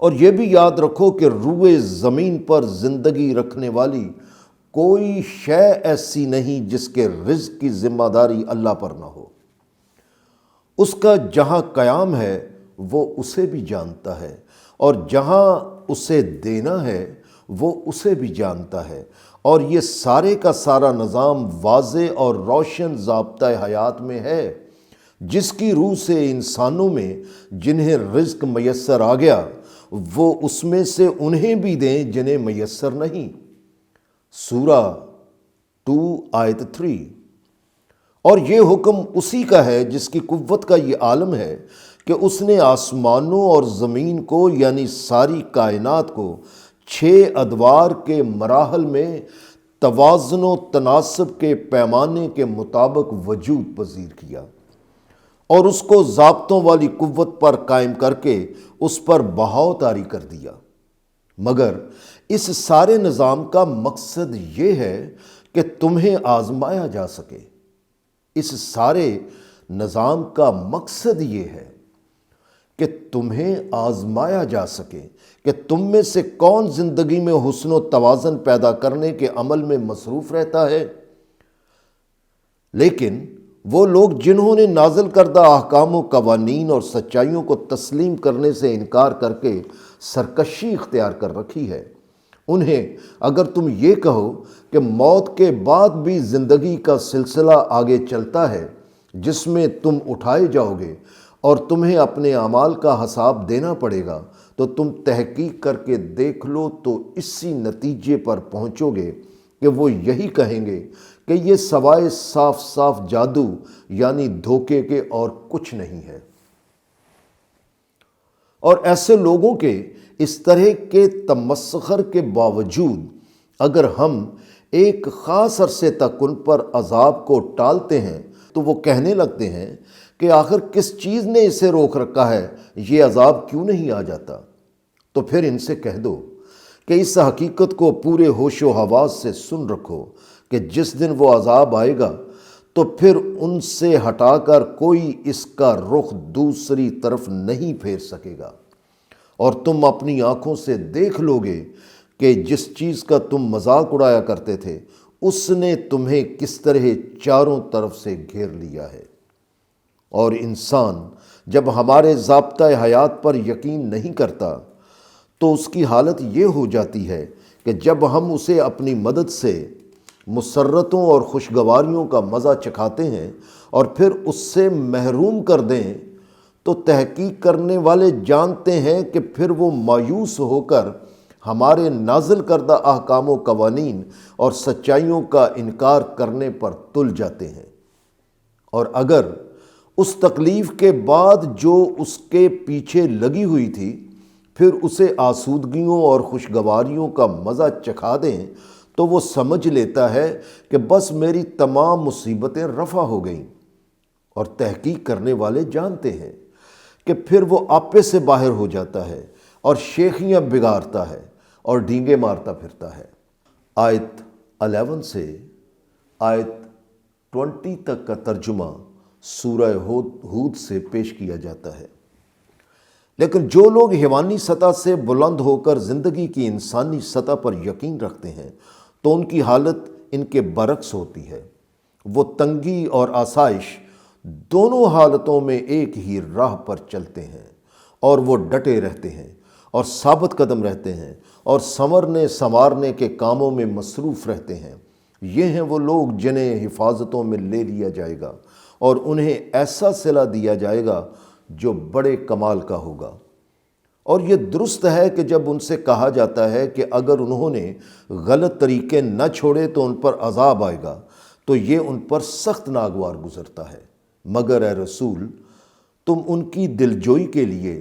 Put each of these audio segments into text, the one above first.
اور یہ بھی یاد رکھو کہ روئے زمین پر زندگی رکھنے والی کوئی شے ایسی نہیں جس کے رزق کی ذمہ داری اللہ پر نہ ہو۔ اس کا جہاں قیام ہے وہ اسے بھی جانتا ہے، اور جہاں اسے دینا ہے وہ اسے بھی جانتا ہے، اور یہ سارے کا سارا نظام واضح اور روشن ضابطۂ حیات میں ہے، جس کی روح سے انسانوں میں جنہیں رزق میسر آ گیا وہ اس میں سے انہیں بھی دیں جنہیں میسر نہیں۔ سورہ 2 آیت 3۔ اور یہ حکم اسی کا ہے جس کی قوت کا یہ عالم ہے کہ اس نے آسمانوں اور زمین کو یعنی ساری کائنات کو 6 ادوار کے مراحل میں توازن و تناسب کے پیمانے کے مطابق وجود پذیر کیا، اور اس کو ضابطوں والی قوت پر قائم کر کے اس پر بہاؤ طاری کر دیا۔ مگر اس سارے نظام کا مقصد یہ ہے کہ تمہیں آزمایا جا سکے۔ اس سارے نظام کا مقصد یہ ہے کہ تمہیں آزمایا جا سکے کہ تم میں سے کون زندگی میں حسن و توازن پیدا کرنے کے عمل میں مصروف رہتا ہے۔ لیکن وہ لوگ جنہوں نے نازل کردہ احکام و قوانین اور سچائیوں کو تسلیم کرنے سے انکار کر کے سرکشی اختیار کر رکھی ہے، انہیں اگر تم یہ کہو کہ موت کے بعد بھی زندگی کا سلسلہ آگے چلتا ہے جس میں تم اٹھائے جاؤ گے اور تمہیں اپنے اعمال کا حساب دینا پڑے گا، تو تم تحقیق کر کے دیکھ لو تو اسی نتیجے پر پہنچو گے کہ وہ یہی کہیں گے کہ یہ سوائے صاف صاف جادو یعنی دھوکے کے اور کچھ نہیں ہے۔ اور ایسے لوگوں کے اس طرح کے تمسخر کے باوجود اگر ہم ایک خاص عرصے تک ان پر عذاب کو ٹالتے ہیں تو وہ کہنے لگتے ہیں کہ آخر کس چیز نے اسے روک رکھا ہے، یہ عذاب کیوں نہیں آ جاتا؟ تو پھر ان سے کہہ دو کہ اس حقیقت کو پورے ہوش و حواس سے سن رکھو کہ جس دن وہ عذاب آئے گا تو پھر ان سے ہٹا کر کوئی اس کا رخ دوسری طرف نہیں پھیر سکے گا، اور تم اپنی آنکھوں سے دیکھ لو گے کہ جس چیز کا تم مذاق اڑایا کرتے تھے اس نے تمہیں کس طرح چاروں طرف سے گھیر لیا ہے۔ اور انسان جب ہمارے ضابطۂ حیات پر یقین نہیں کرتا تو اس کی حالت یہ ہو جاتی ہے کہ جب ہم اسے اپنی مدد سے مسرتوں اور خوشگواریوں کا مزہ چکھاتے ہیں اور پھر اس سے محروم کر دیں تو تحقیق کرنے والے جانتے ہیں کہ پھر وہ مایوس ہو کر ہمارے نازل کردہ احکام و قوانین اور سچائیوں کا انکار کرنے پر تل جاتے ہیں، اور اگر اس تکلیف کے بعد جو اس کے پیچھے لگی ہوئی تھی پھر اسے آسودگیوں اور خوشگواریوں کا مزہ چکھا دیں تو وہ سمجھ لیتا ہے کہ بس میری تمام مصیبتیں رفع ہو گئیں، اور تحقیق کرنے والے جانتے ہیں کہ پھر وہ آپے سے باہر ہو جاتا ہے اور شیخیاں بگاڑتا ہے اور ڈینگے مارتا پھرتا ہے۔ آیت 11 سے آیت 20 تک کا ترجمہ سورہ ہود سے پیش کیا جاتا ہے۔ لیکن جو لوگ حیوانی سطح سے بلند ہو کر زندگی کی انسانی سطح پر یقین رکھتے ہیں تو ان کی حالت ان کے برعکس ہوتی ہے۔ وہ تنگی اور آسائش دونوں حالتوں میں ایک ہی راہ پر چلتے ہیں، اور وہ ڈٹے رہتے ہیں اور ثابت قدم رہتے ہیں اور سنوارنے کے کاموں میں مصروف رہتے ہیں۔ یہ ہیں وہ لوگ جنہیں حفاظتوں میں لے لیا جائے گا اور انہیں ایسا صلہ دیا جائے گا جو بڑے کمال کا ہوگا۔ اور یہ درست ہے کہ جب ان سے کہا جاتا ہے کہ اگر انہوں نے غلط طریقے نہ چھوڑے تو ان پر عذاب آئے گا، تو یہ ان پر سخت ناگوار گزرتا ہے۔ مگر اے رسول، تم ان کی دلجوئی کے لیے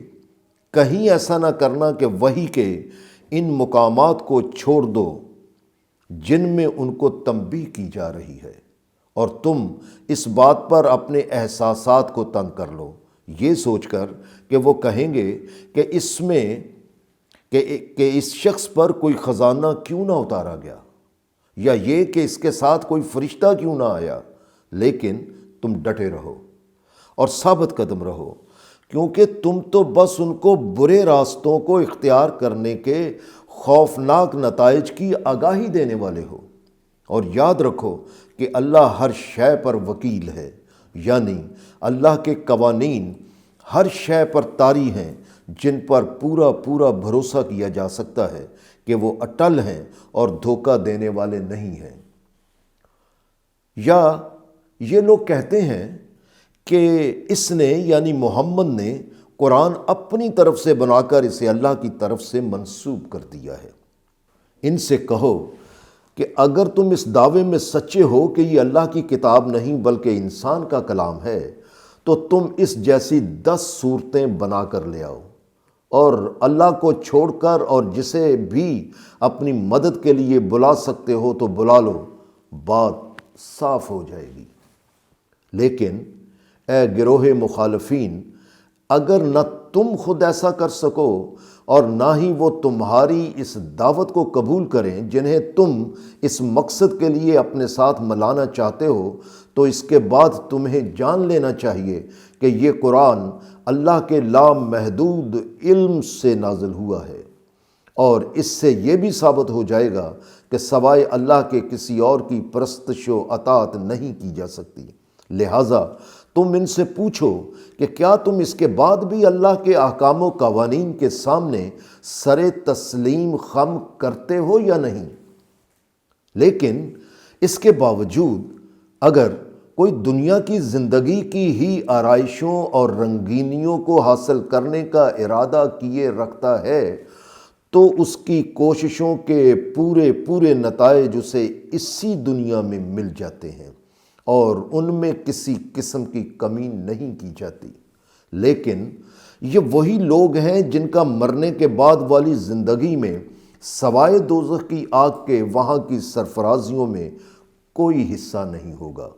کہیں ایسا نہ کرنا کہ وحی کے ان مقامات کو چھوڑ دو جن میں ان کو تنبیہ کی جا رہی ہے، اور تم اس بات پر اپنے احساسات کو تنگ کر لو، یہ سوچ کر کہ وہ کہیں گے کہ اس شخص پر کوئی خزانہ کیوں نہ اتارا گیا، یا یہ کہ اس کے ساتھ کوئی فرشتہ کیوں نہ آیا۔ لیکن تم ڈٹے رہو اور ثابت قدم رہو، کیونکہ تم تو بس ان کو برے راستوں کو اختیار کرنے کے خوفناک نتائج کی آگاہی دینے والے ہو۔ اور یاد رکھو کہ اللہ ہر شے پر وکیل ہے، یعنی اللہ کے قوانین ہر شے پر طاری ہیں جن پر پورا پورا بھروسہ کیا جا سکتا ہے کہ وہ اٹل ہیں اور دھوکہ دینے والے نہیں ہیں۔ یا یہ لوگ کہتے ہیں کہ اس نے یعنی محمد نے قرآن اپنی طرف سے بنا کر اسے اللہ کی طرف سے منسوب کر دیا ہے۔ ان سے کہو کہ اگر تم اس دعوے میں سچے ہو کہ یہ اللہ کی کتاب نہیں بلکہ انسان کا کلام ہے تو تم اس جیسی 10 صورتیں بنا کر لے آؤ، اور اللہ کو چھوڑ کر اور جسے بھی اپنی مدد کے لیے بلا سکتے ہو تو بلا لو، بات صاف ہو جائے گی۔ لیکن اے گروہ مخالفین، اگر نہ تم خود ایسا کر سکو اور نہ ہی وہ تمہاری اس دعوت کو قبول کریں جنہیں تم اس مقصد کے لیے اپنے ساتھ ملانا چاہتے ہو، تو اس کے بعد تمہیں جان لینا چاہیے کہ یہ قرآن اللہ کے لامحدود علم سے نازل ہوا ہے، اور اس سے یہ بھی ثابت ہو جائے گا کہ سوائے اللہ کے کسی اور کی پرستش و اطاعت نہیں کی جا سکتی۔ لہٰذا تم ان سے پوچھو کہ کیا تم اس کے بعد بھی اللہ کے احکام و قوانین کے سامنے سر تسلیم خم کرتے ہو یا نہیں؟ لیکن اس کے باوجود اگر کوئی دنیا کی زندگی کی ہی آرائشوں اور رنگینیوں کو حاصل کرنے کا ارادہ کیے رکھتا ہے تو اس کی کوششوں کے پورے نتائج اسے اسی دنیا میں مل جاتے ہیں اور ان میں کسی قسم کی کمی نہیں کی جاتی۔ لیکن یہ وہی لوگ ہیں جن کا مرنے کے بعد والی زندگی میں سوائے دوزخ کی آگ کے وہاں کی سرفرازیوں میں کوئی حصہ نہیں ہوگا،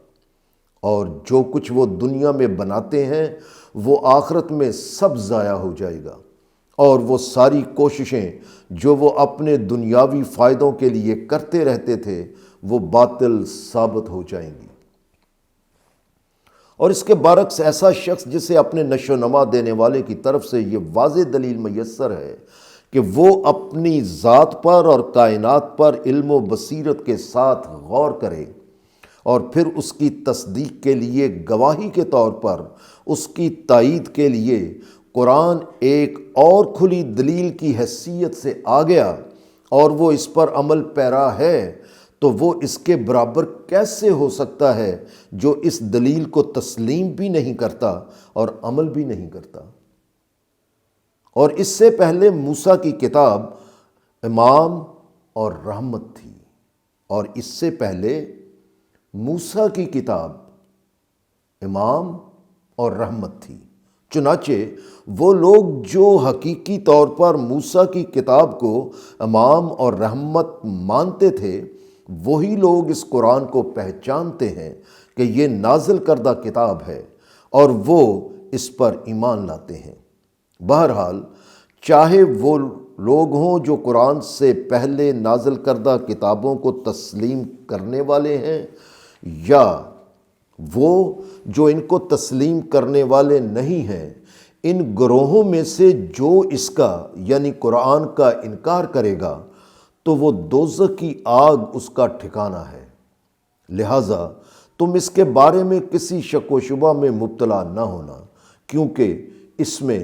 اور جو کچھ وہ دنیا میں بناتے ہیں وہ آخرت میں سب ضائع ہو جائے گا، اور وہ ساری کوششیں جو وہ اپنے دنیاوی فائدوں کے لیے کرتے رہتے تھے وہ باطل ثابت ہو جائیں گی۔ اور اس کے برعکس ایسا شخص جسے اپنے نشو و نما دینے والے کی طرف سے یہ واضح دلیل میسر ہے کہ وہ اپنی ذات پر اور کائنات پر علم و بصیرت کے ساتھ غور کرے اور پھر اس کی تصدیق کے لیے گواہی کے طور پر اس کی تائید کے لیے قرآن ایک اور کھلی دلیل کی حیثیت سے آ گیا اور وہ اس پر عمل پیرا ہے، تو وہ اس کے برابر کیسے ہو سکتا ہے جو اس دلیل کو تسلیم بھی نہیں کرتا اور عمل بھی نہیں کرتا؟ اور اس سے پہلے موسیٰ کی کتاب امام اور رحمت تھی، اور اس سے پہلے موسیٰ کی کتاب امام اور رحمت تھی۔ چنانچہ وہ لوگ جو حقیقی طور پر موسیٰ کی کتاب کو امام اور رحمت مانتے تھے وہی لوگ اس قرآن کو پہچانتے ہیں کہ یہ نازل کردہ کتاب ہے اور وہ اس پر ایمان لاتے ہیں۔ بہرحال چاہے وہ لوگ ہوں جو قرآن سے پہلے نازل کردہ کتابوں کو تسلیم کرنے والے ہیں یا وہ جو ان کو تسلیم کرنے والے نہیں ہیں، ان گروہوں میں سے جو اس کا یعنی قرآن کا انکار کرے گا تو وہ دوزخ کی آگ اس کا ٹھکانہ ہے۔ لہٰذا تم اس کے بارے میں کسی شک و شبہ میں مبتلا نہ ہونا، کیونکہ اس میں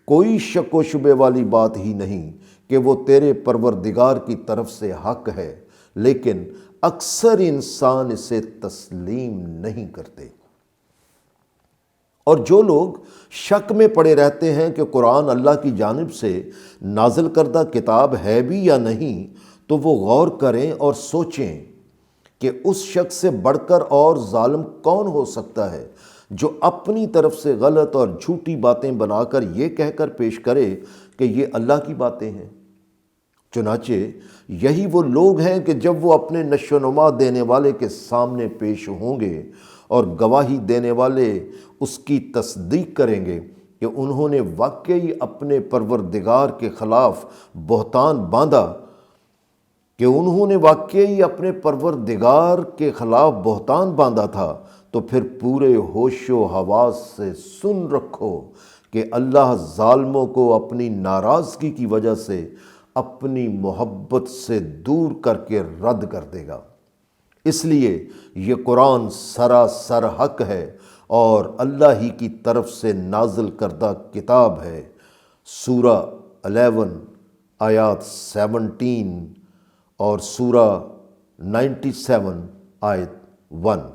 کوئی شک و شبے والی بات ہی نہیں کہ وہ تیرے پروردگار کی طرف سے حق ہے، لیکن اکثر انسان اسے تسلیم نہیں کرتے۔ اور جو لوگ شک میں پڑے رہتے ہیں کہ قرآن اللہ کی جانب سے نازل کردہ کتاب ہے بھی یا نہیں، تو وہ غور کریں اور سوچیں کہ اس شخص سے بڑھ کر اور ظالم کون ہو سکتا ہے جو اپنی طرف سے غلط اور جھوٹی باتیں بنا کر یہ کہہ کر پیش کرے کہ یہ اللہ کی باتیں ہیں۔ چنانچہ یہی وہ لوگ ہیں کہ جب وہ اپنے نشو و نما دینے والے کے سامنے پیش ہوں گے اور گواہی دینے والے اس کی تصدیق کریں گے کہ انہوں نے واقعی اپنے پروردگار کے خلاف بہتان باندھا تھا، تو پھر پورے ہوش و حواس سے سن رکھو کہ اللہ ظالموں کو اپنی ناراضگی کی وجہ سے اپنی محبت سے دور کر کے رد کر دے گا۔ اس لیے یہ قرآن سراسر حق ہے اور اللہ ہی کی طرف سے نازل کردہ کتاب ہے۔ سورہ 11 آیات 17 اور سورہ 97 آیت 1۔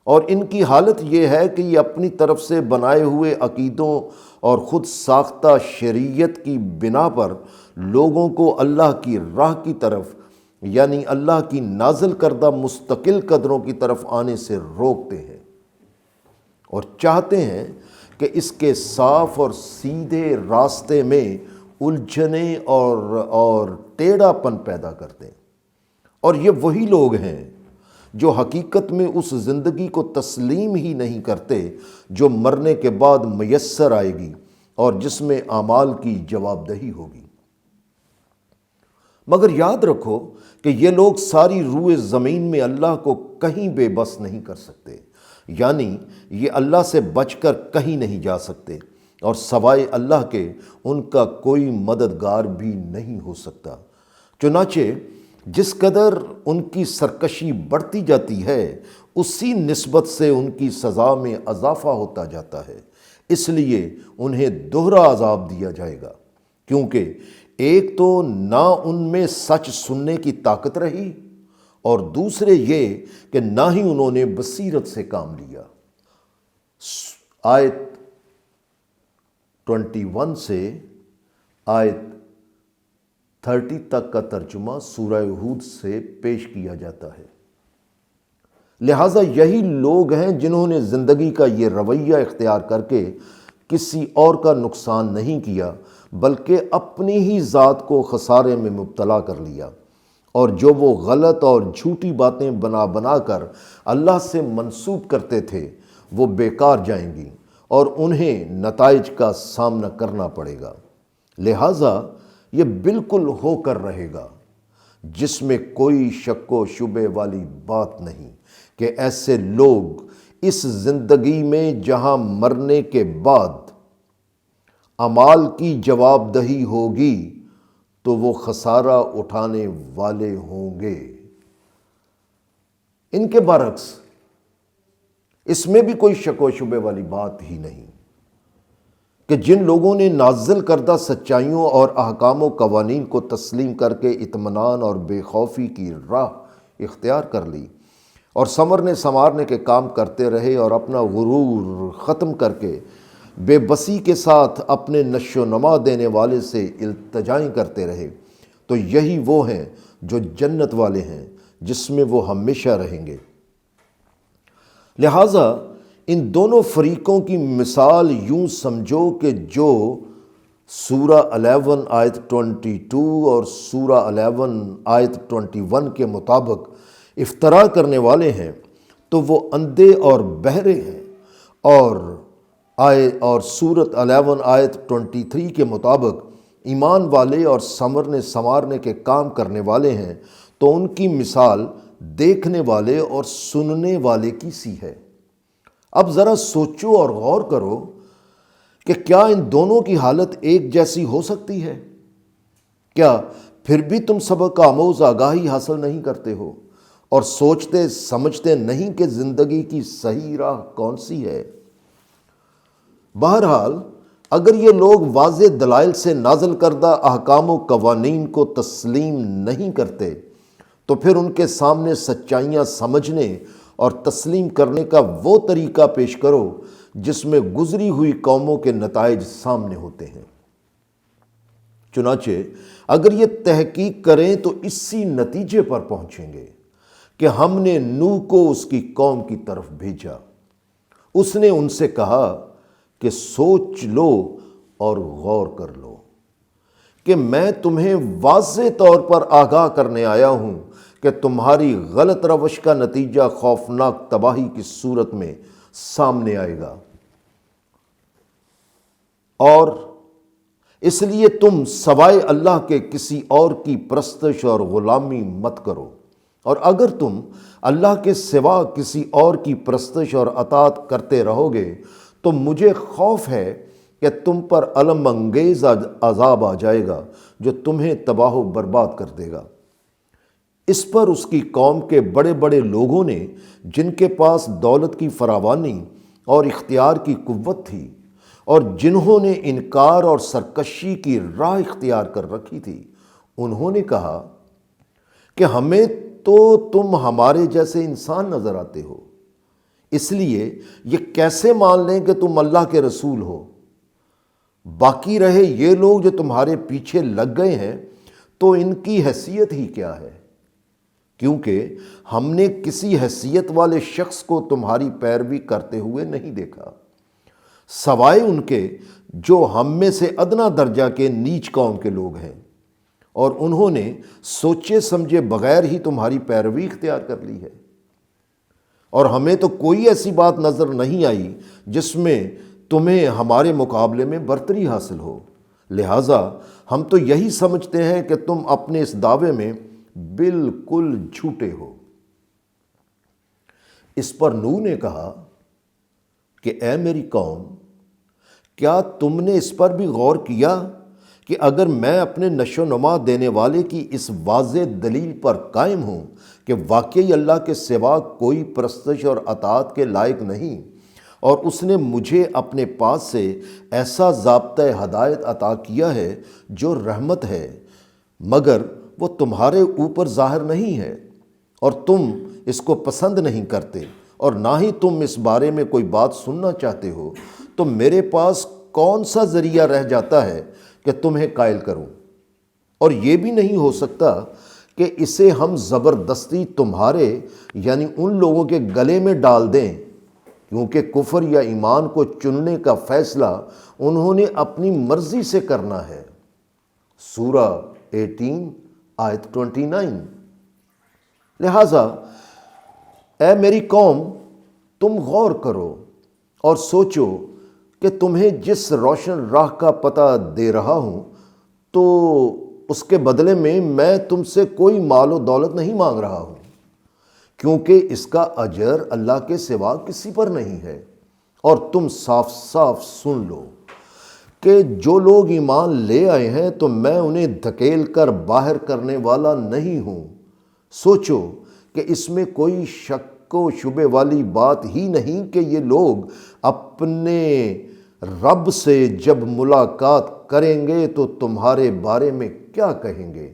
اور ان کی حالت یہ ہے کہ یہ اپنی طرف سے بنائے ہوئے عقیدوں اور خود ساختہ شریعت کی بنا پر لوگوں کو اللہ کی راہ کی طرف یعنی اللہ کی نازل کردہ مستقل قدروں کی طرف آنے سے روکتے ہیں اور چاہتے ہیں کہ اس کے صاف اور سیدھے راستے میں الجھنیں اور ٹیڑھا پن پیدا کرتے ہیں۔ اور یہ وہی لوگ ہیں جو حقیقت میں اس زندگی کو تسلیم ہی نہیں کرتے جو مرنے کے بعد میسر آئے گی اور جس میں اعمال کی جواب دہی ہوگی۔ مگر یاد رکھو کہ یہ لوگ ساری روئے زمین میں اللہ کو کہیں بے بس نہیں کر سکتے، یعنی یہ اللہ سے بچ کر کہیں نہیں جا سکتے اور سوائے اللہ کے ان کا کوئی مددگار بھی نہیں ہو سکتا۔ چنانچہ جس قدر ان کی سرکشی بڑھتی جاتی ہے اسی نسبت سے ان کی سزا میں اضافہ ہوتا جاتا ہے، اس لیے انہیں دوہرا عذاب دیا جائے گا، کیونکہ ایک تو نہ ان میں سچ سننے کی طاقت رہی اور دوسرے یہ کہ نہ ہی انہوں نے بصیرت سے کام لیا۔ آیت 21 سے آیت 30 تک کا ترجمہ سورہ ہود سے پیش کیا جاتا ہے۔ لہٰذا یہی لوگ ہیں جنہوں نے زندگی کا یہ رویہ اختیار کر کے کسی اور کا نقصان نہیں کیا بلکہ اپنی ہی ذات کو خسارے میں مبتلا کر لیا، اور جو وہ غلط اور جھوٹی باتیں بنا بنا کر اللہ سے منسوب کرتے تھے وہ بیکار جائیں گی اور انہیں نتائج کا سامنا کرنا پڑے گا۔ لہٰذا یہ بالکل ہو کر رہے گا، جس میں کوئی شک و شبے والی بات نہیں کہ ایسے لوگ اس زندگی میں جہاں مرنے کے بعد اعمال کی جواب دہی ہوگی تو وہ خسارہ اٹھانے والے ہوں گے۔ ان کے برعکس اس میں بھی کوئی شک و شبے والی بات ہی نہیں کہ جن لوگوں نے نازل کردہ سچائیوں اور احکام و قوانین کو تسلیم کر کے اطمینان اور بے خوفی کی راہ اختیار کر لی اور سنورنے سنوارنے کے کام کرتے رہے اور اپنا غرور ختم کر کے بے بسی کے ساتھ اپنے نشو و نما دینے والے سے التجائیں کرتے رہے، تو یہی وہ ہیں جو جنت والے ہیں جس میں وہ ہمیشہ رہیں گے۔ لہٰذا ان دونوں فریقوں کی مثال یوں سمجھو کہ جو سورہ 11 آیت 22 اور سورہ 11 آیت 21 کے مطابق افطرا کرنے والے ہیں تو وہ اندھے اور بہرے ہیں، اور سورۃ 11 آیت 23 کے مطابق ایمان والے اور سنورنے سنوارنے کے کام کرنے والے ہیں، تو ان کی مثال دیکھنے والے اور سننے والے کی سی ہے۔ اب ذرا سوچو اور غور کرو کہ کیا ان دونوں کی حالت ایک جیسی ہو سکتی ہے؟ کیا پھر بھی تم سبق آموز آگاہی حاصل نہیں کرتے ہو اور سوچتے سمجھتے نہیں کہ زندگی کی صحیح راہ کون سی ہے؟ بہرحال اگر یہ لوگ واضح دلائل سے نازل کردہ احکام و قوانین کو تسلیم نہیں کرتے تو پھر ان کے سامنے سچائیاں سمجھنے اور تسلیم کرنے کا وہ طریقہ پیش کرو جس میں گزری ہوئی قوموں کے نتائج سامنے ہوتے ہیں۔ چنانچہ اگر یہ تحقیق کریں تو اسی نتیجے پر پہنچیں گے کہ ہم نے نوح کو اس کی قوم کی طرف بھیجا۔ اس نے ان سے کہا کہ سوچ لو اور غور کر لو کہ میں تمہیں واضح طور پر آگاہ کرنے آیا ہوں کہ تمہاری غلط روش کا نتیجہ خوفناک تباہی کی صورت میں سامنے آئے گا، اور اس لیے تم سوائے اللہ کے کسی اور کی پرستش اور غلامی مت کرو، اور اگر تم اللہ کے سوا کسی اور کی پرستش اور اطاعت کرتے رہو گے تو مجھے خوف ہے کہ تم پر الم انگیز عذاب آ جائے گا جو تمہیں تباہ و برباد کر دے گا۔ اس پر اس کی قوم کے بڑے بڑے لوگوں نے، جن کے پاس دولت کی فراوانی اور اختیار کی قوت تھی، اور جنہوں نے انکار اور سرکشی کی راہ اختیار کر رکھی تھی، انہوں نے کہا کہ ہمیں تو تم ہمارے جیسے انسان نظر آتے ہو، اس لیے یہ کیسے مان لیں کہ تم اللہ کے رسول ہو؟ باقی رہے یہ لوگ جو تمہارے پیچھے لگ گئے ہیں، تو ان کی حیثیت ہی کیا ہے؟ کیونکہ ہم نے کسی حیثیت والے شخص کو تمہاری پیروی کرتے ہوئے نہیں دیکھا، سوائے ان کے جو ہم میں سے ادنا درجہ کے نیچ قوم کے لوگ ہیں، اور انہوں نے سوچے سمجھے بغیر ہی تمہاری پیروی اختیار کر لی ہے۔ اور ہمیں تو کوئی ایسی بات نظر نہیں آئی جس میں تمہیں ہمارے مقابلے میں برتری حاصل ہو، لہٰذا ہم تو یہی سمجھتے ہیں کہ تم اپنے اس دعوے میں بالکل جھوٹے ہو۔ اس پر نوح نے کہا کہ اے میری قوم، کیا تم نے اس پر بھی غور کیا کہ اگر میں اپنے نشو نما دینے والے کی اس واضح دلیل پر قائم ہوں کہ واقعی اللہ کے سوا کوئی پرستش اور اطاعت کے لائق نہیں، اور اس نے مجھے اپنے پاس سے ایسا ضابطۂ ہدایت عطا کیا ہے جو رحمت ہے، مگر وہ تمہارے اوپر ظاہر نہیں ہے، اور تم اس کو پسند نہیں کرتے، اور نہ ہی تم اس بارے میں کوئی بات سننا چاہتے ہو، تو میرے پاس کون سا ذریعہ رہ جاتا ہے کہ تمہیں قائل کروں؟ اور یہ بھی نہیں ہو سکتا کہ اسے ہم زبردستی تمہارے یعنی ان لوگوں کے گلے میں ڈال دیں، کیونکہ کفر یا ایمان کو چننے کا فیصلہ انہوں نے اپنی مرضی سے کرنا ہے۔ سورہ 18 آیت 29۔ لہٰذا اے میری قوم، تم غور کرو اور سوچو کہ تمہیں جس روشن راہ کا پتہ دے رہا ہوں، تو اس کے بدلے میں تم سے کوئی مال و دولت نہیں مانگ رہا ہوں، کیونکہ اس کا اجر اللہ کے سوا کسی پر نہیں ہے۔ اور تم صاف صاف سن لو کہ جو لوگ ایمان لے آئے ہیں تو میں انہیں دھکیل کر باہر کرنے والا نہیں ہوں۔ سوچو کہ اس میں کوئی شک و شبے والی بات ہی نہیں کہ یہ لوگ اپنے رب سے جب ملاقات کریں گے تو تمہارے بارے میں کیا کہیں گے،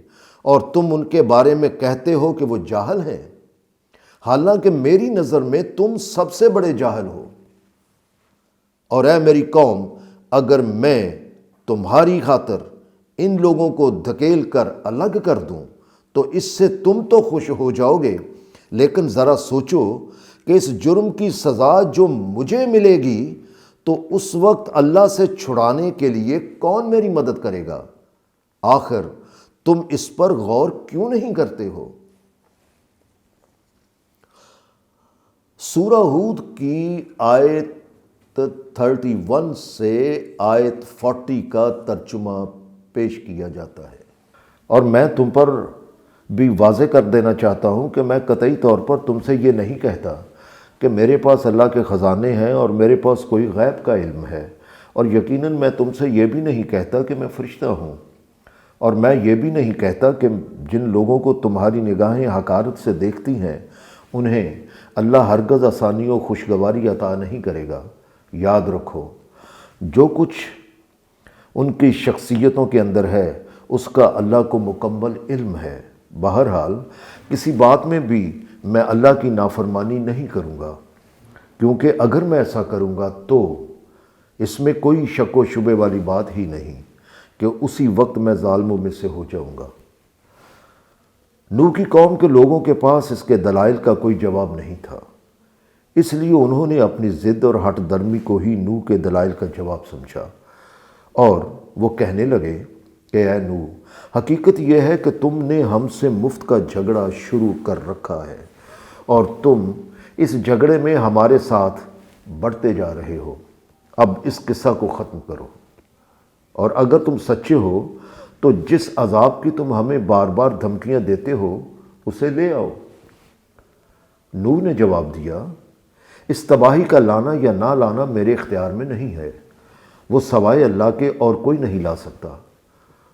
اور تم ان کے بارے میں کہتے ہو کہ وہ جاہل ہیں، حالانکہ میری نظر میں تم سب سے بڑے جاہل ہو۔ اور اے میری قوم، اگر میں تمہاری خاطر ان لوگوں کو دھکیل کر الگ کر دوں تو اس سے تم تو خوش ہو جاؤ گے، لیکن ذرا سوچو کہ اس جرم کی سزا جو مجھے ملے گی تو اس وقت اللہ سے چھڑانے کے لیے کون میری مدد کرے گا؟ آخر تم اس پر غور کیوں نہیں کرتے ہو؟ سورہ ہود کی آیت 31 سے آیت 40 کا ترجمہ پیش کیا جاتا ہے، اور میں تم پر بھی واضح کر دینا چاہتا ہوں کہ میں قطعی طور پر تم سے یہ نہیں کہتا کہ میرے پاس اللہ کے خزانے ہیں اور میرے پاس کوئی غیب کا علم ہے، اور یقیناً میں تم سے یہ بھی نہیں کہتا کہ میں فرشتہ ہوں، اور میں یہ بھی نہیں کہتا کہ جن لوگوں کو تمہاری نگاہیں حقارت سے دیکھتی ہیں انہیں اللہ ہرگز آسانی و خوشگواری عطا نہیں کرے گا۔ یاد رکھو، جو کچھ ان کی شخصیتوں کے اندر ہے اس کا اللہ کو مکمل علم ہے۔ بہرحال کسی بات میں بھی میں اللہ کی نافرمانی نہیں کروں گا، کیونکہ اگر میں ایسا کروں گا تو اس میں کوئی شک و شبے والی بات ہی نہیں کہ اسی وقت میں ظالموں میں سے ہو جاؤں گا۔ نوح کی قوم کے لوگوں کے پاس اس کے دلائل کا کوئی جواب نہیں تھا، اس لیے انہوں نے اپنی ضد اور ہٹ درمی کو ہی نوح کے دلائل کا جواب سمجھا، اور وہ کہنے لگے کہ اے نوح، حقیقت یہ ہے کہ تم نے ہم سے مفت کا جھگڑا شروع کر رکھا ہے، اور تم اس جھگڑے میں ہمارے ساتھ بڑھتے جا رہے ہو۔ اب اس قصہ کو ختم کرو، اور اگر تم سچے ہو تو جس عذاب کی تم ہمیں بار بار دھمکیاں دیتے ہو اسے لے آؤ۔ نوح نے جواب دیا، اس تباہی کا لانا یا نہ لانا میرے اختیار میں نہیں ہے، وہ سوائے اللہ کے اور کوئی نہیں لا سکتا۔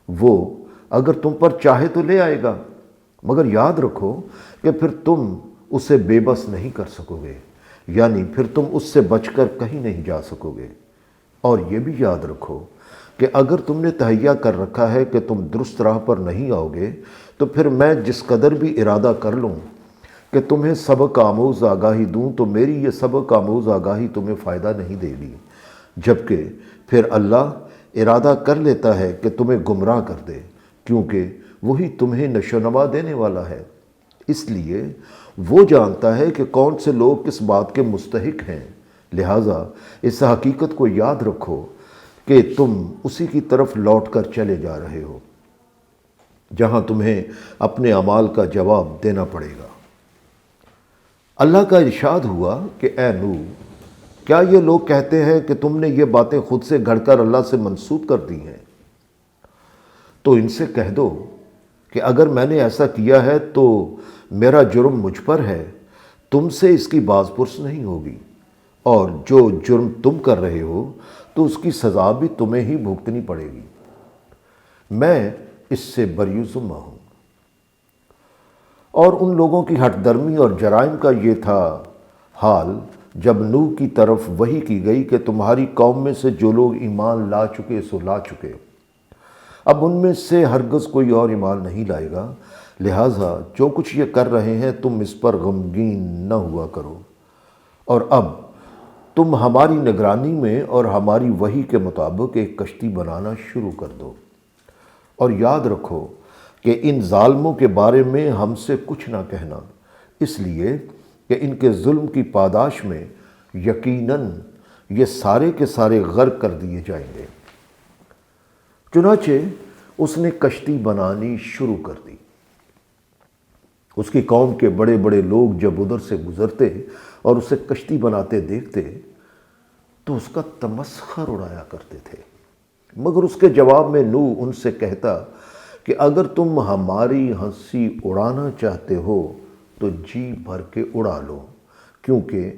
وہ اگر تم پر چاہے تو لے آئے گا، مگر یاد رکھو کہ پھر تم اسے بے بس نہیں کر سکو گے، یعنی پھر تم اس سے بچ کر کہیں نہیں جا سکو گے۔ اور یہ بھی یاد رکھو کہ اگر تم نے تہیہ کر رکھا ہے کہ تم درست راہ پر نہیں آؤ گے، تو پھر میں جس قدر بھی ارادہ کر لوں کہ تمہیں سبق آموز آگاہی دوں، تو میری یہ سبق آموز آگاہی تمہیں فائدہ نہیں دے گی، جبکہ پھر اللہ ارادہ کر لیتا ہے کہ تمہیں گمراہ کر دے، کیونکہ وہی تمہیں نشو و نما دینے والا ہے۔ اس لیے وہ جانتا ہے کہ کون سے لوگ کس بات کے مستحق ہیں، لہٰذا اس حقیقت کو یاد رکھو کہ تم اسی کی طرف لوٹ کر چلے جا رہے ہو، جہاں تمہیں اپنے اعمال کا جواب دینا پڑے گا۔ اللہ کا ارشاد ہوا کہ اے نوح، کیا یہ لوگ کہتے ہیں کہ تم نے یہ باتیں خود سے گھڑ کر اللہ سے منسوب کر دی ہیں؟ تو ان سے کہہ دو کہ اگر میں نے ایسا کیا ہے تو میرا جرم مجھ پر ہے، تم سے اس کی باز پرس نہیں ہوگی، اور جو جرم تم کر رہے ہو تو اس کی سزا بھی تمہیں ہی بھگتنی پڑے گی، میں اس سے بری ذمہ ہوں۔ اور ان لوگوں کی ہٹ درمی اور جرائم کا یہ تھا حال جب نوح کی طرف وحی کی گئی کہ تمہاری قوم میں سے جو لوگ ایمان لا چکے سو لا چکے، اب ان میں سے ہرگز کوئی اور ایمان نہیں لائے گا، لہٰذا جو کچھ یہ کر رہے ہیں تم اس پر غمگین نہ ہوا کرو، اور اب تم ہماری نگرانی میں اور ہماری وحی کے مطابق ایک کشتی بنانا شروع کر دو، اور یاد رکھو کہ ان ظالموں کے بارے میں ہم سے کچھ نہ کہنا، اس لیے کہ ان کے ظلم کی پاداش میں یقیناً یہ سارے کے سارے غرق کر دیے جائیں گے۔ چنانچہ اس نے کشتی بنانی شروع کر دی۔ اس کی قوم کے بڑے بڑے لوگ جب ادھر سے گزرتے اور اسے کشتی بناتے دیکھتے تو اس کا تمسخر اڑایا کرتے تھے، مگر اس کے جواب میں نوح ان سے کہتا کہ اگر تم ہماری ہنسی اڑانا چاہتے ہو تو جی بھر کے اڑا لو، کیونکہ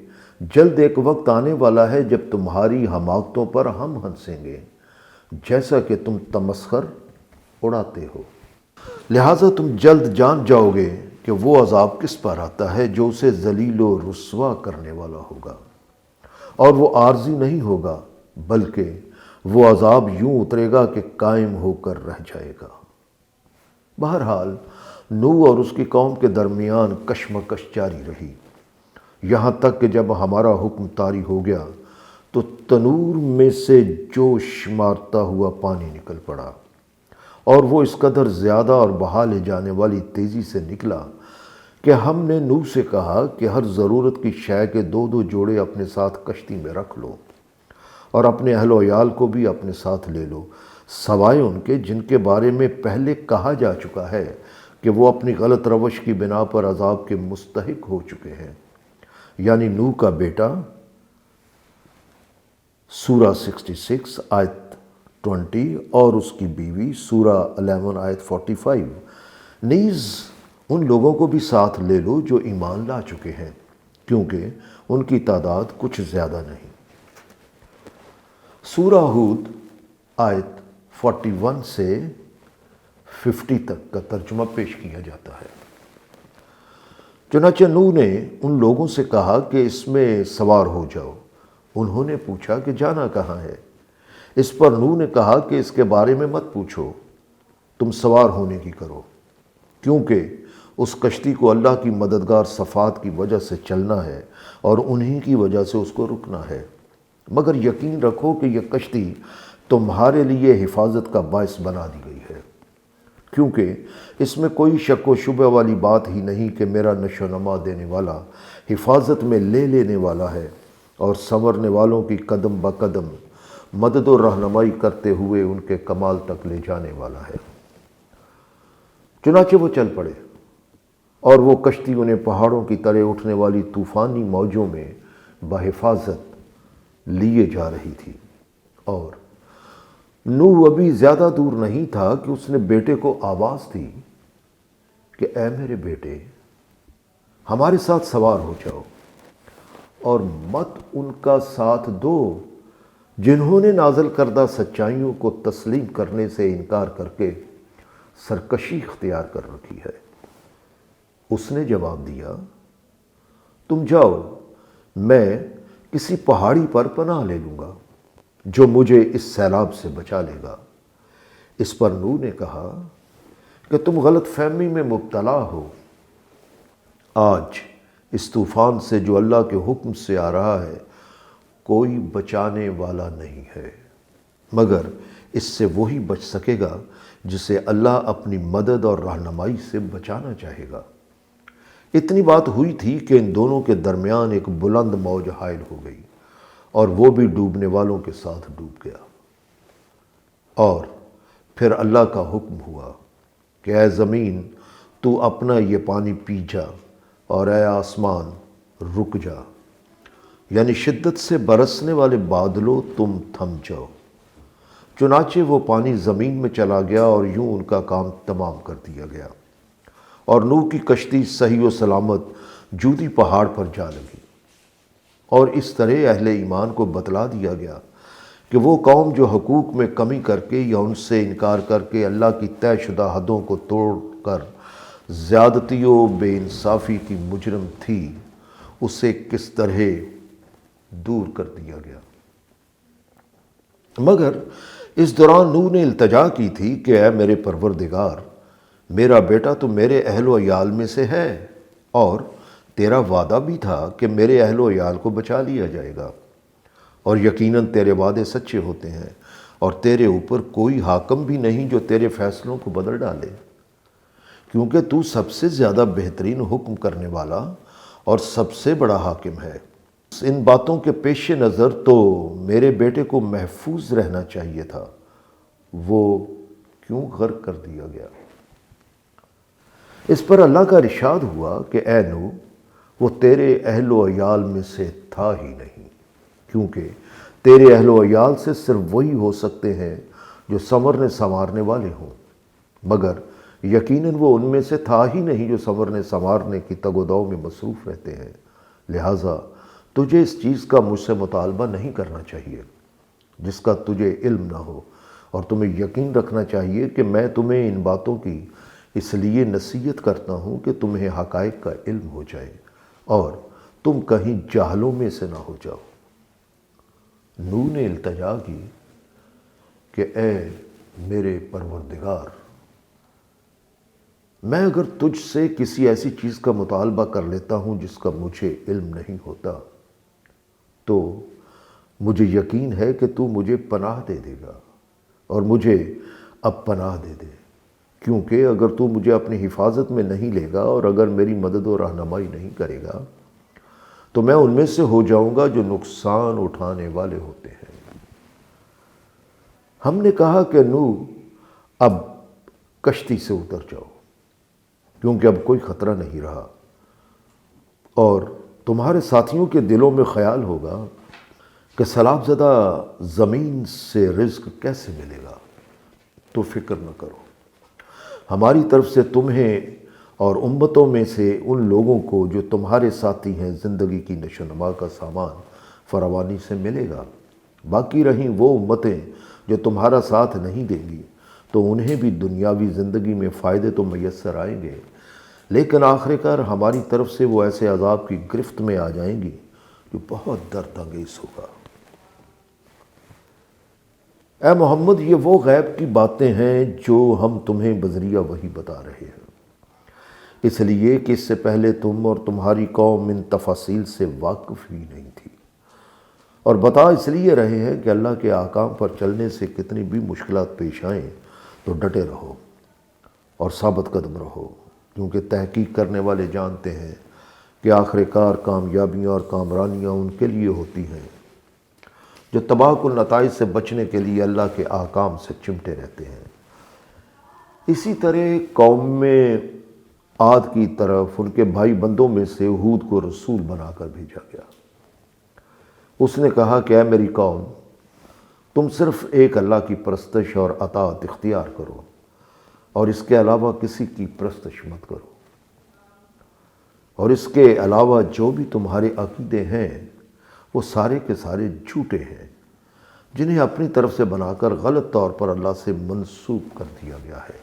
جلد ایک وقت آنے والا ہے جب تمہاری حماقتوں پر ہم ہنسیں گے، جیسا کہ تم تمسخر اڑاتے ہو۔ لہٰذا تم جلد جان جاؤ گے کہ وہ عذاب کس پر آتا ہے جو اسے ذلیل و رسوا کرنے والا ہوگا، اور وہ عارضی نہیں ہوگا بلکہ وہ عذاب یوں اترے گا کہ قائم ہو کر رہ جائے گا۔ بہرحال نوح اور اس کی قوم کے درمیان کشمکش جاری رہی، یہاں تک کہ جب ہمارا حکم طاری ہو گیا تو تنور میں سے جوش مارتا ہوا پانی نکل پڑا، اور وہ اس قدر زیادہ اور بہا لے جانے والی تیزی سے نکلا کہ ہم نے نوح سے کہا کہ ہر ضرورت کی شے کے 2 جوڑے اپنے ساتھ کشتی میں رکھ لو، اور اپنے اہل و عیال کو بھی اپنے ساتھ لے لو، سوائے ان کے جن کے بارے میں پہلے کہا جا چکا ہے کہ وہ اپنی غلط روش کی بنا پر عذاب کے مستحق ہو چکے ہیں، یعنی نوح کا بیٹا سورہ 66 آیت 20 اور اس کی بیوی سورہ 11 آیت 45، نیز ان لوگوں کو بھی ساتھ لے لو جو ایمان لا چکے ہیں، کیونکہ ان کی تعداد کچھ زیادہ نہیں۔ سورہ ہود آیت 41 سے 50 تک کا ترجمہ پیش کیا جاتا ہے۔ چنانچہ نوح نے ان لوگوں سے کہا کہ اس میں سوار ہو جاؤ۔ انہوں نے پوچھا کہ جانا کہاں ہے؟ اس پر نوح نے کہا کہ اس کے بارے میں مت پوچھو، تم سوار ہونے کی کرو، کیونکہ اس کشتی کو اللہ کی مددگار صفات کی وجہ سے چلنا ہے اور انہی کی وجہ سے اس کو رکنا ہے، مگر یقین رکھو کہ یہ کشتی تمہارے لیے حفاظت کا باعث بنا دی گئی ہے، کیونکہ اس میں کوئی شک و شبہ والی بات ہی نہیں کہ میرا نشو و نما دینے والا حفاظت میں لے لینے والا ہے، اور سنورنے والوں کی قدم بقدم مدد و رہنمائی کرتے ہوئے ان کے کمال تک لے جانے والا ہے۔ چنانچہ وہ چل پڑے، اور وہ کشتی انہیں پہاڑوں کی طرح اٹھنے والی طوفانی موجوں میں بحفاظت لیے جا رہی تھی، اور نوح ابھی زیادہ دور نہیں تھا کہ اس نے بیٹے کو آواز دی کہ اے میرے بیٹے، ہمارے ساتھ سوار ہو جاؤ، اور مت ان کا ساتھ دو جنہوں نے نازل کردہ سچائیوں کو تسلیم کرنے سے انکار کر کے سرکشی اختیار کر رکھی ہے۔ اس نے جواب دیا، تم جاؤ، میں کسی پہاڑی پر پناہ لے لوں گا جو مجھے اس سیلاب سے بچا لے گا۔ اس پر نوح نے کہا کہ تم غلط فہمی میں مبتلا ہو۔ آج اس طوفان سے جو اللہ کے حکم سے آ رہا ہے کوئی بچانے والا نہیں ہے، مگر اس سے وہی بچ سکے گا جسے اللہ اپنی مدد اور رہنمائی سے بچانا چاہے گا۔ اتنی بات ہوئی تھی کہ ان دونوں کے درمیان ایک بلند موج حائل ہو گئی اور وہ بھی ڈوبنے والوں کے ساتھ ڈوب گیا۔ اور پھر اللہ کا حکم ہوا کہ اے زمین تو اپنا یہ پانی پی جا، اور اے آسمان رک جا، یعنی شدت سے برسنے والے بادلوں تم تھم جاؤ۔ چنانچہ وہ پانی زمین میں چلا گیا اور یوں ان کا کام تمام کر دیا گیا، اور نوح کی کشتی صحیح و سلامت جودی پہاڑ پر جا لگی۔ اور اس طرح اہل ایمان کو بتلا دیا گیا کہ وہ قوم جو حقوق میں کمی کر کے یا ان سے انکار کر کے اللہ کی طے شدہ حدوں کو توڑ کر زیادتی و بے انصافی کی مجرم تھی، اسے کس طرح دور کر دیا گیا۔ مگر اس دوران نوح نے التجا کی تھی کہ اے میرے پروردگار، میرا بیٹا تو میرے اہل و عیال میں سے ہے، اور تیرا وعدہ بھی تھا کہ میرے اہل و عیال کو بچا لیا جائے گا، اور یقیناً تیرے وعدے سچے ہوتے ہیں، اور تیرے اوپر کوئی حاکم بھی نہیں جو تیرے فیصلوں کو بدل ڈالے، کیونکہ تو سب سے زیادہ بہترین حکم کرنے والا اور سب سے بڑا حاکم ہے۔ ان باتوں کے پیش نظر تو میرے بیٹے کو محفوظ رہنا چاہیے تھا، وہ کیوں غرق کر دیا گیا؟ اس پر اللہ کا ارشاد ہوا کہ اے نوح، وہ تیرے اہل و عیال میں سے تھا ہی نہیں، کیونکہ تیرے اہل و عیال سے صرف وہی ہو سکتے ہیں جو سنورنے سنوارنے والے ہوں، مگر یقیناً وہ ان میں سے تھا ہی نہیں جو سنورنے سنوارنے کی تگ و دو میں مصروف رہتے ہیں۔ لہٰذا تجھے اس چیز کا مجھ سے مطالبہ نہیں کرنا چاہیے جس کا تجھے علم نہ ہو، اور تمہیں یقین رکھنا چاہیے کہ میں تمہیں ان باتوں کی اس لیے نصیحت کرتا ہوں کہ تمہیں حقائق کا علم ہو جائے اور تم کہیں جاہلوں میں سے نہ ہو جاؤ۔ نوح نے التجا کی کہ اے میرے پروردگار، میں اگر تجھ سے کسی ایسی چیز کا مطالبہ کر لیتا ہوں جس کا مجھے علم نہیں ہوتا تو مجھے یقین ہے کہ تو مجھے پناہ دے دے گا، اور مجھے اب پناہ دے دے، کیونکہ اگر تو مجھے اپنی حفاظت میں نہیں لے گا اور اگر میری مدد و رہنمائی نہیں کرے گا تو میں ان میں سے ہو جاؤں گا جو نقصان اٹھانے والے ہوتے ہیں۔ ہم نے کہا کہ نوح، اب کشتی سے اتر جاؤ، کیونکہ اب کوئی خطرہ نہیں رہا، اور تمہارے ساتھیوں کے دلوں میں خیال ہوگا کہ سیلاب زدہ زمین سے رزق کیسے ملے گا، تو فکر نہ کرو، ہماری طرف سے تمہیں اور امتوں میں سے ان لوگوں کو جو تمہارے ساتھی ہیں زندگی کی نشو و نما کا سامان فراوانی سے ملے گا۔ باقی رہیں وہ امتیں جو تمہارا ساتھ نہیں دیں گی تو انہیں بھی دنیاوی زندگی میں فائدے تو میسر آئیں گے، لیکن آخر کار ہماری طرف سے وہ ایسے عذاب کی گرفت میں آ جائیں گی جو بہت درد انگیز ہوگا۔ اے محمد، یہ وہ غیب کی باتیں ہیں جو ہم تمہیں بذریعہ وحی بتا رہے ہیں، اس لیے کہ اس سے پہلے تم اور تمہاری قوم ان تفاصیل سے واقف ہی نہیں تھی، اور بتا اس لیے رہے ہیں کہ اللہ کے احکام پر چلنے سے کتنی بھی مشکلات پیش آئیں تو ڈٹے رہو اور ثابت قدم رہو، کیونکہ تحقیق کرنے والے جانتے ہیں کہ آخر کار کامیابیاں اور کامرانیاں ان کے لیے ہوتی ہیں جو تباہ کن نتائج سے بچنے کے لیے اللہ کے احکام سے چمٹے رہتے ہیں۔ اسی طرح قوم میں عاد کی طرف ان کے بھائی بندوں میں سے ہود کو رسول بنا کر بھیجا گیا۔ اس نے کہا کہ اے میری قوم، تم صرف ایک اللہ کی پرستش اور اطاعت اختیار کرو اور اس کے علاوہ کسی کی پرستش مت کرو، اور اس کے علاوہ جو بھی تمہارے عقیدے ہیں وہ سارے کے سارے جھوٹے ہیں۔ جنہیں اپنی طرف سے بنا کر غلط طور پر اللہ سے منسوب کر دیا گیا ہے۔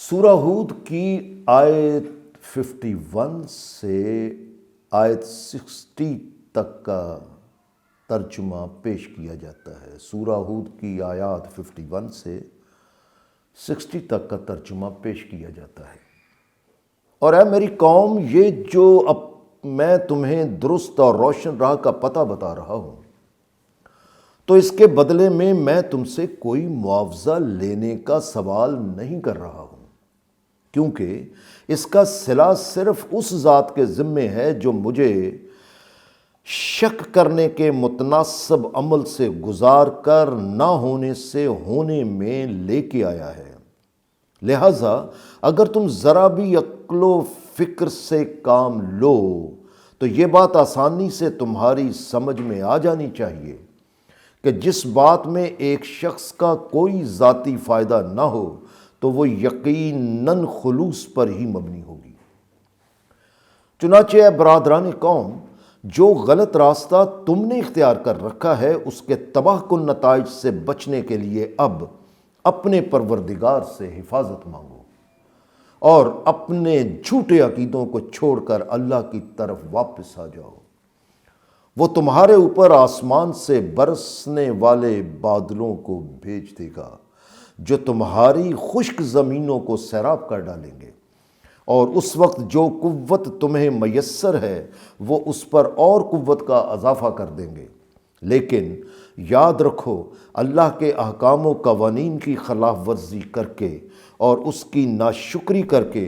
سورہ ہود کی آیت 51 سے آیت 60 تک کا ترجمہ پیش کیا جاتا ہے۔ سورہ ہود کی آیات 51 سے 60 تک کا ترجمہ پیش کیا جاتا ہے۔ اور اے میری قوم، یہ جو اب میں تمہیں درست اور روشن راہ کا پتہ بتا رہا ہوں، تو اس کے بدلے میں تم سے کوئی معاوضہ لینے کا سوال نہیں کر رہا ہوں، کیونکہ اس کا صلہ صرف اس ذات کے ذمے ہے جو مجھے شک کرنے کے متناسب عمل سے گزار کر نہ ہونے سے ہونے میں لے کے آیا ہے۔ لہٰذا اگر تم ذرا بھی عقل و فکر سے کام لو تو یہ بات آسانی سے تمہاری سمجھ میں آ جانی چاہیے کہ جس بات میں ایک شخص کا کوئی ذاتی فائدہ نہ ہو تو وہ یقیناً خلوص پر ہی مبنی ہوگی۔ چنانچہ اے برادران قوم، جو غلط راستہ تم نے اختیار کر رکھا ہے اس کے تباہ کن نتائج سے بچنے کے لیے اب اپنے پروردگار سے حفاظت مانگو اور اپنے جھوٹے عقیدوں کو چھوڑ کر اللہ کی طرف واپس آ جاؤ۔ وہ تمہارے اوپر آسمان سے برسنے والے بادلوں کو بھیج دے گا جو تمہاری خشک زمینوں کو سیراب کر ڈالیں گے، اور اس وقت جو قوت تمہیں میسر ہے وہ اس پر اور قوت کا اضافہ کر دیں گے۔ لیکن یاد رکھو، اللہ کے احکام و قوانین کی خلاف ورزی کر کے اور اس کی ناشکری کر کے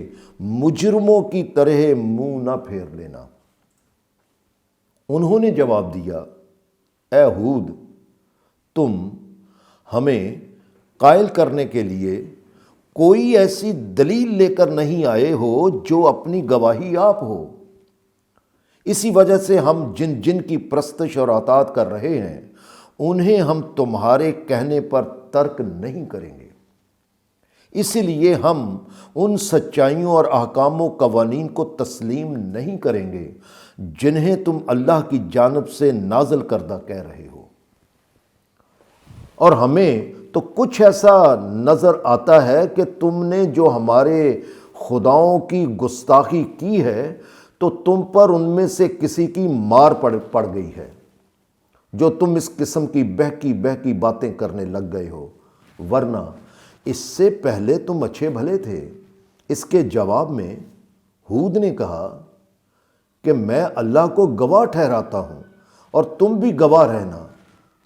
مجرموں کی طرح منہ نہ پھیر لینا۔ انہوں نے جواب دیا، اے ہود، تم ہمیں قائل کرنے کے لیے کوئی ایسی دلیل لے کر نہیں آئے ہو جو اپنی گواہی آپ ہو۔ اسی وجہ سے ہم جن جن کی پرستش اور اطاعت کر رہے ہیں انہیں ہم تمہارے کہنے پر ترک نہیں کریں گے۔ اسی لیے ہم ان سچائیوں اور احکام و قوانین کو تسلیم نہیں کریں گے جنہیں تم اللہ کی جانب سے نازل کردہ کہہ رہے ہو۔ اور ہمیں تو کچھ ایسا نظر آتا ہے کہ تم نے جو ہمارے خداؤں کی گستاخی کی ہے تو تم پر ان میں سے کسی کی مار پڑ گئی ہے، جو تم اس قسم کی بہکی باتیں کرنے لگ گئے ہو، ورنہ اس سے پہلے تم اچھے بھلے تھے۔ اس کے جواب میں ہود نے کہا کہ میں اللہ کو گواہ ٹھہراتا ہوں اور تم بھی گواہ رہنا،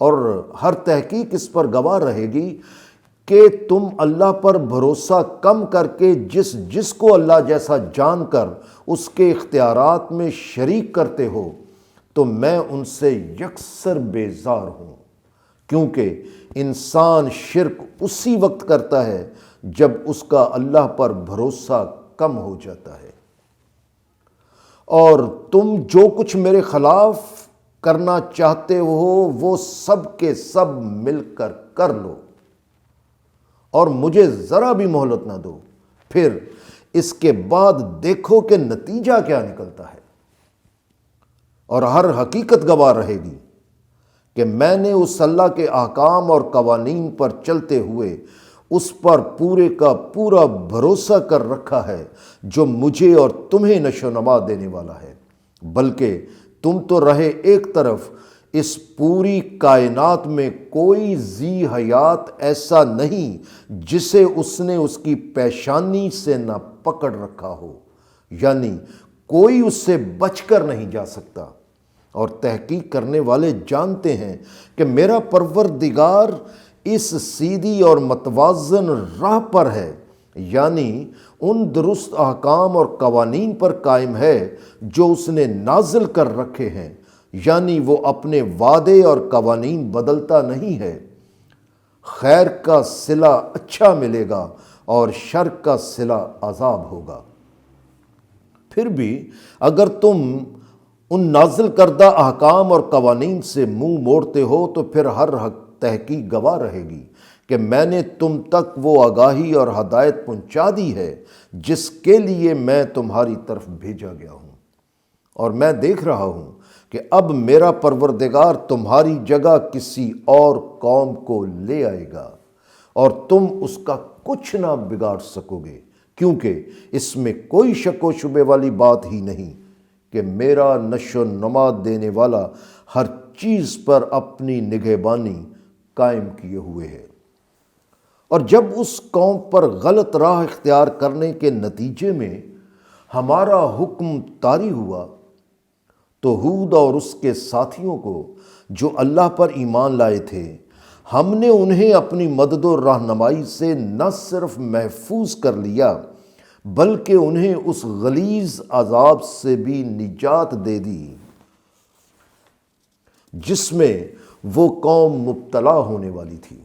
اور ہر تحقیق اس پر گواہ رہے گی کہ تم اللہ پر بھروسہ کم کر کے جس کو اللہ جیسا جان کر اس کے اختیارات میں شریک کرتے ہو، تو میں ان سے یکسر بیزار ہوں، کیونکہ انسان شرک اسی وقت کرتا ہے جب اس کا اللہ پر بھروسہ کم ہو جاتا ہے۔ اور تم جو کچھ میرے خلاف کرنا چاہتے ہو وہ سب کے سب مل کر کر لو، اور مجھے ذرا بھی مہلت نہ دو، پھر اس کے بعد دیکھو کہ نتیجہ کیا نکلتا ہے۔ اور ہر حقیقت گواہ رہے گی کہ میں نے اس اللہ کے احکام اور قوانین پر چلتے ہوئے اس پر پورے کا پورا بھروسہ کر رکھا ہے جو مجھے اور تمہیں نشو و نما دینے والا ہے، بلکہ تم تو رہے ایک طرف، اس پوری کائنات میں کوئی ذی حیات ایسا نہیں جسے اس نے اس کی پیشانی سے نہ پکڑ رکھا ہو، یعنی کوئی اس سے بچ کر نہیں جا سکتا۔ اور تحقیق کرنے والے جانتے ہیں کہ میرا پروردگار اس سیدھی اور متوازن راہ پر ہے، یعنی ان درست احکام اور قوانین پر قائم ہے جو اس نے نازل کر رکھے ہیں، یعنی وہ اپنے وعدے اور قوانین بدلتا نہیں ہے۔ خیر کا صلہ اچھا ملے گا اور شر کا صلہ عذاب ہوگا۔ پھر بھی اگر تم ان نازل کردہ احکام اور قوانین سے منہ موڑتے ہو تو پھر ہر تحقیق گواہ رہے گی کہ میں نے تم تک وہ آگاہی اور ہدایت پہنچا دی ہے جس کے لیے میں تمہاری طرف بھیجا گیا ہوں، اور میں دیکھ رہا ہوں کہ اب میرا پروردگار تمہاری جگہ کسی اور قوم کو لے آئے گا اور تم اس کا کچھ نہ بگاڑ سکو گے، کیونکہ اس میں کوئی شک و شبے والی بات ہی نہیں کہ میرا نشو و نما دینے والا ہر چیز پر اپنی نگہبانی قائم کیے ہوئے ہے۔ اور جب اس قوم پر غلط راہ اختیار کرنے کے نتیجے میں ہمارا حکم طاری ہوا تو ہود اور اس کے ساتھیوں کو جو اللہ پر ایمان لائے تھے، ہم نے انہیں اپنی مدد و رہنمائی سے نہ صرف محفوظ کر لیا بلکہ انہیں اس غلیظ عذاب سے بھی نجات دے دی جس میں وہ قوم مبتلا ہونے والی تھی۔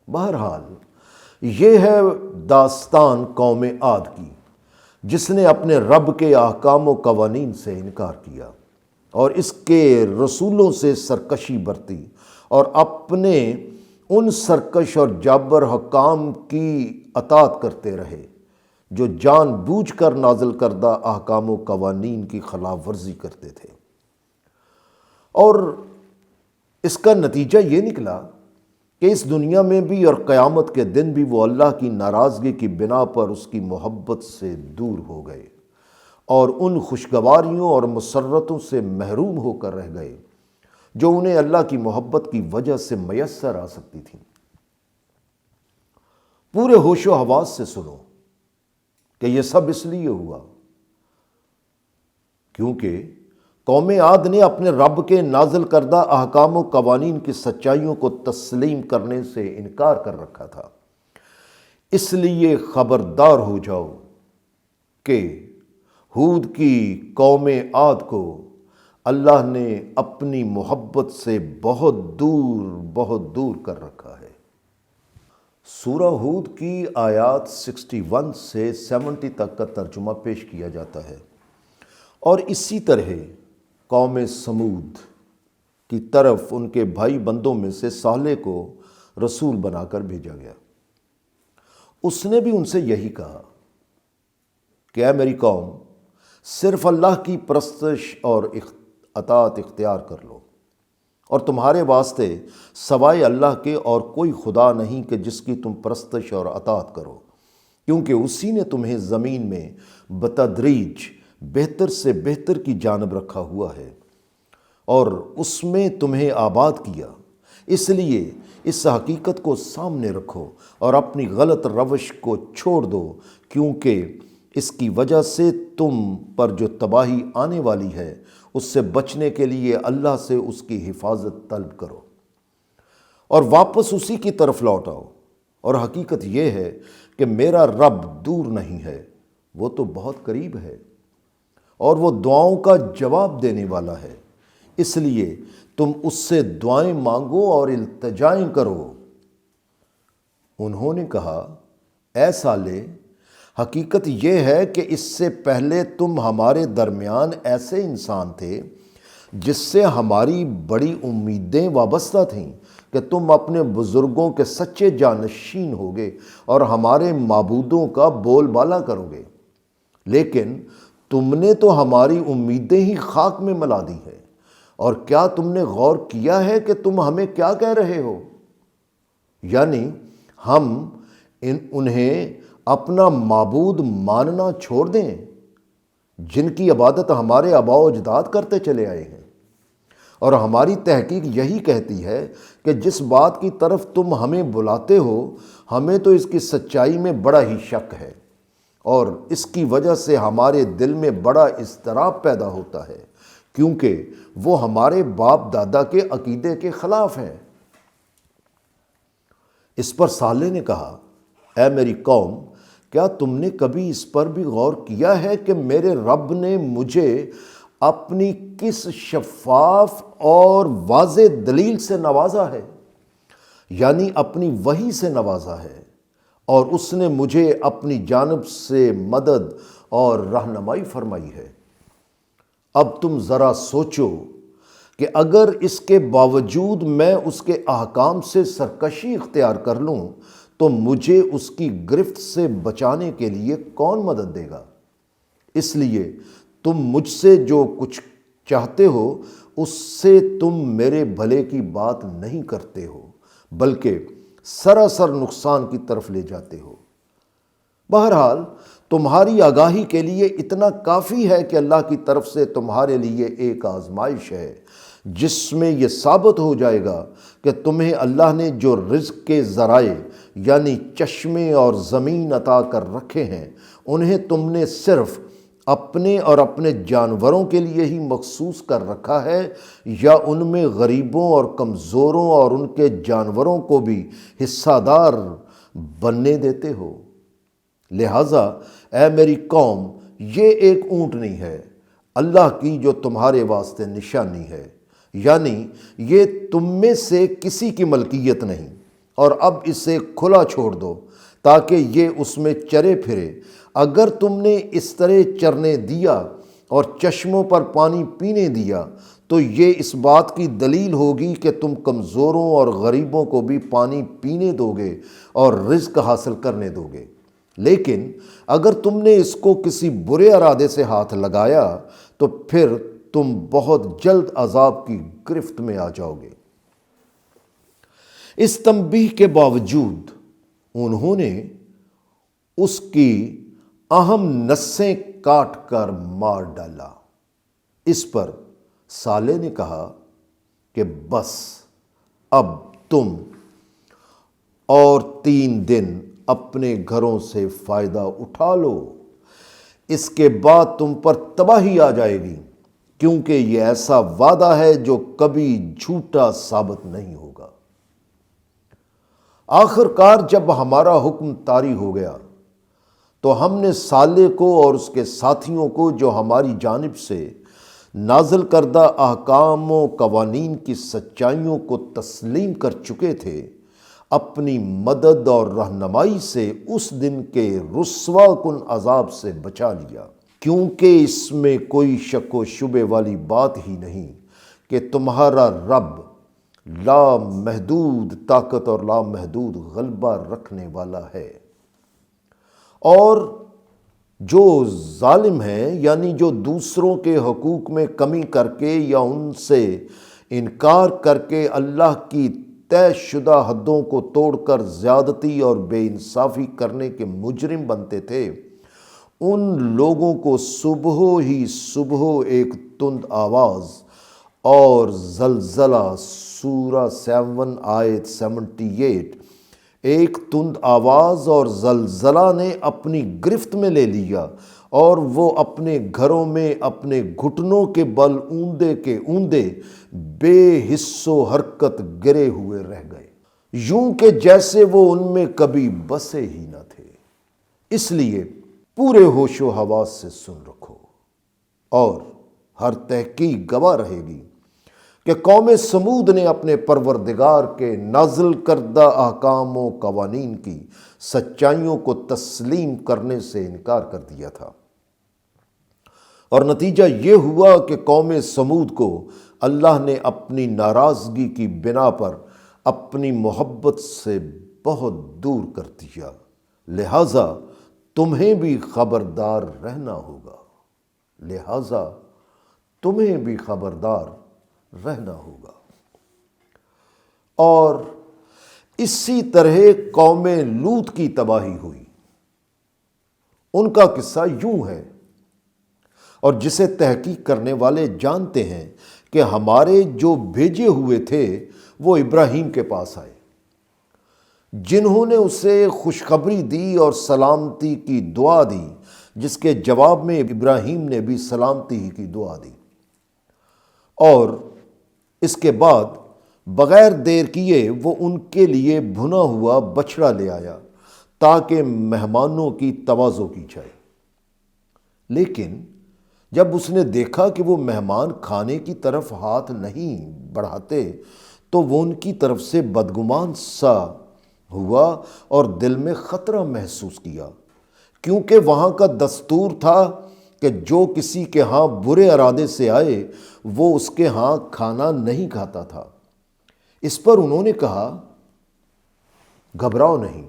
بہرحال یہ ہے داستان قوم عاد کی، جس نے اپنے رب کے احکام و قوانین سے انکار کیا اور اس کے رسولوں سے سرکشی برتی اور اپنے ان سرکش اور جابر حکام کی اطاعت کرتے رہے جو جان بوجھ کر نازل کردہ احکام و قوانین کی خلاف ورزی کرتے تھے۔ اور اس کا نتیجہ یہ نکلا کہ اس دنیا میں بھی اور قیامت کے دن بھی وہ اللہ کی ناراضگی کی بنا پر اس کی محبت سے دور ہو گئے اور ان خوشگواریوں اور مسرتوں سے محروم ہو کر رہ گئے جو انہیں اللہ کی محبت کی وجہ سے میسر آ سکتی تھیں۔ پورے ہوش و حواس سے سنو کہ یہ سب اس لیے ہوا کیونکہ قوم عاد نے اپنے رب کے نازل کردہ احکام و قوانین کی سچائیوں کو تسلیم کرنے سے انکار کر رکھا تھا۔ اس لیے خبردار ہو جاؤ کہ ہود کی قوم عاد کو اللہ نے اپنی محبت سے بہت دور کر رکھا ہے۔ سورہ ہود کی آیات 61 سے 70 تک کا ترجمہ پیش کیا جاتا ہے، اور اسی طرح قوم سمود کی طرف ان کے بھائی بندوں میں سے صالح کو رسول بنا کر بھیجا گیا۔ اس نے بھی ان سے یہی کہا کہ اے میری قوم، صرف اللہ کی پرستش اور اطاعت اختیار کر لو، اور تمہارے واسطے سوائے اللہ کے اور کوئی خدا نہیں کہ جس کی تم پرستش اور اطاعت کرو، کیونکہ اسی نے تمہیں زمین میں بتدریج بہتر سے بہتر کی جانب رکھا ہوا ہے اور اس میں تمہیں آباد کیا۔ اس لیے اس حقیقت کو سامنے رکھو اور اپنی غلط روش کو چھوڑ دو، کیونکہ اس کی وجہ سے تم پر جو تباہی آنے والی ہے اس سے بچنے کے لیے اللہ سے اس کی حفاظت طلب کرو اور واپس اسی کی طرف لوٹ آؤ۔ اور حقیقت یہ ہے کہ میرا رب دور نہیں ہے، وہ تو بہت قریب ہے اور وہ دعاؤں کا جواب دینے والا ہے، اس لیے تم اس سے دعائیں مانگو اور التجائیں کرو۔ انہوں نے کہا، اے صالح، حقیقت یہ ہے کہ اس سے پہلے تم ہمارے درمیان ایسے انسان تھے جس سے ہماری بڑی امیدیں وابستہ تھیں کہ تم اپنے بزرگوں کے سچے جانشین ہوگے اور ہمارے معبودوں کا بول بالا کرو گے، لیکن تم نے تو ہماری امیدیں ہی خاک میں ملا دی ہیں۔ اور کیا تم نے غور کیا ہے کہ تم ہمیں کیا کہہ رہے ہو؟ یعنی ہم انہیں اپنا معبود ماننا چھوڑ دیں جن کی عبادت ہمارے آباء و اجداد کرتے چلے آئے ہیں؟ اور ہماری تحقیق یہی کہتی ہے کہ جس بات کی طرف تم ہمیں بلاتے ہو ہمیں تو اس کی سچائی میں بڑا ہی شک ہے، اور اس کی وجہ سے ہمارے دل میں بڑا اضطراب پیدا ہوتا ہے، کیونکہ وہ ہمارے باپ دادا کے عقیدے کے خلاف ہیں۔ اس پر صالح نے کہا، اے میری قوم، کیا تم نے کبھی اس پر بھی غور کیا ہے کہ میرے رب نے مجھے اپنی کس شفاف اور واضح دلیل سے نوازا ہے؟ یعنی اپنی وحی سے نوازا ہے، اور اس نے مجھے اپنی جانب سے مدد اور رہنمائی فرمائی ہے۔ اب تم ذرا سوچو کہ اگر اس کے باوجود میں اس کے احکام سے سرکشی اختیار کر لوں تو مجھے اس کی گرفت سے بچانے کے لیے کون مدد دے گا؟ اس لیے تم مجھ سے جو کچھ چاہتے ہو اس سے تم میرے بھلے کی بات نہیں کرتے ہو بلکہ سراسر نقصان کی طرف لے جاتے ہو۔ بہرحال تمہاری آگاہی کے لیے اتنا کافی ہے کہ اللہ کی طرف سے تمہارے لیے ایک آزمائش ہے جس میں یہ ثابت ہو جائے گا کہ تمہیں اللہ نے جو رزق کے ذرائع یعنی چشمے اور زمین عطا کر رکھے ہیں انہیں تم نے صرف اپنے اور اپنے جانوروں کے لیے ہی مخصوص کر رکھا ہے یا ان میں غریبوں اور کمزوروں اور ان کے جانوروں کو بھی حصہ دار بننے دیتے ہو۔ لہٰذا اے میری قوم، یہ ایک اونٹنی ہے اللہ کی جو تمہارے واسطے نشانی ہے، یعنی یہ تم میں سے کسی کی ملکیت نہیں، اور اب اسے کھلا چھوڑ دو تاکہ یہ اس میں چرے پھرے۔ اگر تم نے اس طرح چرنے دیا اور چشموں پر پانی پینے دیا تو یہ اس بات کی دلیل ہوگی کہ تم کمزوروں اور غریبوں کو بھی پانی پینے دو گے اور رزق حاصل کرنے دو گے۔ لیکن اگر تم نے اس کو کسی برے ارادے سے ہاتھ لگایا تو پھر تم بہت جلد عذاب کی گرفت میں آ جاؤ گے۔ اس تنبیہ کے باوجود انہوں نے اس کی اہم نسیں کاٹ کر مار ڈالا۔ اس پر صالح نے کہا کہ بس اب تم اور 3 دن اپنے گھروں سے فائدہ اٹھا لو، اس کے بعد تم پر تباہی آ جائے گی، کیونکہ یہ ایسا وعدہ ہے جو کبھی جھوٹا ثابت نہیں ہوگا۔ آخر کار جب ہمارا حکم طاری ہو گیا تو ہم نے صالح کو اور اس کے ساتھیوں کو جو ہماری جانب سے نازل کردہ احکام و قوانین کی سچائیوں کو تسلیم کر چکے تھے، اپنی مدد اور رہنمائی سے اس دن کے رسوا کن عذاب سے بچا لیا، کیونکہ اس میں کوئی شک و شبے والی بات ہی نہیں کہ تمہارا رب لامحدود طاقت اور لامحدود غلبہ رکھنے والا ہے۔ اور جو ظالم ہیں، یعنی جو دوسروں کے حقوق میں کمی کر کے یا ان سے انکار کر کے اللہ کی طے شدہ حدوں کو توڑ کر زیادتی اور بے انصافی کرنے کے مجرم بنتے تھے، ان لوگوں کو صبح ہی صبح ایک تند آواز اور زلزلہ، سورہ 7 آیت 78، ایک تند آواز اور زلزلہ نے اپنی گرفت میں لے لیا اور وہ اپنے گھروں میں اپنے گھٹنوں کے بل اوندے کے اوندے بے حس و حرکت گرے ہوئے رہ گئے، یوں کہ جیسے وہ ان میں کبھی بسے ہی نہ تھے۔ اس لیے پورے ہوش و حواس سے سن رکھو، اور ہر تحقیق گواہ رہے گی کہ قوم سمود نے اپنے پروردگار کے نازل کردہ احکام و قوانین کی سچائیوں کو تسلیم کرنے سے انکار کر دیا تھا، اور نتیجہ یہ ہوا کہ قوم سمود کو اللہ نے اپنی ناراضگی کی بنا پر اپنی محبت سے بہت دور کر دیا۔ لہٰذا تمہیں بھی خبردار رہنا ہوگا، لہٰذا تمہیں بھی خبردار رہنا ہوگا۔ اور اسی طرح قوم لوط کی تباہی ہوئی۔ ان کا قصہ یوں ہے، اور جسے تحقیق کرنے والے جانتے ہیں کہ ہمارے جو بھیجے ہوئے تھے وہ ابراہیم کے پاس آئے، جنہوں نے اسے خوشخبری دی اور سلامتی کی دعا دی، جس کے جواب میں ابراہیم نے بھی سلامتی ہی کی دعا دی، اور اس کے بعد بغیر دیر کیے وہ ان کے لیے بھنا ہوا بچڑا لے آیا تاکہ مہمانوں کی تواضع کی جائے۔ لیکن جب اس نے دیکھا کہ وہ مہمان کھانے کی طرف ہاتھ نہیں بڑھاتے تو وہ ان کی طرف سے بدگمان سا ہوا اور دل میں خطرہ محسوس کیا، کیونکہ وہاں کا دستور تھا کہ جو کسی کے ہاں برے ارادے سے آئے وہ اس کے ہاں کھانا نہیں کھاتا تھا۔ اس پر انہوں نے کہا، گھبراؤ نہیں،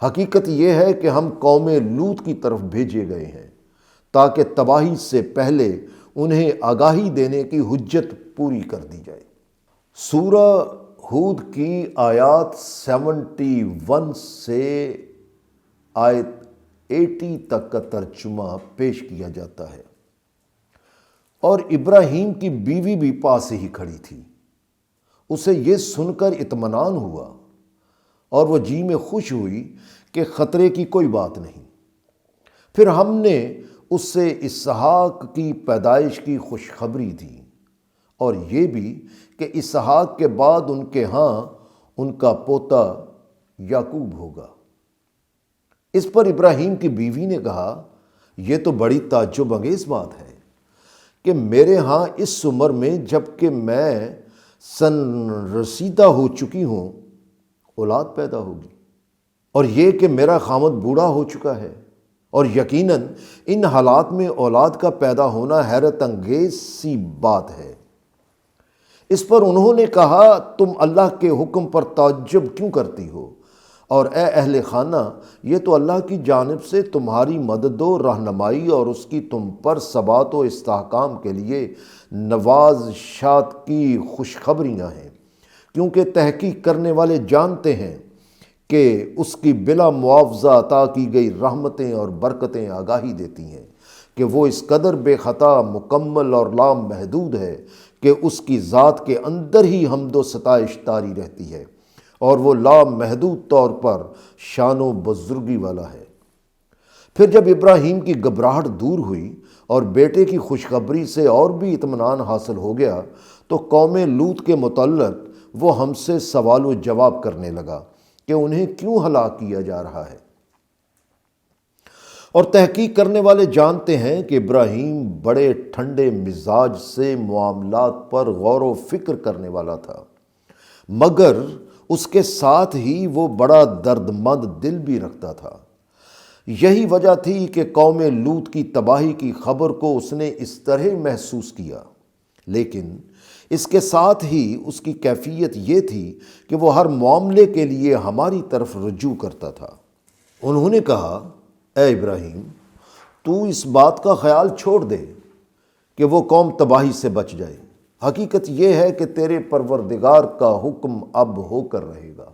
حقیقت یہ ہے کہ ہم قوم لوط کی طرف بھیجے گئے ہیں تاکہ تباہی سے پہلے انہیں آگاہی دینے کی حجت پوری کر دی جائے۔ سورہ ہود کی آیات 71 سے آیت 80 تک کا ترجمہ پیش کیا جاتا ہے۔ اور ابراہیم کی بیوی بھی پاس ہی کھڑی تھی، اسے یہ سن کر اطمینان ہوا اور وہ جی میں خوش ہوئی کہ خطرے کی کوئی بات نہیں۔ پھر ہم نے اس سے اسحاق کی پیدائش کی خوشخبری دی، اور یہ بھی کہ اسحاق کے بعد ان کے ہاں ان کا پوتا یعقوب ہوگا۔ اس پر ابراہیم کی بیوی نے کہا، یہ تو بڑی تعجب انگیز بات ہے کہ میرے ہاں اس عمر میں جب کہ میں سن رسیدہ ہو چکی ہوں اولاد پیدا ہوگی، اور یہ کہ میرا خامد بوڑھا ہو چکا ہے، اور یقیناً ان حالات میں اولاد کا پیدا ہونا حیرت انگیز سی بات ہے۔ اس پر انہوں نے کہا، تم اللہ کے حکم پر تعجب کیوں کرتی ہو؟ اور اے اہل خانہ، یہ تو اللہ کی جانب سے تمہاری مدد و رہنمائی اور اس کی تم پر ثبات و استحکام کے لیے نوازشات کی خوشخبریاں ہیں، کیونکہ تحقیق کرنے والے جانتے ہیں کہ اس کی بلا معاوضہ عطا کی گئی رحمتیں اور برکتیں آگاہی دیتی ہیں کہ وہ اس قدر بے خطا، مکمل اور لامحدود ہے کہ اس کی ذات کے اندر ہی حمد و ستائش طاری رہتی ہے، اور وہ لامحدود طور پر شان و بزرگی والا ہے۔ پھر جب ابراہیم کی گھبراہٹ دور ہوئی اور بیٹے کی خوشخبری سے اور بھی اطمینان حاصل ہو گیا تو قوم لوط کے متعلق وہ ہم سے سوال و جواب کرنے لگا کہ انہیں کیوں ہلاک کیا جا رہا ہے۔ اور تحقیق کرنے والے جانتے ہیں کہ ابراہیم بڑے ٹھنڈے مزاج سے معاملات پر غور و فکر کرنے والا تھا، مگر اس کے ساتھ ہی وہ بڑا درد مند دل بھی رکھتا تھا۔ یہی وجہ تھی کہ قوم لوط کی تباہی کی خبر کو اس نے اس طرح محسوس کیا، لیکن اس کے ساتھ ہی اس کی کیفیت یہ تھی کہ وہ ہر معاملے کے لیے ہماری طرف رجوع کرتا تھا۔ انہوں نے کہا، اے ابراہیم، تو اس بات کا خیال چھوڑ دے کہ وہ قوم تباہی سے بچ جائے۔ حقیقت یہ ہے کہ تیرے پروردگار کا حکم اب ہو کر رہے گا،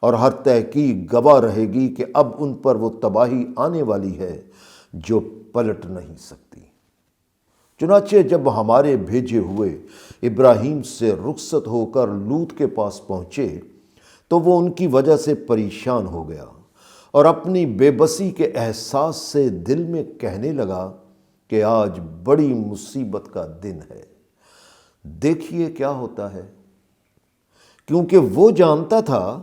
اور ہر تحقیق گواہ رہے گی کہ اب ان پر وہ تباہی آنے والی ہے جو پلٹ نہیں سکتی۔ چنانچہ جب ہمارے بھیجے ہوئے ابراہیم سے رخصت ہو کر لوط کے پاس پہنچے تو وہ ان کی وجہ سے پریشان ہو گیا، اور اپنی بے بسی کے احساس سے دل میں کہنے لگا کہ آج بڑی مصیبت کا دن ہے، دیکھیے کیا ہوتا ہے۔ کیونکہ وہ جانتا تھا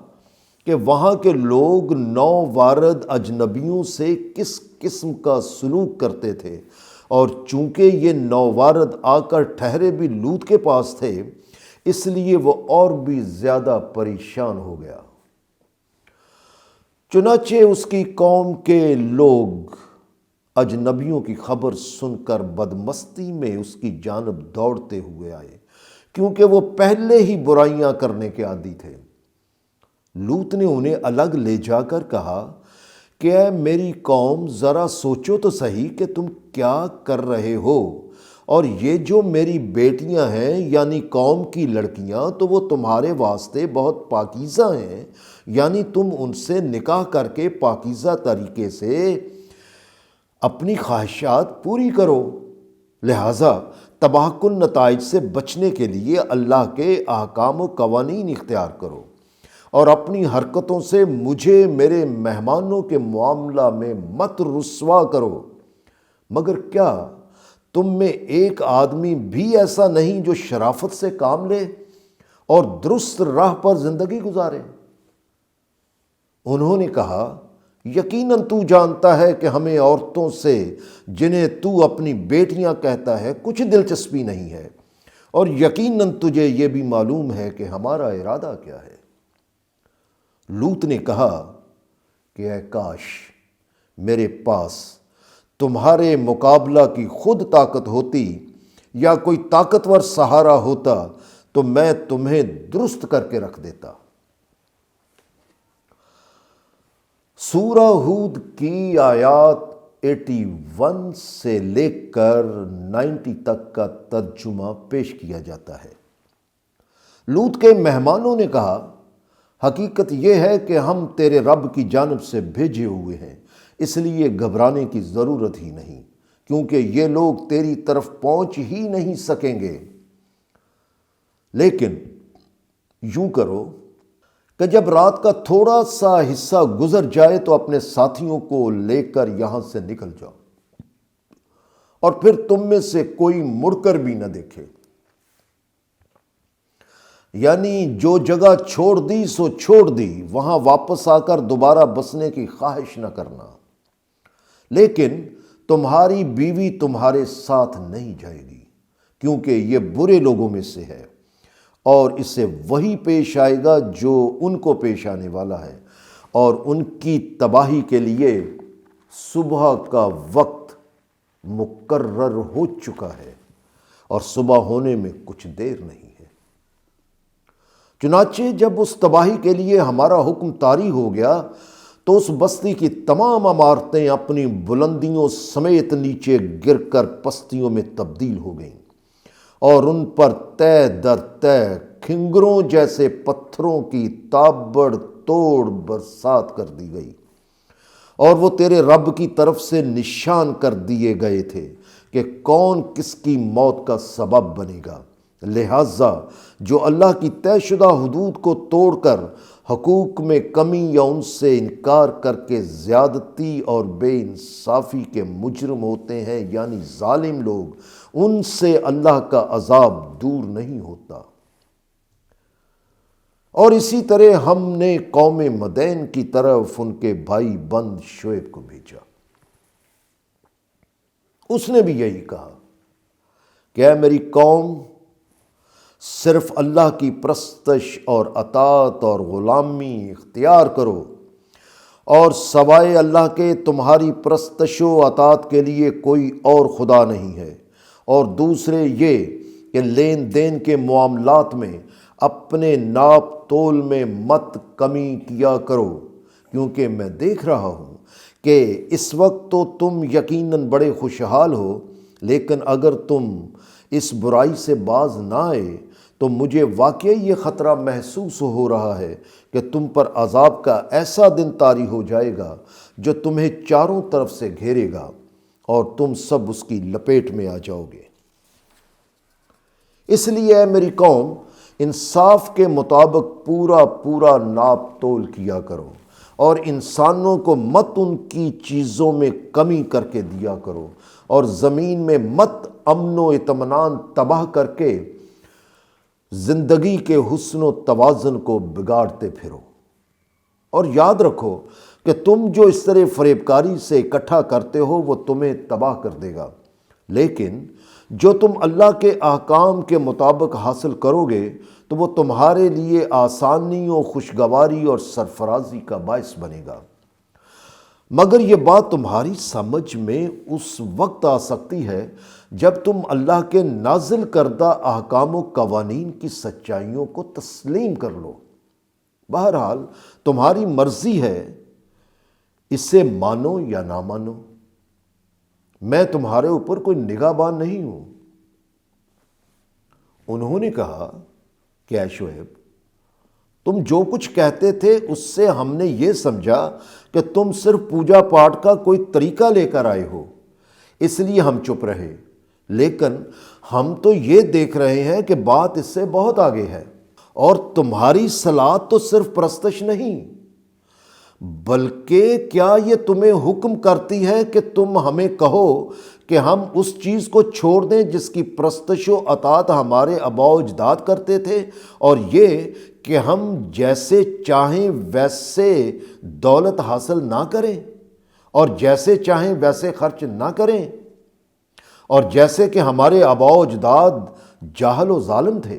کہ وہاں کے لوگ نووارد اجنبیوں سے کس قسم کا سلوک کرتے تھے، اور چونکہ یہ نووارد آ کر ٹھہرے بھی لوط کے پاس تھے، اس لیے وہ اور بھی زیادہ پریشان ہو گیا۔ چنانچہ اس کی قوم کے لوگ اجنبیوں کی خبر سن کر بدمستی میں اس کی جانب دوڑتے ہوئے آئے، کیونکہ وہ پہلے ہی برائیاں کرنے کے عادی تھے۔ لوط نے انہیں الگ لے جا کر کہا کہ اے میری قوم، ذرا سوچو تو صحیح کہ تم کیا کر رہے ہو، اور یہ جو میری بیٹیاں ہیں یعنی قوم کی لڑکیاں تو وہ تمہارے واسطے بہت پاکیزہ ہیں، یعنی تم ان سے نکاح کر کے پاکیزہ طریقے سے اپنی خواہشات پوری کرو، لہٰذا تباہ کن نتائج سے بچنے کے لیے اللہ کے احکام و قوانین اختیار کرو، اور اپنی حرکتوں سے مجھے میرے مہمانوں کے معاملہ میں مت رسوا کرو۔ مگر کیا تم میں ایک آدمی بھی ایسا نہیں جو شرافت سے کام لے اور درست راہ پر زندگی گزارے؟ انہوں نے کہا، یقیناً تو جانتا ہے کہ ہمیں عورتوں سے جنہیں تو اپنی بیٹیاں کہتا ہے کچھ دلچسپی نہیں ہے، اور یقیناً تجھے یہ بھی معلوم ہے کہ ہمارا ارادہ کیا ہے۔ لوط نے کہا کہ اے کاش میرے پاس تمہارے مقابلہ کی خود طاقت ہوتی یا کوئی طاقتور سہارا ہوتا تو میں تمہیں درست کر کے رکھ دیتا۔ سورہ ہود کی آیات 81 سے لے کر 90 تک کا ترجمہ پیش کیا جاتا ہے۔ لوط کے مہمانوں نے کہا، حقیقت یہ ہے کہ ہم تیرے رب کی جانب سے بھیجے ہوئے ہیں، اس لیے گھبرانے کی ضرورت ہی نہیں، کیونکہ یہ لوگ تیری طرف پہنچ ہی نہیں سکیں گے۔ لیکن یوں کرو کہ جب رات کا تھوڑا سا حصہ گزر جائے تو اپنے ساتھیوں کو لے کر یہاں سے نکل جاؤ، اور پھر تم میں سے کوئی مڑ کر بھی نہ دیکھے۔ یعنی جو جگہ چھوڑ دی سو چھوڑ دی، وہاں واپس آ کر دوبارہ بسنے کی خواہش نہ کرنا۔ لیکن تمہاری بیوی تمہارے ساتھ نہیں جائے گی، کیونکہ یہ برے لوگوں میں سے ہے، اور اسے وہی پیش آئے گا جو ان کو پیش آنے والا ہے، اور ان کی تباہی کے لیے صبح کا وقت مقرر ہو چکا ہے، اور صبح ہونے میں کچھ دیر نہیں ہے۔ چنانچہ جب اس تباہی کے لیے ہمارا حکم طاری ہو گیا تو اس بستی کی تمام عمارتیں اپنی بلندیوں سمیت نیچے گر کر پستیوں میں تبدیل ہو گئیں، اور ان پر تہ در تہ کھنگروں جیسے پتھروں کی تابڑ توڑ برسات کر دی گئی، اور وہ تیرے رب کی طرف سے نشان کر دیے گئے تھے کہ کون کس کی موت کا سبب بنے گا۔ لہٰذا جو اللہ کی طے شدہ حدود کو توڑ کر حقوق میں کمی یا ان سے انکار کر کے زیادتی اور بے انصافی کے مجرم ہوتے ہیں، یعنی ظالم لوگ، ان سے اللہ کا عذاب دور نہیں ہوتا۔ اور اسی طرح ہم نے قوم مدین کی طرف ان کے بھائی بند شعیب کو بھیجا۔ اس نے بھی یہی کہا کہ اے میری قوم، صرف اللہ کی پرستش اور اطاعت اور غلامی اختیار کرو، اور سوائے اللہ کے تمہاری پرستش و اطاعت کے لیے کوئی اور خدا نہیں ہے۔ اور دوسرے یہ کہ لین دین کے معاملات میں اپنے ناپ تول میں مت کمی کیا کرو، کیونکہ میں دیکھ رہا ہوں کہ اس وقت تو تم یقیناً بڑے خوشحال ہو، لیکن اگر تم اس برائی سے باز نہ آئے تو مجھے واقعی یہ خطرہ محسوس ہو رہا ہے کہ تم پر عذاب کا ایسا دن طاری ہو جائے گا جو تمہیں چاروں طرف سے گھیرے گا، اور تم سب اس کی لپیٹ میں آ جاؤ گے۔ اس لیے اے میری قوم، انصاف کے مطابق پورا پورا ناپ تول کیا کرو، اور انسانوں کو مت ان کی چیزوں میں کمی کر کے دیا کرو، اور زمین میں مت امن و اطمینان تباہ کر کے زندگی کے حسن و توازن کو بگاڑتے پھرو۔ اور یاد رکھو کہ تم جو اس طرح فریب کاری سے اکٹھا کرتے ہو وہ تمہیں تباہ کر دے گا، لیکن جو تم اللہ کے احکام کے مطابق حاصل کرو گے تو وہ تمہارے لیے آسانی و خوشگواری اور سرفرازی کا باعث بنے گا۔ مگر یہ بات تمہاری سمجھ میں اس وقت آ سکتی ہے جب تم اللہ کے نازل کردہ احکام و قوانین کی سچائیوں کو تسلیم کر لو۔ بہرحال تمہاری مرضی ہے، اسے مانو یا نہ مانو، میں تمہارے اوپر کوئی نگہبان نہیں ہوں۔ انہوں نے کہا کہ اے شعیب، تم جو کچھ کہتے تھے اس سے ہم نے یہ سمجھا کہ تم صرف پوجا پاٹ کا کوئی طریقہ لے کر آئے ہو، اس لیے ہم چپ رہے، لیکن ہم تو یہ دیکھ رہے ہیں کہ بات اس سے بہت آگے ہے، اور تمہاری صلاۃ تو صرف پرستش نہیں بلکہ کیا یہ تمہیں حکم کرتی ہے کہ تم ہمیں کہو کہ ہم اس چیز کو چھوڑ دیں جس کی پرستش و اطاعت ہمارے آباء و اجداد کرتے تھے، اور یہ کہ ہم جیسے چاہیں ویسے دولت حاصل نہ کریں، اور جیسے چاہیں ویسے خرچ نہ کریں، اور جیسے کہ ہمارے آباء و اجداد جاہل و ظالم تھے،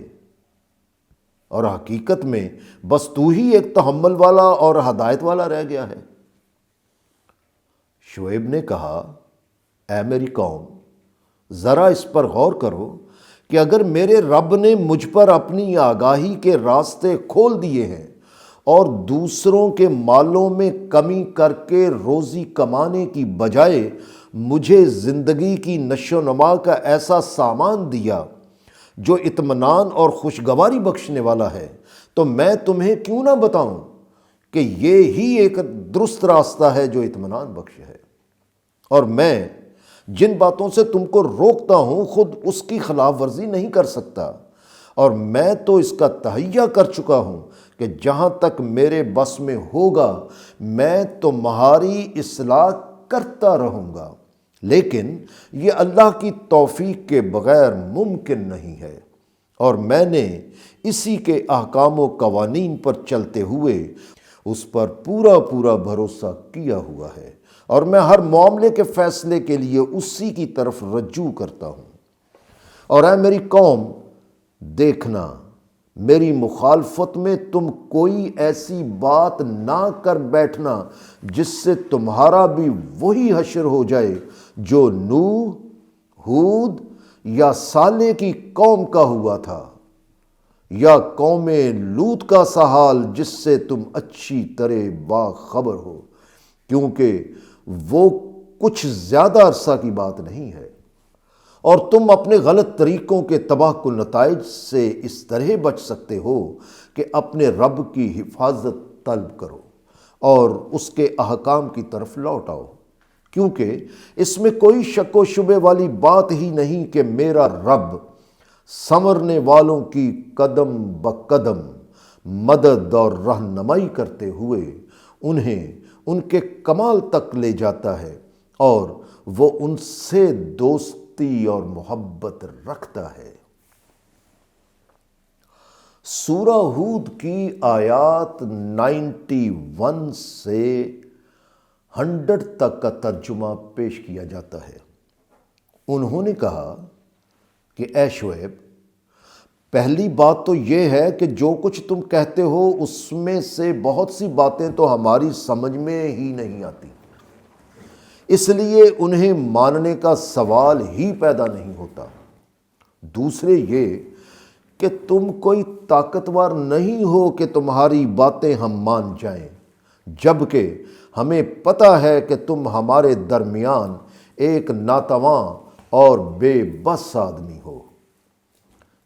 اور حقیقت میں بس تو ہی ایک تحمل والا اور ہدایت والا رہ گیا ہے۔ شعیب نے کہا، اے میری قوم، ذرا اس پر غور کرو کہ اگر میرے رب نے مجھ پر اپنی آگاہی کے راستے کھول دیے ہیں اور دوسروں کے مالوں میں کمی کر کے روزی کمانے کی بجائے مجھے زندگی کی نشو و نما کا ایسا سامان دیا جو اطمینان اور خوشگواری بخشنے والا ہے، تو میں تمہیں کیوں نہ بتاؤں کہ یہ ہی ایک درست راستہ ہے جو اطمینان بخش ہے۔ اور میں جن باتوں سے تم کو روکتا ہوں خود اس کی خلاف ورزی نہیں کر سکتا، اور میں تو اس کا تہیہ کر چکا ہوں کہ جہاں تک میرے بس میں ہوگا میں تمہاری اصلاح کرتا رہوں گا، لیکن یہ اللہ کی توفیق کے بغیر ممکن نہیں ہے، اور میں نے اسی کے احکام و قوانین پر چلتے ہوئے اس پر پورا بھروسہ کیا ہوا ہے، اور میں ہر معاملے کے فیصلے کے لیے اسی کی طرف رجوع کرتا ہوں۔ اور اے میری قوم، دیکھنا میری مخالفت میں تم کوئی ایسی بات نہ کر بیٹھنا جس سے تمہارا بھی وہی حشر ہو جائے جو نوح، ہود یا صالح کی قوم کا ہوا تھا، یا قوم لوط کا سا حال جس سے تم اچھی طرح باخبر ہو، کیونکہ وہ کچھ زیادہ عرصہ کی بات نہیں ہے، اور تم اپنے غلط طریقوں کے تباہ کن نتائج سے اس طرح بچ سکتے ہو کہ اپنے رب کی حفاظت طلب کرو اور اس کے احکام کی طرف لوٹ آؤ، کیونکہ اس میں کوئی شک و شبے والی بات ہی نہیں کہ میرا رب سنورنے والوں کی قدم بقدم مدد اور رہنمائی کرتے ہوئے انہیں ان کے کمال تک لے جاتا ہے، اور وہ ان سے دوستی اور محبت رکھتا ہے۔ سورہ ہود کی آیات 91 سے 100 تک کا ترجمہ پیش کیا جاتا ہے۔ انہوں نے کہا کہ اے شعیب، پہلی بات تو یہ ہے کہ جو کچھ تم کہتے ہو اس میں سے بہت سی باتیں تو ہماری سمجھ میں ہی نہیں آتی، اس لیے انہیں ماننے کا سوال ہی پیدا نہیں ہوتا۔ دوسرے یہ کہ تم کوئی طاقتور نہیں ہو کہ تمہاری باتیں ہم مان جائیں، جبکہ ہمیں پتہ ہے کہ تم ہمارے درمیان ایک ناتواں اور بے بس آدمی ہو۔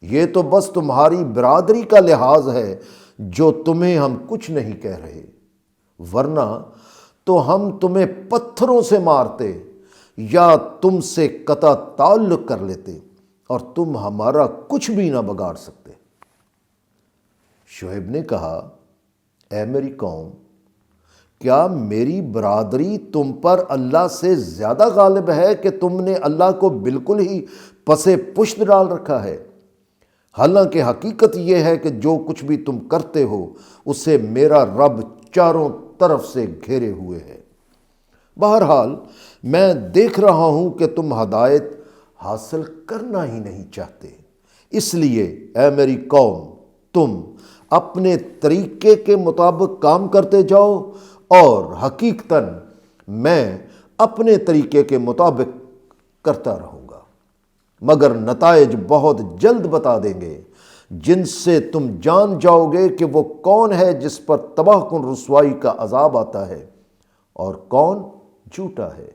یہ تو بس تمہاری برادری کا لحاظ ہے جو تمہیں ہم کچھ نہیں کہہ رہے، ورنہ تو ہم تمہیں پتھروں سے مارتے یا تم سے قطع تعلق کر لیتے، اور تم ہمارا کچھ بھی نہ بگاڑ سکتے۔ شعیب نے کہا، اے میری قوم، کیا میری برادری تم پر اللہ سے زیادہ غالب ہے کہ تم نے اللہ کو بالکل ہی پسے پشت ڈال رکھا ہے؟ حالانکہ حقیقت یہ ہے کہ جو کچھ بھی تم کرتے ہو اسے میرا رب چاروں طرف سے گھیرے ہوئے ہے۔ بہرحال میں دیکھ رہا ہوں کہ تم ہدایت حاصل کرنا ہی نہیں چاہتے، اس لیے اے میری قوم، تم اپنے طریقے کے مطابق کام کرتے جاؤ، اور حقیقتاً میں اپنے طریقے کے مطابق کرتا رہوں گا، مگر نتائج بہت جلد بتا دیں گے جن سے تم جان جاؤ گے کہ وہ کون ہے جس پر تباہ کن رسوائی کا عذاب آتا ہے، اور کون جھوٹا ہے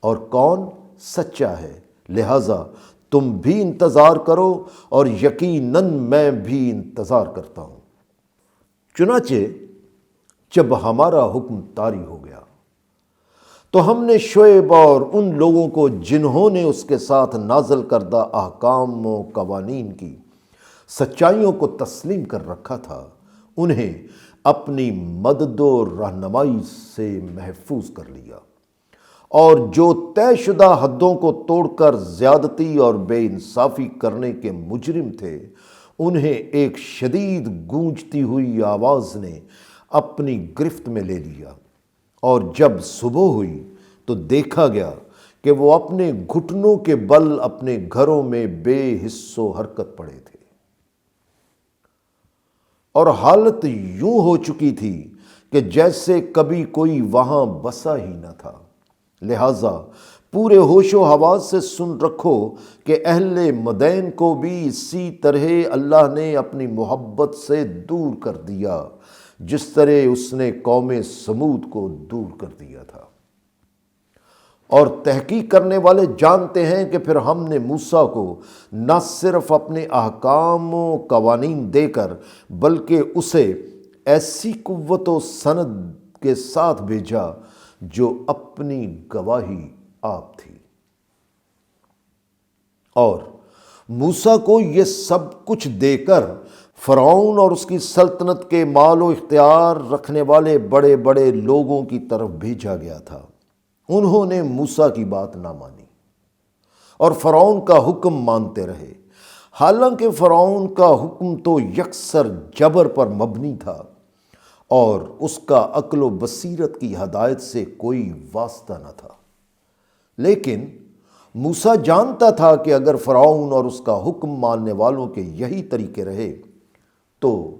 اور کون سچا ہے۔ لہذا تم بھی انتظار کرو، اور یقیناً میں بھی انتظار کرتا ہوں۔ چنانچہ جب ہمارا حکم طاری ہو گیا تو ہم نے شعیب اور ان لوگوں کو جنہوں نے اس کے ساتھ نازل کردہ احکام و قوانین کی سچائیوں کو تسلیم کر رکھا تھا، انہیں اپنی مدد و رہنمائی سے محفوظ کر لیا، اور جو طے شدہ حدوں کو توڑ کر زیادتی اور بے انصافی کرنے کے مجرم تھے انہیں ایک شدید گونجتی ہوئی آواز نے اپنی گرفت میں لے لیا، اور جب صبح ہوئی تو دیکھا گیا کہ وہ اپنے گھٹنوں کے بل اپنے گھروں میں بے حس و حرکت پڑے تھے، اور حالت یوں ہو چکی تھی کہ جیسے کبھی کوئی وہاں بسا ہی نہ تھا۔ لہٰذا پورے ہوش و حواس سے سن رکھو کہ اہل مدین کو بھی اسی طرح اللہ نے اپنی محبت سے دور کر دیا، جس طرح اس نے قوم سمود کو دور کر دیا تھا۔ اور تحقیق کرنے والے جانتے ہیں کہ پھر ہم نے موسیٰ کو نہ صرف اپنے احکام و قوانین دے کر بلکہ اسے ایسی قوت و سند کے ساتھ بھیجا جو اپنی گواہی آپ تھی۔ اور موسیٰ کو یہ سب کچھ دے کر فرعون اور اس کی سلطنت کے مال و اختیار رکھنے والے بڑے بڑے لوگوں کی طرف بھیجا گیا تھا۔ انہوں نے موسیٰ کی بات نہ مانی اور فرعون کا حکم مانتے رہے، حالانکہ فرعون کا حکم تو یکسر جبر پر مبنی تھا اور اس کا عقل و بصیرت کی ہدایت سے کوئی واسطہ نہ تھا۔ لیکن موسیٰ جانتا تھا کہ اگر فرعون اور اس کا حکم ماننے والوں کے یہی طریقے رہے تو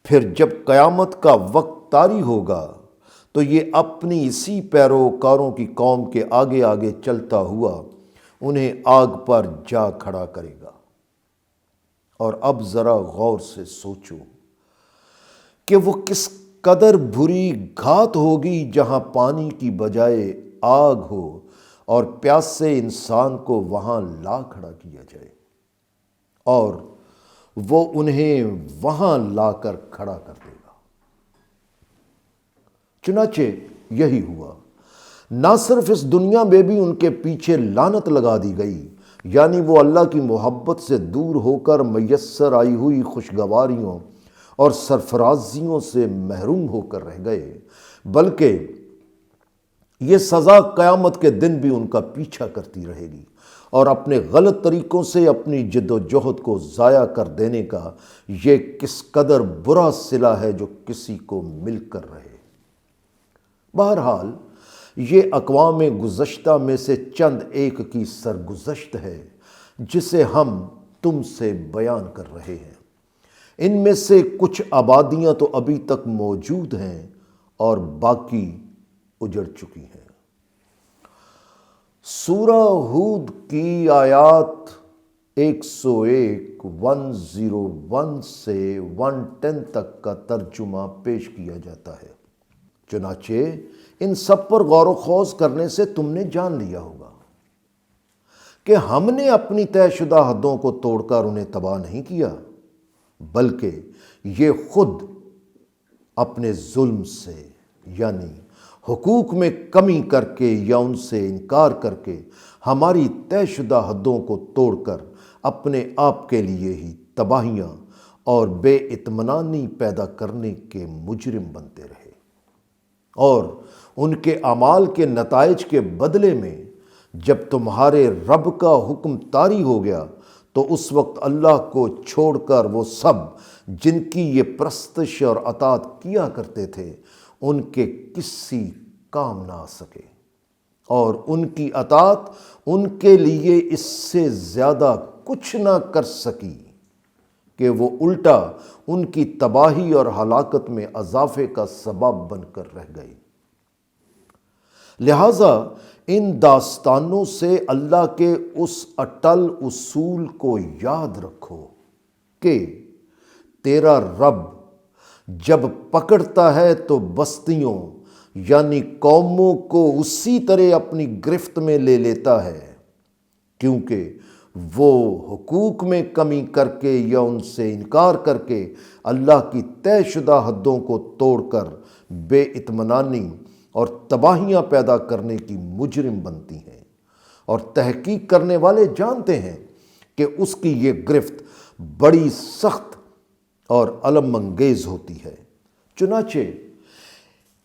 پھر جب قیامت کا وقت طاری ہوگا تو یہ اپنی اسی پیروکاروں کی قوم کے آگے آگے چلتا ہوا انہیں آگ پر جا کھڑا کرے گا۔ اور اب ذرا غور سے سوچو کہ وہ کس قدر بری گھات ہوگی جہاں پانی کی بجائے آگ ہو اور پیاسے انسان کو وہاں لا کھڑا کیا جائے اور وہ انہیں وہاں لا کر کھڑا کر دے گا۔ چنانچہ یہی ہوا۔ نہ صرف اس دنیا میں بھی ان کے پیچھے لعنت لگا دی گئی، یعنی وہ اللہ کی محبت سے دور ہو کر میسر آئی ہوئی خوشگواریوں اور سرفرازیوں سے محروم ہو کر رہ گئے، بلکہ یہ سزا قیامت کے دن بھی ان کا پیچھا کرتی رہے گی اور اپنے غلط طریقوں سے اپنی جد و جہد کو ضائع کر دینے کا یہ کس قدر برا صلہ ہے جو کسی کو مل کر رہے۔ بہرحال یہ اقوام گزشتہ میں سے چند ایک کی سرگزشت ہے جسے ہم تم سے بیان کر رہے ہیں۔ ان میں سے کچھ آبادیاں تو ابھی تک موجود ہیں اور باقی اجڑ چکی ہیں۔ سورہ ہود کی آیات 101 101 سے 110 تک کا ترجمہ پیش کیا جاتا ہے۔ چنانچہ ان سب پر غور و خوض کرنے سے تم نے جان لیا ہوگا کہ ہم نے اپنی طے شدہ حدوں کو توڑ کر انہیں تباہ نہیں کیا، بلکہ یہ خود اپنے ظلم سے یعنی حقوق میں کمی کر کے یا ان سے انکار کر کے ہماری طے شدہ حدوں کو توڑ کر اپنے آپ کے لیے ہی تباہیاں اور بے اطمینانی پیدا کرنے کے مجرم بنتے رہے۔ اور ان کے اعمال کے نتائج کے بدلے میں جب تمہارے رب کا حکم طاری ہو گیا تو اس وقت اللہ کو چھوڑ کر وہ سب جن کی یہ پرستش اور اطاعت کیا کرتے تھے ان کے کسی کام نہ آ سکے، اور ان کی اطاعت ان کے لیے اس سے زیادہ کچھ نہ کر سکی کہ وہ الٹا ان کی تباہی اور ہلاکت میں اضافے کا سبب بن کر رہ گئی۔ لہٰذا ان داستانوں سے اللہ کے اس اٹل اصول کو یاد رکھو کہ تیرا رب جب پکڑتا ہے تو بستیوں یعنی قوموں کو اسی طرح اپنی گرفت میں لے لیتا ہے، کیونکہ وہ حقوق میں کمی کر کے یا ان سے انکار کر کے اللہ کی طے شدہ حدوں کو توڑ کر بے اطمینانی اور تباہیاں پیدا کرنے کی مجرم بنتی ہیں، اور تحقیق کرنے والے جانتے ہیں کہ اس کی یہ گرفت بڑی سخت اور الم انگیز ہوتی ہے۔ چنانچہ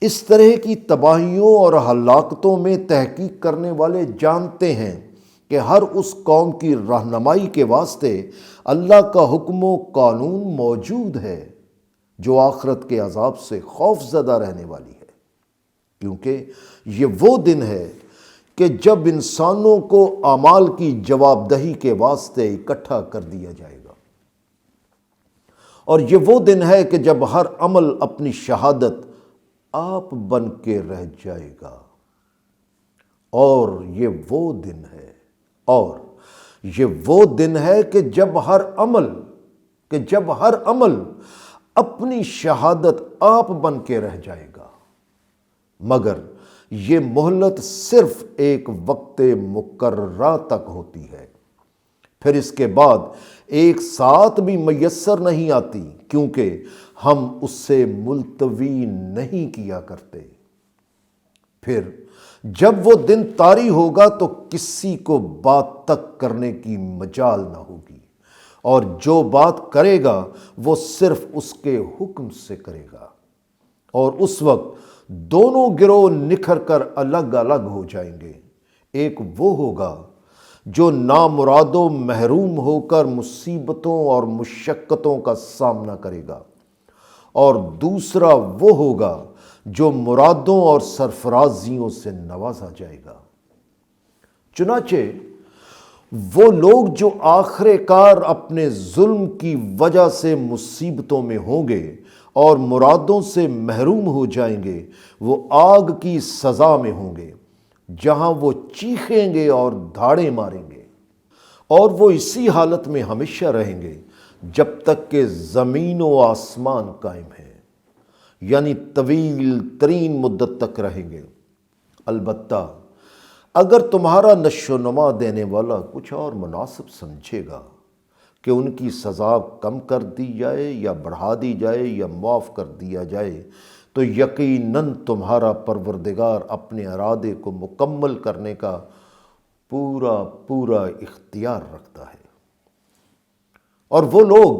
اس طرح کی تباہیوں اور ہلاکتوں میں تحقیق کرنے والے جانتے ہیں کہ ہر اس قوم کی رہنمائی کے واسطے اللہ کا حکم و قانون موجود ہے جو آخرت کے عذاب سے خوف زدہ رہنے والی ہے، کیونکہ یہ وہ دن ہے کہ جب انسانوں کو اعمال کی جواب دہی کے واسطے اکٹھا کر دیا جائے گا، اور یہ وہ دن ہے کہ جب ہر عمل اپنی شہادت آپ بن کے رہ جائے گا، اور یہ وہ دن ہے کہ جب ہر عمل اپنی شہادت آپ بن کے رہ جائے گا، مگر یہ مہلت صرف ایک وقت مقررہ تک ہوتی ہے، پھر اس کے بعد ایک ساتھ بھی میسر نہیں آتی، کیونکہ ہم اس سے ملتوی نہیں کیا کرتے۔ پھر جب وہ دن طاری ہوگا تو کسی کو بات تک کرنے کی مجال نہ ہوگی، اور جو بات کرے گا وہ صرف اس کے حکم سے کرے گا، اور اس وقت دونوں گروہ نکھر کر الگ الگ ہو جائیں گے۔ ایک وہ ہوگا جو نامراد و محروم ہو کر مصیبتوں اور مشقتوں کا سامنا کرے گا، اور دوسرا وہ ہوگا جو مرادوں اور سرفرازیوں سے نوازا جائے گا۔ چنانچہ وہ لوگ جو آخر کار اپنے ظلم کی وجہ سے مصیبتوں میں ہوں گے اور مرادوں سے محروم ہو جائیں گے، وہ آگ کی سزا میں ہوں گے، جہاں وہ چیخیں گے اور دھاڑیں ماریں گے، اور وہ اسی حالت میں ہمیشہ رہیں گے جب تک کہ زمین و آسمان قائم ہے، یعنی طویل ترین مدت تک رہیں گے۔ البتہ اگر تمہارا نشو و نما دینے والا کچھ اور مناسب سمجھے گا کہ ان کی سزا کم کر دی جائے یا بڑھا دی جائے یا معاف کر دیا جائے، تو یقیناً تمہارا پروردگار اپنے ارادے کو مکمل کرنے کا پورا اختیار رکھتا ہے۔ اور وہ لوگ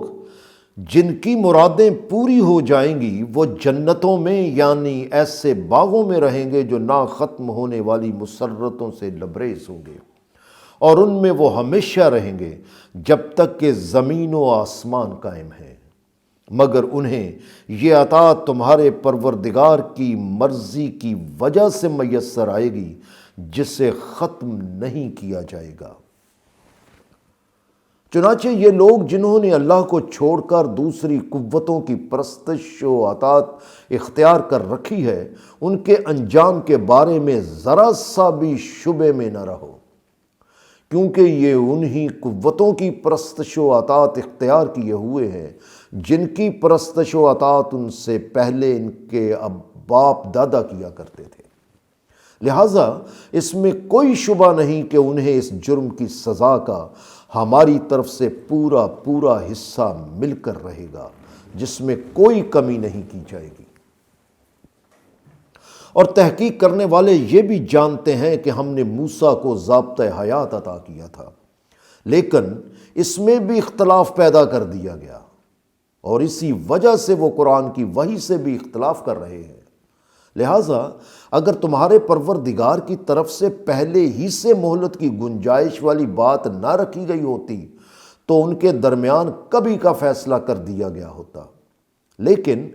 جن کی مرادیں پوری ہو جائیں گی وہ جنتوں میں، یعنی ایسے باغوں میں رہیں گے جو نہ ختم ہونے والی مسرتوں سے لبریز ہوں گے، اور ان میں وہ ہمیشہ رہیں گے جب تک کہ زمین و آسمان قائم ہے، مگر انہیں یہ عطا تمہارے پروردگار کی مرضی کی وجہ سے میسر آئے گی، جسے ختم نہیں کیا جائے گا۔ چنانچہ یہ لوگ جنہوں نے اللہ کو چھوڑ کر دوسری قوتوں کی پرستش و اطاعت اختیار کر رکھی ہے، ان کے انجام کے بارے میں ذرا سا بھی شبے میں نہ رہو، کیونکہ یہ انہی قوتوں کی پرستش و اطاعت اختیار کیے ہوئے ہیں جن کی پرستش و اطاعت ان سے پہلے ان کے باپ دادا کیا کرتے تھے۔ لہٰذا اس میں کوئی شبہ نہیں کہ انہیں اس جرم کی سزا کا ہماری طرف سے پورا حصہ مل کر رہے گا، جس میں کوئی کمی نہیں کی جائے گی۔ اور تحقیق کرنے والے یہ بھی جانتے ہیں کہ ہم نے موسیٰ کو ضابطۂ حیات عطا کیا تھا، لیکن اس میں بھی اختلاف پیدا کر دیا گیا، اور اسی وجہ سے وہ قرآن کی وحی سے بھی اختلاف کر رہے ہیں۔ لہٰذا اگر تمہارے پروردگار کی طرف سے پہلے ہی سے مہلت کی گنجائش والی بات نہ رکھی گئی ہوتی تو ان کے درمیان کبھی کا فیصلہ کر دیا گیا ہوتا، لیکن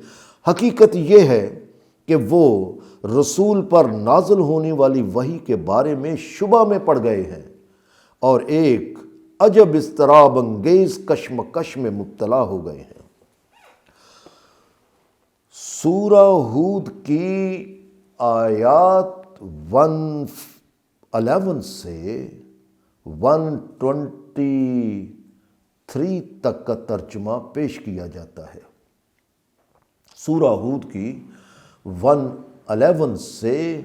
حقیقت یہ ہے کہ وہ رسول پر نازل ہونے والی وحی کے بارے میں شبہ میں پڑ گئے ہیں، اور ایک عجب اضطراب انگیز کشمکش میں مبتلا ہو گئے ہیں۔ سورہ ہود کی آیات 111 سے 123 تک کا ترجمہ پیش کیا جاتا ہے۔ سورہ ہود کی 111 سے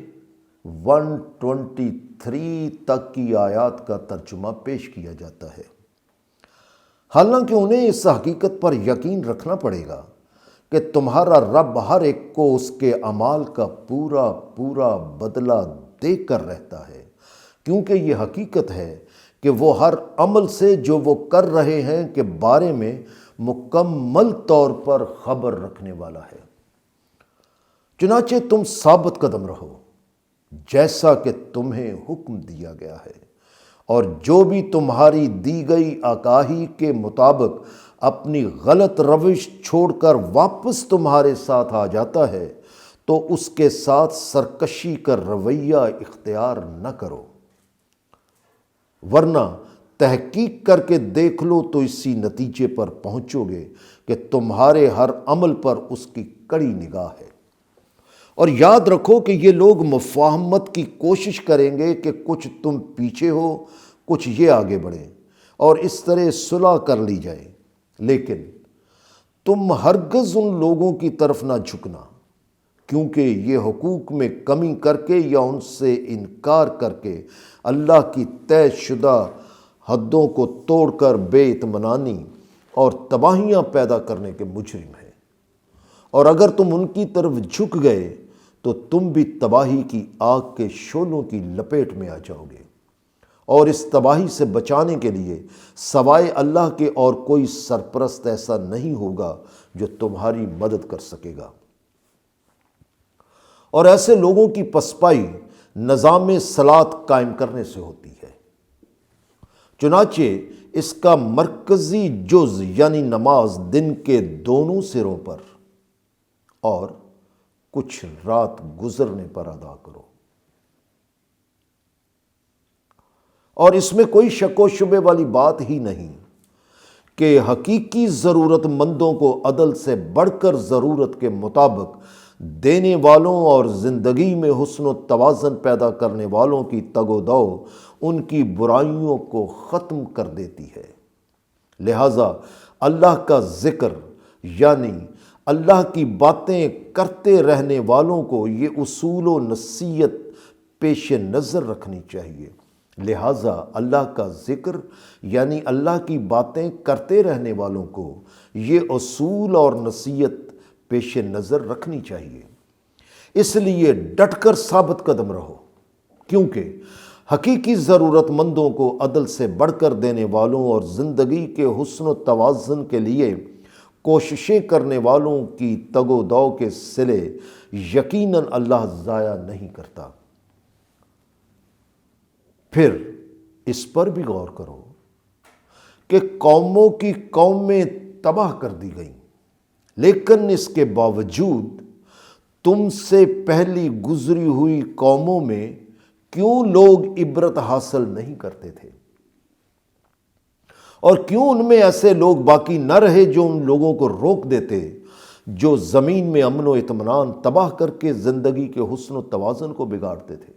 123 تک کی آیات کا ترجمہ پیش کیا جاتا ہے۔ حالانکہ انہیں اس حقیقت پر یقین رکھنا پڑے گا کہ تمہارا رب ہر ایک کو اس کے اعمال کا پورا بدلہ دے کر رہتا ہے، کیونکہ یہ حقیقت ہے کہ وہ ہر عمل سے جو وہ کر رہے ہیں کے بارے میں مکمل طور پر خبر رکھنے والا ہے۔ چنانچہ تم ثابت قدم رہو جیسا کہ تمہیں حکم دیا گیا ہے، اور جو بھی تمہاری دی گئی آگاہی کے مطابق اپنی غلط روش چھوڑ کر واپس تمہارے ساتھ آ جاتا ہے تو اس کے ساتھ سرکشی کا رویہ اختیار نہ کرو، ورنہ تحقیق کر کے دیکھ لو تو اسی نتیجے پر پہنچو گے کہ تمہارے ہر عمل پر اس کی کڑی نگاہ ہے۔ اور یاد رکھو کہ یہ لوگ مفاہمت کی کوشش کریں گے کہ کچھ تم پیچھے ہو، کچھ یہ آگے بڑھیں، اور اس طرح صلح کر لی جائے، لیکن تم ہرگز ان لوگوں کی طرف نہ جھکنا، کیونکہ یہ حقوق میں کمی کر کے یا ان سے انکار کر کے اللہ کی طے شدہ حدوں کو توڑ کر بے اطمینانی اور تباہیاں پیدا کرنے کے مجرم ہیں۔ اور اگر تم ان کی طرف جھک گئے تو تم بھی تباہی کی آگ کے شعلوں کی لپیٹ میں آ جاؤ گے، اور اس تباہی سے بچانے کے لیے سوائے اللہ کے اور کوئی سرپرست ایسا نہیں ہوگا جو تمہاری مدد کر سکے گا۔ اور ایسے لوگوں کی پسپائی نظام صلاۃ قائم کرنے سے ہوتی ہے۔ چنانچہ اس کا مرکزی جز یعنی نماز دن کے دونوں سروں پر اور کچھ رات گزرنے پر ادا کرو۔ اور اس میں کوئی شک و شبے والی بات ہی نہیں کہ حقیقی ضرورت مندوں کو عدل سے بڑھ کر ضرورت کے مطابق دینے والوں اور زندگی میں حسن و توازن پیدا کرنے والوں کی تگ و دو ان کی برائیوں کو ختم کر دیتی ہے۔ لہٰذا اللہ کا ذکر یعنی اللہ کی باتیں کرتے رہنے والوں کو یہ اصول و نصیحت پیش نظر رکھنی چاہیے۔ لہٰذا اللہ کا ذکر یعنی اللہ کی باتیں کرتے رہنے والوں کو یہ اصول اور نصیحت پیش نظر رکھنی چاہیے۔ اس لیے ڈٹ کر ثابت قدم رہو، کیونکہ حقیقی ضرورت مندوں کو عدل سے بڑھ کر دینے والوں اور زندگی کے حسن و توازن کے لیے کوششیں کرنے والوں کی تگ و دو کے صلے یقیناً اللہ ضائع نہیں کرتا۔ پھر اس پر بھی غور کرو کہ قوموں کی قومیں تباہ کر دی گئیں، لیکن اس کے باوجود تم سے پہلی گزری ہوئی قوموں میں کیوں لوگ عبرت حاصل نہیں کرتے تھے؟ اور کیوں ان میں ایسے لوگ باقی نہ رہے جو ان لوگوں کو روک دیتے جو زمین میں امن و اطمینان تباہ کر کے زندگی کے حسن و توازن کو بگاڑتے تھے؟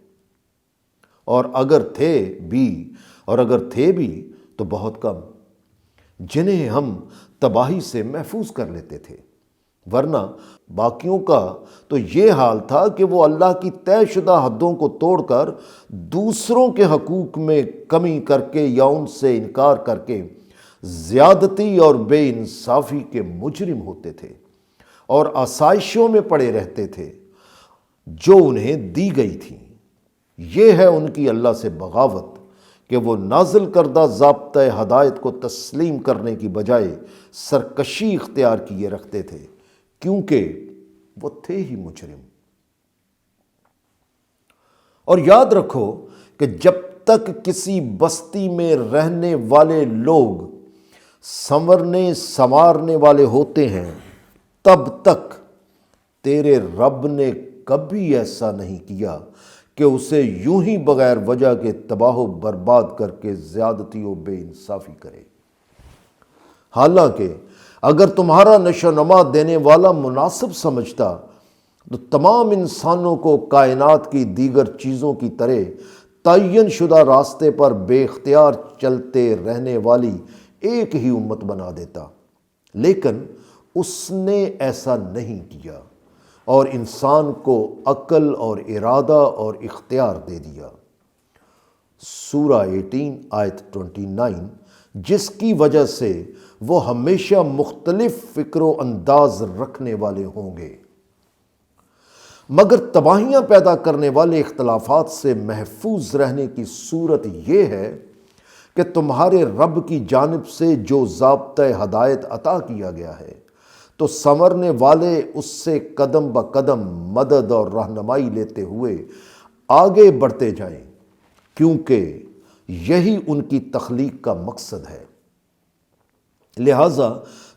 اور اگر تھے بھی تو بہت کم، جنہیں ہم تباہی سے محفوظ کر لیتے تھے، ورنہ باقیوں کا تو یہ حال تھا کہ وہ اللہ کی طے شدہ حدوں کو توڑ کر دوسروں کے حقوق میں کمی کر کے یا ان سے انکار کر کے زیادتی اور بے انصافی کے مجرم ہوتے تھے اور آسائشوں میں پڑے رہتے تھے جو انہیں دی گئی تھیں۔ یہ ہے ان کی اللہ سے بغاوت کہ وہ نازل کردہ ضابطۂ ہدایت کو تسلیم کرنے کی بجائے سرکشی اختیار کیے رکھتے تھے، کیونکہ وہ تھے ہی مجرم۔ اور یاد رکھو کہ جب تک کسی بستی میں رہنے والے لوگ سنورنے سنوارنے والے ہوتے ہیں، تب تک تیرے رب نے کبھی ایسا نہیں کیا کہ اسے یوں ہی بغیر وجہ کے تباہ و برباد کر کے زیادتی و بے انصافی کرے۔ حالانکہ اگر تمہارا نشو و نما دینے والا مناسب سمجھتا تو تمام انسانوں کو کائنات کی دیگر چیزوں کی طرح تعین شدہ راستے پر بے اختیار چلتے رہنے والی ایک ہی امت بنا دیتا، لیکن اس نے ایسا نہیں کیا اور انسان کو عقل اور ارادہ اور اختیار دے دیا۔ سورہ 18 آیت 29، جس کی وجہ سے وہ ہمیشہ مختلف فکر و انداز رکھنے والے ہوں گے۔ مگر تباہیاں پیدا کرنے والے اختلافات سے محفوظ رہنے کی صورت یہ ہے کہ تمہارے رب کی جانب سے جو ضابطۂ ہدایت عطا کیا گیا ہے تو سنورنے والے اس سے قدم بہ قدم مدد اور رہنمائی لیتے ہوئے آگے بڑھتے جائیں، کیونکہ یہی ان کی تخلیق کا مقصد ہے۔ لہٰذا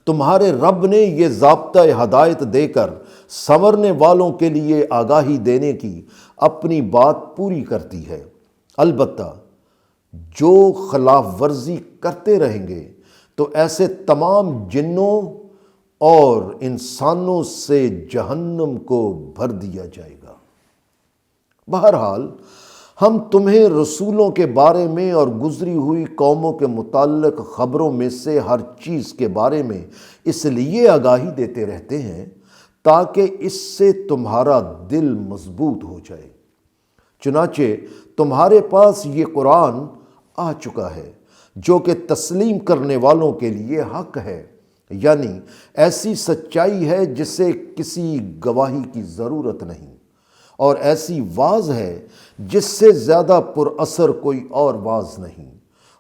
تمہارے رب نے یہ ضابطۂ ہدایت دے کر سنورنے والوں کے لیے آگاہی دینے کی اپنی بات پوری کرتی ہے۔ البتہ جو خلاف ورزی کرتے رہیں گے تو ایسے تمام جنوں اور انسانوں سے جہنم کو بھر دیا جائے گا۔ بہرحال ہم تمہیں رسولوں کے بارے میں اور گزری ہوئی قوموں کے متعلق خبروں میں سے ہر چیز کے بارے میں اس لیے آگاہی دیتے رہتے ہیں تاکہ اس سے تمہارا دل مضبوط ہو جائے۔ چنانچہ تمہارے پاس یہ قرآن آ چکا ہے جو کہ تسلیم کرنے والوں کے لیے حق ہے، یعنی ایسی سچائی ہے جسے کسی گواہی کی ضرورت نہیں، اور ایسی واعظ ہے جس سے زیادہ پر اثر کوئی اور واعظ نہیں،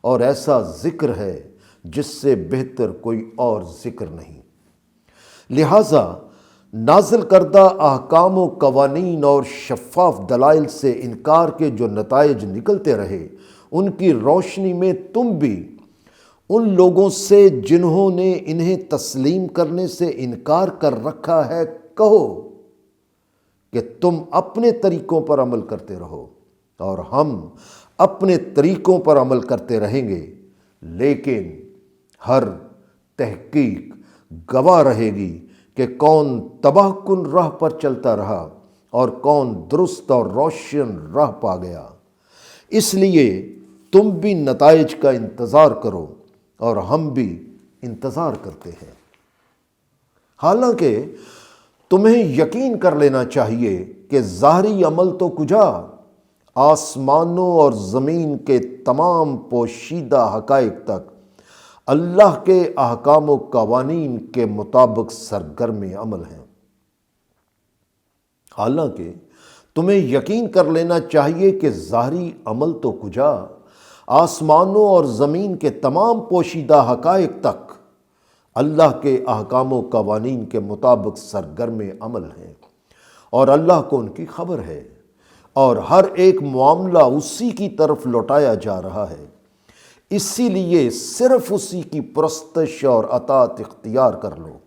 اور ایسا ذکر ہے جس سے بہتر کوئی اور ذکر نہیں۔ لہٰذا نازل کردہ احکام و قوانین اور شفاف دلائل سے انکار کے جو نتائج نکلتے رہے، ان کی روشنی میں تم بھی ان لوگوں سے جنہوں نے انہیں تسلیم کرنے سے انکار کر رکھا ہے کہو کہ تم اپنے طریقوں پر عمل کرتے رہو اور ہم اپنے طریقوں پر عمل کرتے رہیں گے، لیکن ہر تحقیق گواہ رہے گی کہ کون تباہ کن راہ پر چلتا رہا اور کون درست اور روشن راہ پا گیا۔ اس لیے تم بھی نتائج کا انتظار کرو اور ہم بھی انتظار کرتے ہیں۔ حالانکہ تمہیں یقین کر لینا چاہیے کہ ظاہری عمل تو کجا، آسمانوں اور زمین کے تمام پوشیدہ حقائق تک اللہ کے احکام و قوانین کے مطابق سرگرم عمل ہیں۔ حالانکہ تمہیں یقین کر لینا چاہیے کہ ظاہری عمل تو کجا، آسمانوں اور زمین کے تمام پوشیدہ حقائق تک اللہ کے احکام و قوانین کے مطابق سرگرم عمل ہیں، اور اللہ کو ان کی خبر ہے، اور ہر ایک معاملہ اسی کی طرف لوٹایا جا رہا ہے۔ اسی لیے صرف اسی کی پرستش اور اطاعت اختیار کر لو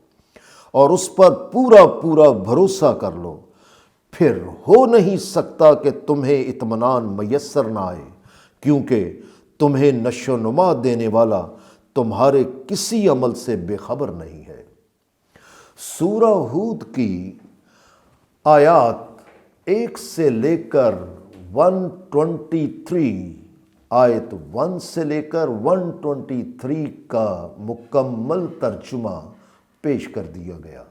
اور اس پر پورا پورا بھروسہ کر لو، پھر ہو نہیں سکتا کہ تمہیں اطمینان میسر نہ آئے، کیونکہ تمہیں نشو و نما دینے والا تمہارے کسی عمل سے بے خبر نہیں ہے۔ سورہ ہود کی آیات 1 سے لے کر 123، آیت 1 سے لے کر 123 کا مکمل ترجمہ پیش کر دیا گیا۔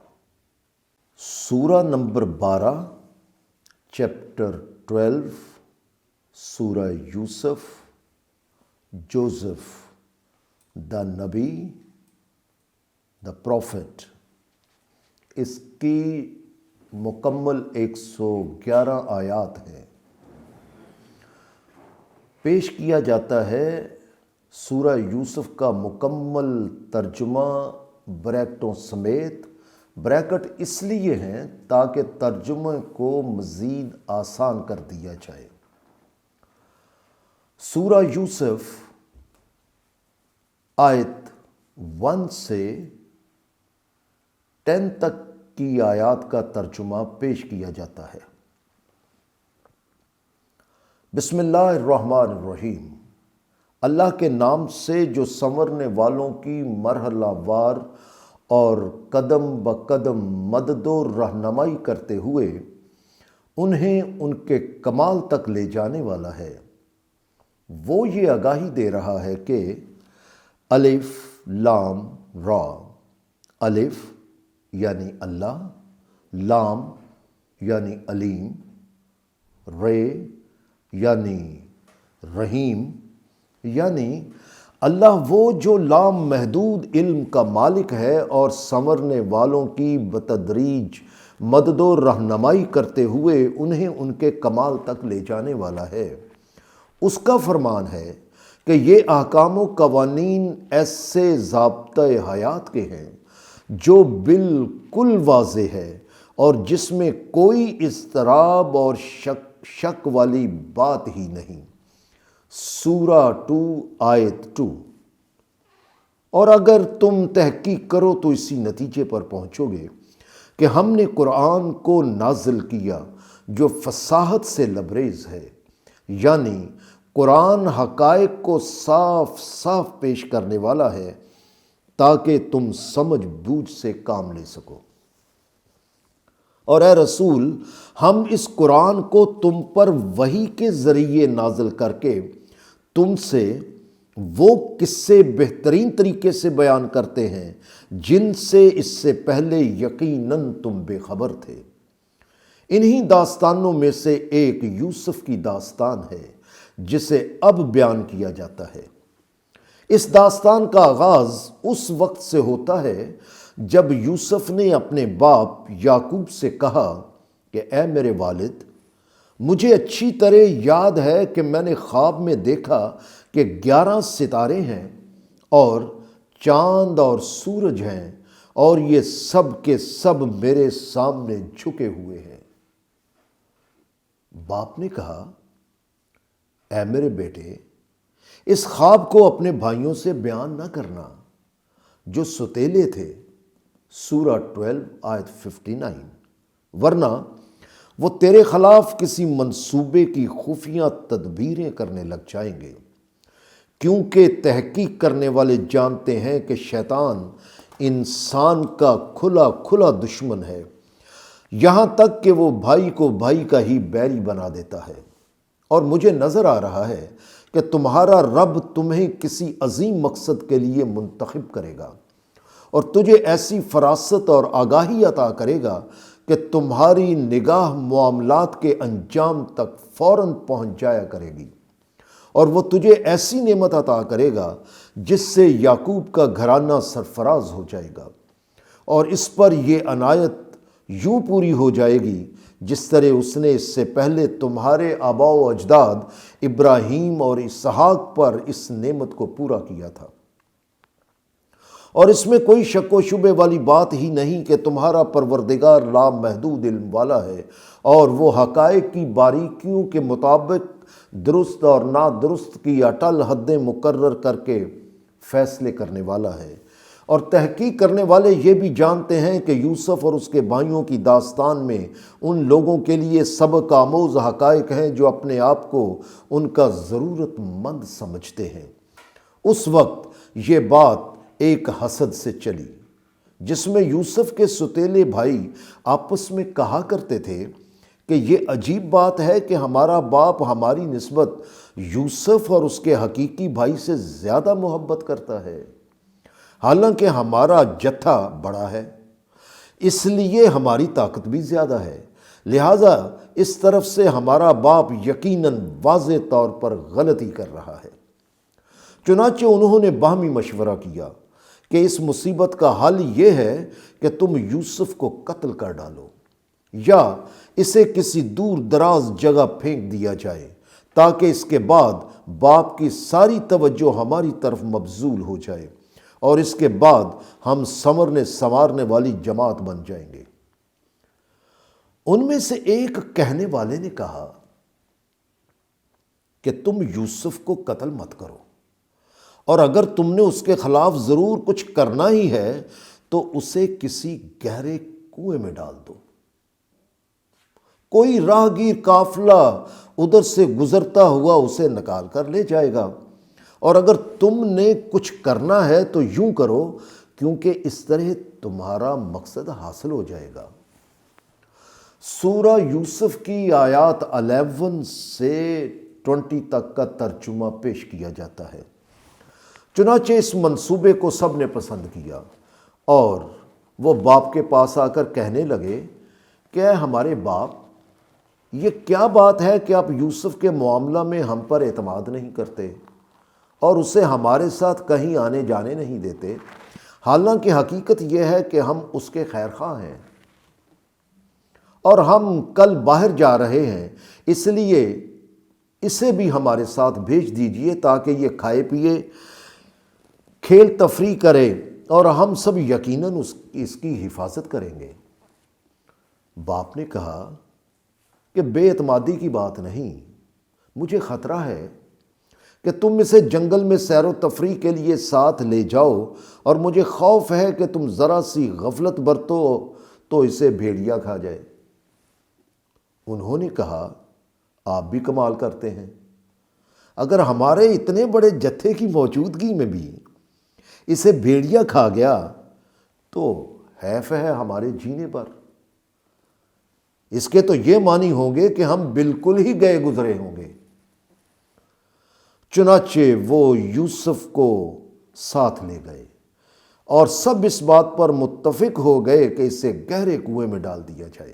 سورہ نمبر 12، چیپٹر 12، سورہ یوسف، جوزف دا نبی، دا پروفٹ، اس کی مکمل 111 آیات ہیں۔ پیش کیا جاتا ہے سورہ یوسف کا مکمل ترجمہ بریکٹوں سمیت۔ بریکٹ اس لیے ہیں تاکہ ترجمے کو مزید آسان کر دیا جائے۔ سورہ یوسف آیت 1 سے 10 تک کی آیات کا ترجمہ پیش کیا جاتا ہے۔ بسم اللہ الرحمن الرحیم، اللہ کے نام سے جو سنورنے والوں کی مرحلہ وار اور قدم بقدم مدد و رہنمائی کرتے ہوئے انہیں ان کے کمال تک لے جانے والا ہے۔ وہ یہ آگاہی دے رہا ہے کہ الف لام را، الف یعنی اللہ، لام یعنی علیم، رے یعنی رحیم، یعنی اللہ وہ جو لام محدود علم کا مالک ہے اور سنورنے والوں کی بتدریج مدد و رہنمائی کرتے ہوئے انہیں ان کے کمال تک لے جانے والا ہے۔ اس کا فرمان ہے کہ یہ احکام و قوانین ایسے ضابطۂ حیات کے ہیں جو بالکل واضح ہے اور جس میں کوئی اضطراب اور شک والی بات ہی نہیں۔ سورہ 2 آیت 2۔ اور اگر تم تحقیق کرو تو اسی نتیجے پر پہنچو گے کہ ہم نے قرآن کو نازل کیا جو فصاحت سے لبریز ہے، یعنی قرآن حقائق کو صاف صاف پیش کرنے والا ہے تاکہ تم سمجھ بوجھ سے کام لے سکو۔ اور اے رسول، ہم اس قرآن کو تم پر وحی کے ذریعے نازل کر کے تم سے وہ قصے بہترین طریقے سے بیان کرتے ہیں جن سے اس سے پہلے یقیناً تم بے خبر تھے۔ انہی داستانوں میں سے ایک یوسف کی داستان ہے جسے اب بیان کیا جاتا ہے۔ اس داستان کا آغاز اس وقت سے ہوتا ہے جب یوسف نے اپنے باپ یعقوب سے کہا کہ اے میرے والد، مجھے اچھی طرح یاد ہے کہ میں نے خواب میں دیکھا کہ 11 ستارے ہیں اور چاند اور سورج ہیں، اور یہ سب کے سب میرے سامنے جھکے ہوئے ہیں۔ باپ نے کہا، اے میرے بیٹے، اس خواب کو اپنے بھائیوں سے بیان نہ کرنا جو ستیلے تھے، سورہ 12 آیت 59، ورنہ وہ تیرے خلاف کسی منصوبے کی خفیہ تدبیریں کرنے لگ جائیں گے، کیونکہ تحقیق کرنے والے جانتے ہیں کہ شیطان انسان کا کھلا کھلا دشمن ہے، یہاں تک کہ وہ بھائی کو بھائی کا ہی بیری بنا دیتا ہے۔ اور مجھے نظر آ رہا ہے کہ تمہارا رب تمہیں کسی عظیم مقصد کے لیے منتخب کرے گا، اور تجھے ایسی فراست اور آگاہی عطا کرے گا کہ تمہاری نگاہ معاملات کے انجام تک فوراً پہنچ جایا کرے گی، اور وہ تجھے ایسی نعمت عطا کرے گا جس سے یعقوب کا گھرانہ سرفراز ہو جائے گا، اور اس پر یہ عنایت یوں پوری ہو جائے گی جس طرح اس نے اس سے پہلے تمہارے آباء و اجداد ابراہیم اور اسحاق پر اس نعمت کو پورا کیا تھا۔ اور اس میں کوئی شک و شبے والی بات ہی نہیں کہ تمہارا پروردگار لامحدود علم والا ہے، اور وہ حقائق کی باریکیوں کے مطابق درست اور نادرست کی اٹل حدیں مقرر کر کے فیصلے کرنے والا ہے۔ اور تحقیق کرنے والے یہ بھی جانتے ہیں کہ یوسف اور اس کے بھائیوں کی داستان میں ان لوگوں کے لیے سبق آموز حقائق ہیں جو اپنے آپ کو ان کا ضرورت مند سمجھتے ہیں۔ اس وقت یہ بات ایک حسد سے چلی جس میں یوسف کے ستیلے بھائی آپس میں کہا کرتے تھے کہ یہ عجیب بات ہے کہ ہمارا باپ ہماری نسبت یوسف اور اس کے حقیقی بھائی سے زیادہ محبت کرتا ہے، حالانکہ ہمارا جتھا بڑا ہے، اس لیے ہماری طاقت بھی زیادہ ہے، لہٰذا اس طرف سے ہمارا باپ یقیناً واضح طور پر غلطی کر رہا ہے۔ چنانچہ انہوں نے باہمی مشورہ کیا کہ اس مصیبت کا حل یہ ہے کہ تم یوسف کو قتل کر ڈالو یا اسے کسی دور دراز جگہ پھینک دیا جائے، تاکہ اس کے بعد باپ کی ساری توجہ ہماری طرف مبذول ہو جائے، اور اس کے بعد ہم سنورنے سنوارنے والی جماعت بن جائیں گے۔ ان میں سے ایک کہنے والے نے کہا کہ تم یوسف کو قتل مت کرو، اور اگر تم نے اس کے خلاف ضرور کچھ کرنا ہی ہے تو اسے کسی گہرے کنویں میں ڈال دو، کوئی راہگیر قافلہ ادھر سے گزرتا ہوا اسے نکال کر لے جائے گا، اور اگر تم نے کچھ کرنا ہے تو یوں کرو، کیونکہ اس طرح تمہارا مقصد حاصل ہو جائے گا۔ سورہ یوسف کی آیات 11 سے 20 تک کا ترجمہ پیش کیا جاتا ہے۔ چنانچہ اس منصوبے کو سب نے پسند کیا، اور وہ باپ کے پاس آ کر کہنے لگے کہ اے ہمارے باپ، یہ کیا بات ہے کہ آپ یوسف کے معاملہ میں ہم پر اعتماد نہیں کرتے اور اسے ہمارے ساتھ کہیں آنے جانے نہیں دیتے، حالانکہ حقیقت یہ ہے کہ ہم اس کے خیر خواہ ہیں، اور ہم کل باہر جا رہے ہیں، اس لیے اسے بھی ہمارے ساتھ بھیج دیجئے تاکہ یہ کھائے پیے، کھیل تفریح کرے، اور ہم سب یقیناً اس کی حفاظت کریں گے۔ باپ نے کہا کہ بے اعتمادی کی بات نہیں، مجھے خطرہ ہے کہ تم اسے جنگل میں سیر و تفریح کے لیے ساتھ لے جاؤ، اور مجھے خوف ہے کہ تم ذرا سی غفلت برتو تو اسے بھیڑیا کھا جائے۔ انہوں نے کہا، آپ بھی کمال کرتے ہیں، اگر ہمارے اتنے بڑے جتھے کی موجودگی میں بھی اسے بھیڑیا کھا گیا تو حیف ہے ہمارے جینے پر۔ اس کے تو یہ معنی ہوں گے کہ ہم بالکل ہی گئے گزرے ہوں گے۔ چنانچہ وہ یوسف کو ساتھ لے گئے اور سب اس بات پر متفق ہو گئے کہ اسے گہرے کنویں میں ڈال دیا جائے۔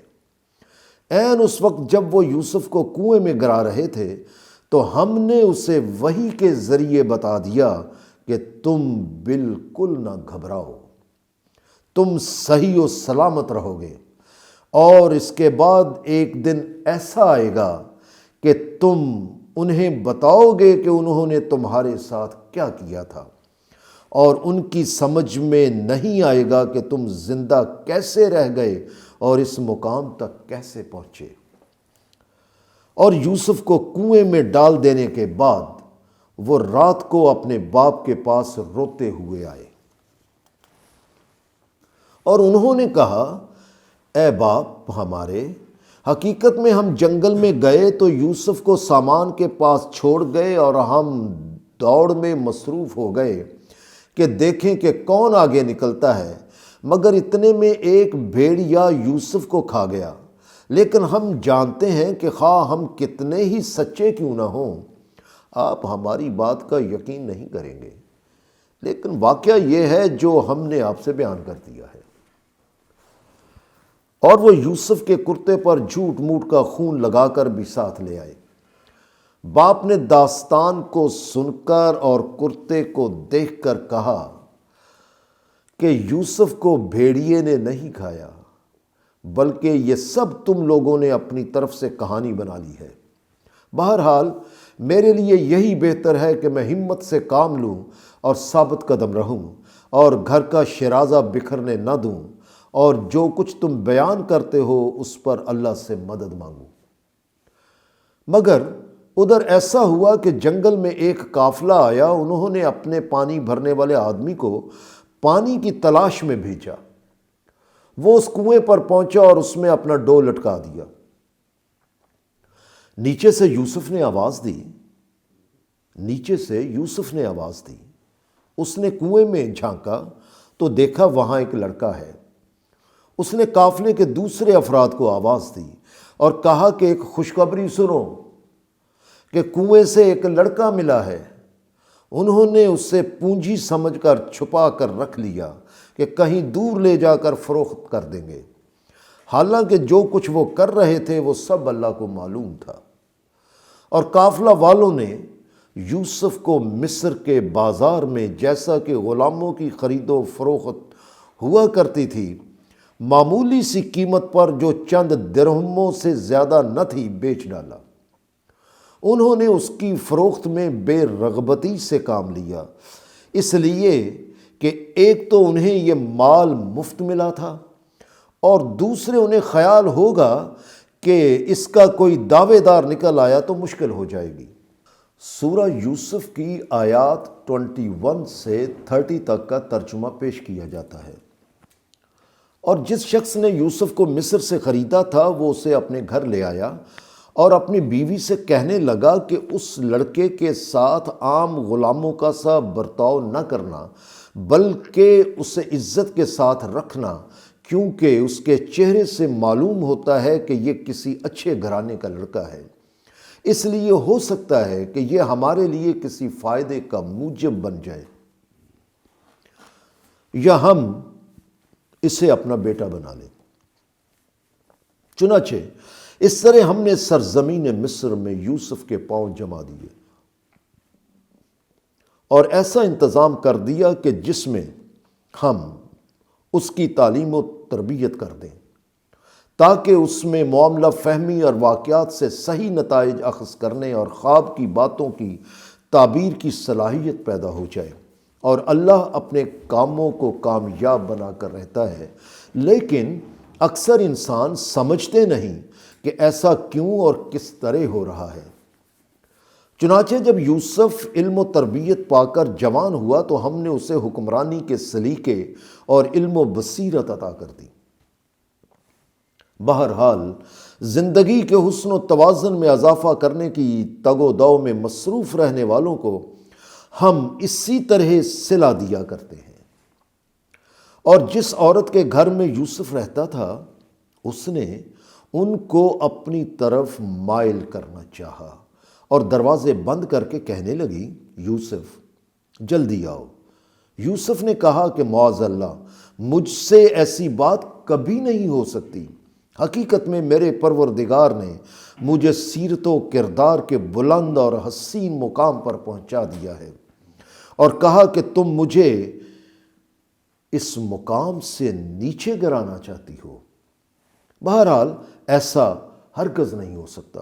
عین اس وقت جب وہ یوسف کو کنویں میں گرا رہے تھے تو ہم نے اسے وحی کے ذریعے بتا دیا کہ تم بالکل نہ گھبراؤ، تم صحیح و سلامت رہو گے، اور اس کے بعد ایک دن ایسا آئے گا کہ تم انہیں بتاؤ گے کہ انہوں نے تمہارے ساتھ کیا کیا تھا، اور ان کی سمجھ میں نہیں آئے گا کہ تم زندہ کیسے رہ گئے اور اس مقام تک کیسے پہنچے۔ اور یوسف کو کنویں میں ڈال دینے کے بعد وہ رات کو اپنے باپ کے پاس روتے ہوئے آئے اور انہوں نے کہا، اے باپ ہمارے، حقیقت میں ہم جنگل میں گئے تو یوسف کو سامان کے پاس چھوڑ گئے اور ہم دوڑ میں مصروف ہو گئے کہ دیکھیں کہ کون آگے نکلتا ہے، مگر اتنے میں ایک بھیڑیا یوسف کو کھا گیا۔ لیکن ہم جانتے ہیں کہ خواہ ہم کتنے ہی سچے کیوں نہ ہوں، آپ ہماری بات کا یقین نہیں کریں گے، لیکن واقعہ یہ ہے جو ہم نے آپ سے بیان کر دیا ہے۔ اور وہ یوسف کے کرتے پر جھوٹ موٹ کا خون لگا کر بھی ساتھ لے آئے۔ باپ نے داستان کو سن کر اور کرتے کو دیکھ کر کہا کہ یوسف کو بھیڑیے نے نہیں کھایا، بلکہ یہ سب تم لوگوں نے اپنی طرف سے کہانی بنا لی ہے۔ بہرحال میرے لیے یہی بہتر ہے کہ میں ہمت سے کام لوں اور ثابت قدم رہوں اور گھر کا شرازہ بکھرنے نہ دوں، اور جو کچھ تم بیان کرتے ہو اس پر اللہ سے مدد مانگوں۔ مگر ادھر ایسا ہوا کہ جنگل میں ایک قافلہ آیا، انہوں نے اپنے پانی بھرنے والے آدمی کو پانی کی تلاش میں بھیجا۔ وہ اس کنویں پر پہنچا اور اس میں اپنا ڈول لٹکا دیا۔ نیچے سے یوسف نے آواز دی۔ اس نے کنویں میں جھانکا تو دیکھا وہاں ایک لڑکا ہے۔ اس نے قافلے کے دوسرے افراد کو آواز دی اور کہا کہ ایک خوشخبری سنو کہ کنویں سے ایک لڑکا ملا ہے۔ انہوں نے اسے پونجی سمجھ کر چھپا کر رکھ لیا کہ کہیں دور لے جا کر فروخت کر دیں گے، حالانکہ جو کچھ وہ کر رہے تھے وہ سب اللہ کو معلوم تھا۔ اور قافلہ والوں نے یوسف کو مصر کے بازار میں، جیسا کہ غلاموں کی خرید و فروخت ہوا کرتی تھی، معمولی سی قیمت پر جو چند درہموں سے زیادہ نہ تھی بیچ ڈالا۔ انہوں نے اس کی فروخت میں بے رغبتی سے کام لیا، اس لیے کہ ایک تو انہیں یہ مال مفت ملا تھا، اور دوسرے انہیں خیال ہوگا کہ اس کا کوئی دعوے دار نکل آیا تو مشکل ہو جائے گی۔ سورہ یوسف کی آیات 21 سے 30 تک کا ترجمہ پیش کیا جاتا ہے۔ اور جس شخص نے یوسف کو مصر سے خریدا تھا وہ اسے اپنے گھر لے آیا اور اپنی بیوی سے کہنے لگا کہ اس لڑکے کے ساتھ عام غلاموں کا سا برتاؤ نہ کرنا، بلکہ اسے عزت کے ساتھ رکھنا، کیونکہ اس کے چہرے سے معلوم ہوتا ہے کہ یہ کسی اچھے گھرانے کا لڑکا ہے، اس لیے ہو سکتا ہے کہ یہ ہمارے لیے کسی فائدے کا موجب بن جائے یا ہم اسے اپنا بیٹا بنا لیں۔ چنانچہ اس طرح ہم نے سرزمین مصر میں یوسف کے پاؤں جما دیے اور ایسا انتظام کر دیا کہ جس میں ہم اس کی تعلیم و تربیت کر دیں، تاکہ اس میں معاملہ فہمی اور واقعات سے صحیح نتائج اخذ کرنے اور خواب کی باتوں کی تعبیر کی صلاحیت پیدا ہو جائے۔ اور اللہ اپنے کاموں کو کامیاب بنا کر رہتا ہے، لیکن اکثر انسان سمجھتے نہیں کہ ایسا کیوں اور کس طرح ہو رہا ہے۔ چنانچہ جب یوسف علم و تربیت پا کر جوان ہوا تو ہم نے اسے حکمرانی کے سلیقے اور علم و بصیرت عطا کر دی۔ بہرحال زندگی کے حسن و توازن میں اضافہ کرنے کی تگ و دو میں مصروف رہنے والوں کو ہم اسی طرح صلہ دیا کرتے ہیں۔ اور جس عورت کے گھر میں یوسف رہتا تھا اس نے ان کو اپنی طرف مائل کرنا چاہا اور دروازے بند کر کے کہنے لگی، یوسف جلدی آؤ۔ یوسف نے کہا کہ معاذ اللہ، مجھ سے ایسی بات کبھی نہیں ہو سکتی۔ حقیقت میں میرے پروردگار نے مجھے سیرت و کردار کے بلند اور حسین مقام پر پہنچا دیا ہے اور کہا کہ تم مجھے اس مقام سے نیچے گرانا چاہتی ہو۔ بہرحال ایسا ہرگز نہیں ہو سکتا،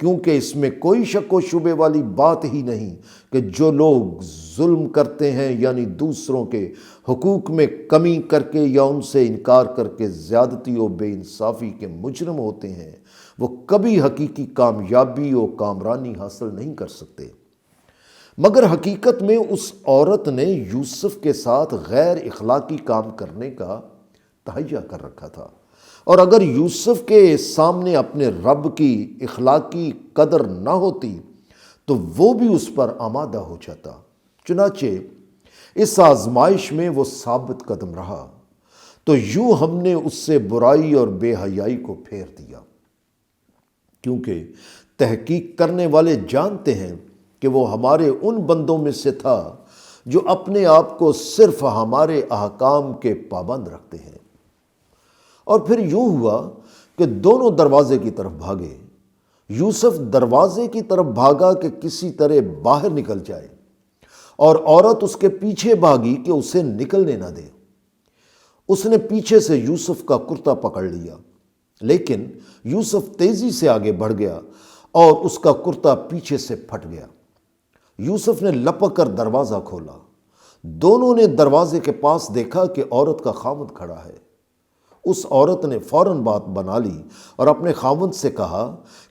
کیونکہ اس میں کوئی شک و شبے والی بات ہی نہیں کہ جو لوگ ظلم کرتے ہیں، یعنی دوسروں کے حقوق میں کمی کر کے یا ان سے انکار کر کے زیادتی و بے انصافی کے مجرم ہوتے ہیں، وہ کبھی حقیقی کامیابی و کامرانی حاصل نہیں کر سکتے۔ مگر حقیقت میں اس عورت نے یوسف کے ساتھ غیر اخلاقی کام کرنے کا تہیہ کر رکھا تھا، اور اگر یوسف کے سامنے اپنے رب کی اخلاقی قدر نہ ہوتی تو وہ بھی اس پر آمادہ ہو جاتا۔ چنانچہ اس آزمائش میں وہ ثابت قدم رہا تو یوں ہم نے اس سے برائی اور بے حیائی کو پھیر دیا، کیونکہ تحقیق کرنے والے جانتے ہیں کہ وہ ہمارے ان بندوں میں سے تھا جو اپنے آپ کو صرف ہمارے احکام کے پابند رکھتے ہیں۔ اور پھر یوں ہوا کہ دونوں دروازے کی طرف بھاگے۔ یوسف دروازے کی طرف بھاگا کہ کسی طرح باہر نکل جائے، اور عورت اس کے پیچھے بھاگی کہ اسے نکلنے نہ دے۔ اس نے پیچھے سے یوسف کا کرتا پکڑ لیا، لیکن یوسف تیزی سے آگے بڑھ گیا اور اس کا کرتا پیچھے سے پھٹ گیا۔ یوسف نے لپک کر دروازہ کھولا۔ دونوں نے دروازے کے پاس دیکھا کہ عورت کا خاوند کھڑا ہے۔ اس عورت نے فوراً بات بنا لی اور اپنے خاوند سے کہا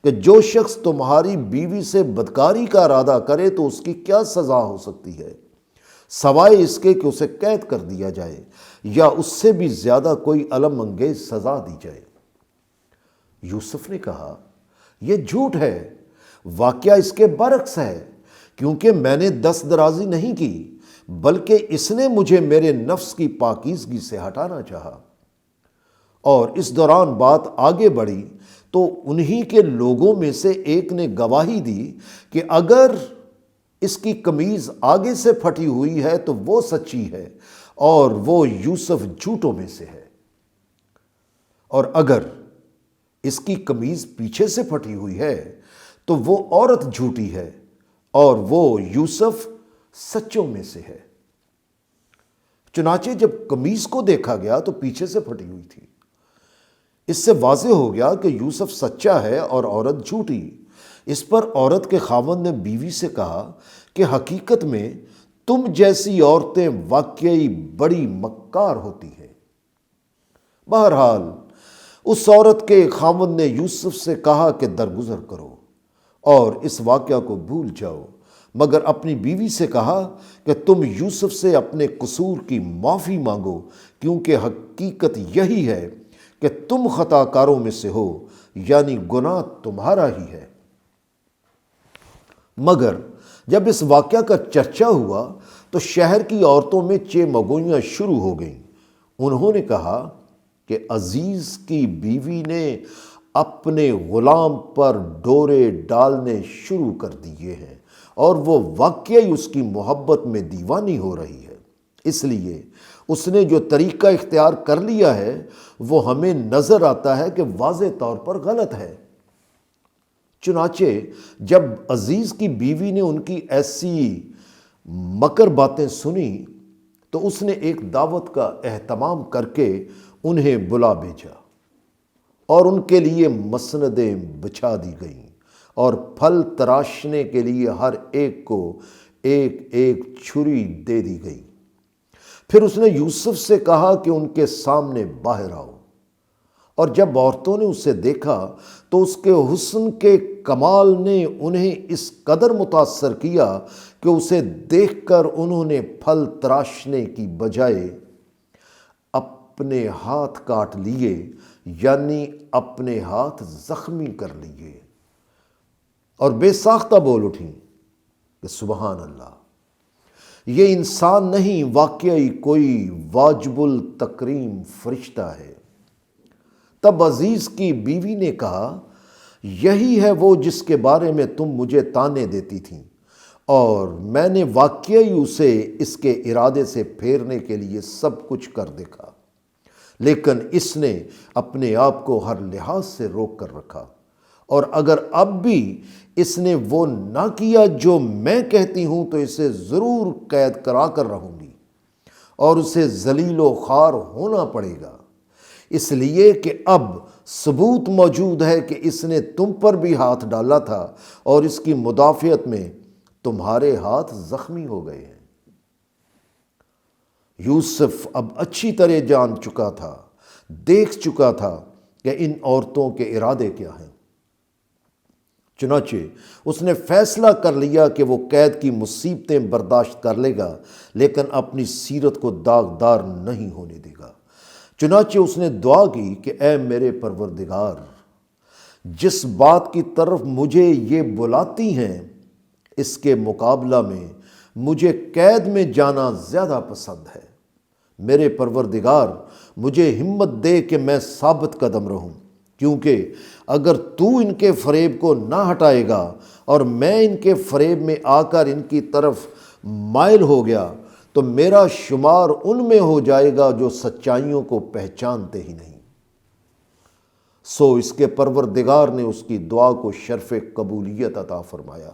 کہ جو شخص تمہاری بیوی سے بدکاری کا ارادہ کرے تو اس کی کیا سزا ہو سکتی ہے، سوائے اس کے کہ اسے قید کر دیا جائے یا اس سے بھی زیادہ کوئی الم انگیز سزا دی جائے۔ یوسف نے کہا، یہ جھوٹ ہے، واقعہ اس کے برعکس ہے، کیونکہ میں نے دست درازی نہیں کی، بلکہ اس نے مجھے میرے نفس کی پاکیزگی سے ہٹانا چاہا۔ اور اس دوران بات آگے بڑھی تو انہی کے لوگوں میں سے ایک نے گواہی دی کہ اگر اس کی قمیض آگے سے پھٹی ہوئی ہے تو وہ سچی ہے اور وہ یوسف جھوٹوں میں سے ہے، اور اگر اس کی قمیض پیچھے سے پھٹی ہوئی ہے تو وہ عورت جھوٹی ہے اور وہ یوسف سچوں میں سے ہے۔ چنانچہ جب قمیض کو دیکھا گیا تو پیچھے سے پھٹی ہوئی تھی۔ اس سے واضح ہو گیا کہ یوسف سچا ہے اور عورت جھوٹی۔ اس پر عورت کے خاوند نے بیوی سے کہا کہ حقیقت میں تم جیسی عورتیں واقعی بڑی مکار ہوتی ہیں۔ بہرحال اس عورت کے خاوند نے یوسف سے کہا کہ درگزر کرو اور اس واقعہ کو بھول جاؤ، مگر اپنی بیوی سے کہا کہ تم یوسف سے اپنے قصور کی معافی مانگو، کیونکہ حقیقت یہی ہے کہ تم خطا کاروں میں سے ہو، یعنی گناہ تمہارا ہی ہے۔ مگر جب اس واقعہ کا چرچا ہوا تو شہر کی عورتوں میں چیمگوئیاں شروع ہو گئیں۔ انہوں نے کہا کہ عزیز کی بیوی نے اپنے غلام پر ڈورے ڈالنے شروع کر دیے ہیں اور وہ واقعی اس کی محبت میں دیوانی ہو رہی ہے، اس لیے اس نے جو طریقہ اختیار کر لیا ہے وہ ہمیں نظر آتا ہے کہ واضح طور پر غلط ہے۔ چنانچہ جب عزیز کی بیوی نے ان کی ایسی مکر باتیں سنی تو اس نے ایک دعوت کا اہتمام کر کے انہیں بلا بھیجا اور ان کے لیے مسندیں بچھا دی گئیں اور پھل تراشنے کے لیے ہر ایک کو ایک ایک چھری دے دی گئی۔ پھر اس نے یوسف سے کہا کہ ان کے سامنے باہر آؤ، اور جب عورتوں نے اسے دیکھا تو اس کے حسن کے کمال نے انہیں اس قدر متاثر کیا کہ اسے دیکھ کر انہوں نے پھل تراشنے کی بجائے اپنے ہاتھ کاٹ لیے، یعنی اپنے ہاتھ زخمی کر لیے، اور بے ساختہ بول اٹھیں کہ سبحان اللہ، یہ انسان نہیں، واقعی کوئی واجب التکریم فرشتہ ہے۔ تب عزیز کی بیوی نے کہا، یہی ہے وہ جس کے بارے میں تم مجھے طعنے دیتی تھیں، اور میں نے واقعی اسے اس کے ارادے سے پھیرنے کے لیے سب کچھ کر دیکھا، لیکن اس نے اپنے آپ کو ہر لحاظ سے روک کر رکھا، اور اگر اب بھی اس نے وہ نہ کیا جو میں کہتی ہوں تو اسے ضرور قید کرا کر رہوں گی، اور اسے ذلیل و خوار ہونا پڑے گا، اس لیے کہ اب ثبوت موجود ہے کہ اس نے تم پر بھی ہاتھ ڈالا تھا، اور اس کی مدافعت میں تمہارے ہاتھ زخمی ہو گئے ہیں۔ یوسف اب اچھی طرح جان چکا تھا، دیکھ چکا تھا کہ ان عورتوں کے ارادے کیا ہیں۔ چنانچہ اس نے فیصلہ کر لیا کہ وہ قید کی مصیبتیں برداشت کر لے گا، لیکن اپنی سیرت کو داغدار نہیں ہونے دے گا۔ چنانچہ اس نے دعا کی کہ اے میرے پروردگار، جس بات کی طرف مجھے یہ بلاتی ہیں اس کے مقابلہ میں مجھے قید میں جانا زیادہ پسند ہے۔ میرے پروردگار، مجھے ہمت دے کہ میں ثابت قدم رہوں، کیونکہ اگر تو ان کے فریب کو نہ ہٹائے گا اور میں ان کے فریب میں آ کر ان کی طرف مائل ہو گیا تو میرا شمار ان میں ہو جائے گا جو سچائیوں کو پہچانتے ہی نہیں۔ سو اس کے پروردگار نے اس کی دعا کو شرف قبولیت عطا فرمایا،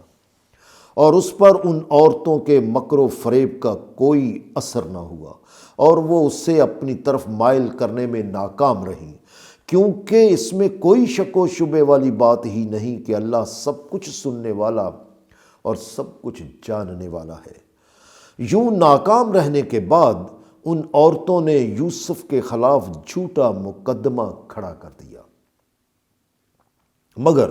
اور اس پر ان عورتوں کے مکر و فریب کا کوئی اثر نہ ہوا، اور وہ اس سے اپنی طرف مائل کرنے میں ناکام رہیں، کیونکہ اس میں کوئی شک و شبے والی بات ہی نہیں کہ اللہ سب کچھ سننے والا اور سب کچھ جاننے والا ہے۔ یوں ناکام رہنے کے بعد ان عورتوں نے یوسف کے خلاف جھوٹا مقدمہ کھڑا کر دیا، مگر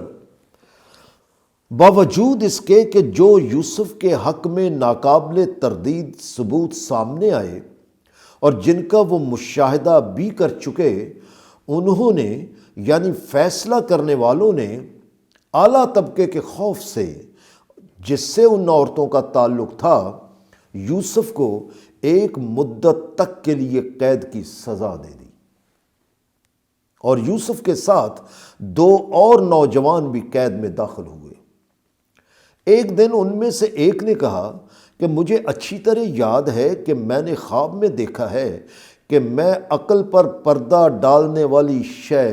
باوجود اس کے کہ جو یوسف کے حق میں ناقابل تردید ثبوت سامنے آئے اور جن کا وہ مشاہدہ بھی کر چکے، انہوں نے یعنی فیصلہ کرنے والوں نے اعلیٰ طبقے کے خوف سے جس سے ان عورتوں کا تعلق تھا، یوسف کو ایک مدت تک کے لیے قید کی سزا دے دی، اور یوسف کے ساتھ 2 اور نوجوان بھی قید میں داخل ہوئے۔ ایک دن ان میں سے ایک نے کہا کہ مجھے اچھی طرح یاد ہے کہ میں نے خواب میں دیکھا ہے کہ میں عقل پر پردہ ڈالنے والی شے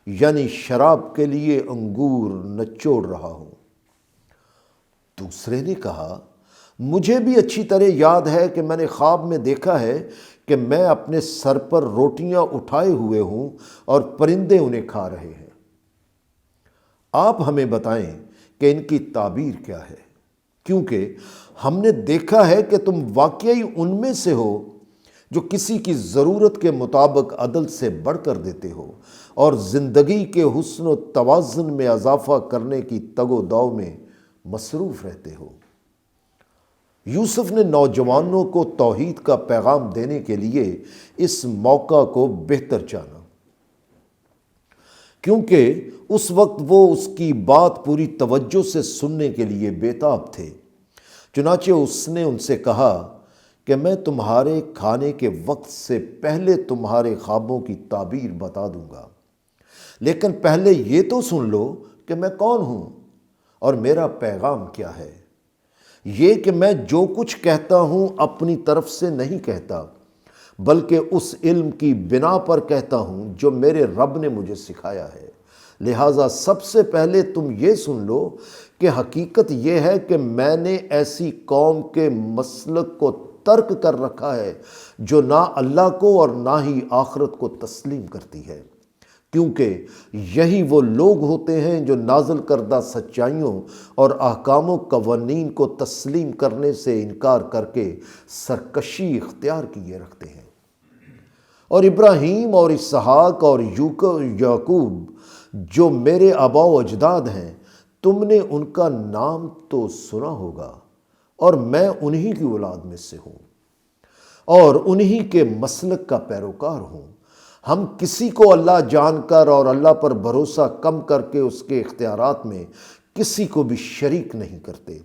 یعنی شراب کے لیے انگور نچوڑ رہا ہوں۔ دوسرے نے کہا، مجھے بھی اچھی طرح یاد ہے کہ میں نے خواب میں دیکھا ہے کہ میں اپنے سر پر روٹیاں اٹھائے ہوئے ہوں اور پرندے انہیں کھا رہے ہیں۔ آپ ہمیں بتائیں کہ ان کی تعبیر کیا ہے، کیونکہ ہم نے دیکھا ہے کہ تم واقعی ان میں سے ہو جو کسی کی ضرورت کے مطابق عدل سے بڑھ کر دیتے ہو اور زندگی کے حسن و توازن میں اضافہ کرنے کی تگ و دو میں مصروف رہتے ہو۔ یوسف نے نوجوانوں کو توحید کا پیغام دینے کے لیے اس موقع کو بہتر جانا، کیونکہ اس وقت وہ اس کی بات پوری توجہ سے سننے کے لیے بےتاب تھے۔ چنانچہ اس نے ان سے کہا کہ میں تمہارے کھانے کے وقت سے پہلے تمہارے خوابوں کی تعبیر بتا دوں گا، لیکن پہلے یہ تو سن لو کہ میں کون ہوں اور میرا پیغام کیا ہے۔ یہ کہ میں جو کچھ کہتا ہوں اپنی طرف سے نہیں کہتا، بلکہ اس علم کی بنا پر کہتا ہوں جو میرے رب نے مجھے سکھایا ہے۔ لہٰذا سب سے پہلے تم یہ سن لو کہ حقیقت یہ ہے کہ میں نے ایسی قوم کے مسلک کو ترک کر رکھا ہے جو نہ اللہ کو اور نہ ہی آخرت کو تسلیم کرتی ہے، کیونکہ یہی وہ لوگ ہوتے ہیں جو نازل کردہ سچائیوں اور احکام و قوانین کو تسلیم کرنے سے انکار کر کے سرکشی اختیار کیے رکھتے ہیں۔ اور ابراہیم اور اسحاق اور یعقوب جو میرے آباء و اجداد ہیں، تم نے ان کا نام تو سنا ہوگا، اور میں انہی کی اولاد میں سے ہوں اور انہی کے مسلک کا پیروکار ہوں۔ ہم کسی کو اللہ جان کر اور اللہ پر بھروسہ کم کر کے اس کے اختیارات میں کسی کو بھی شریک نہیں کرتے،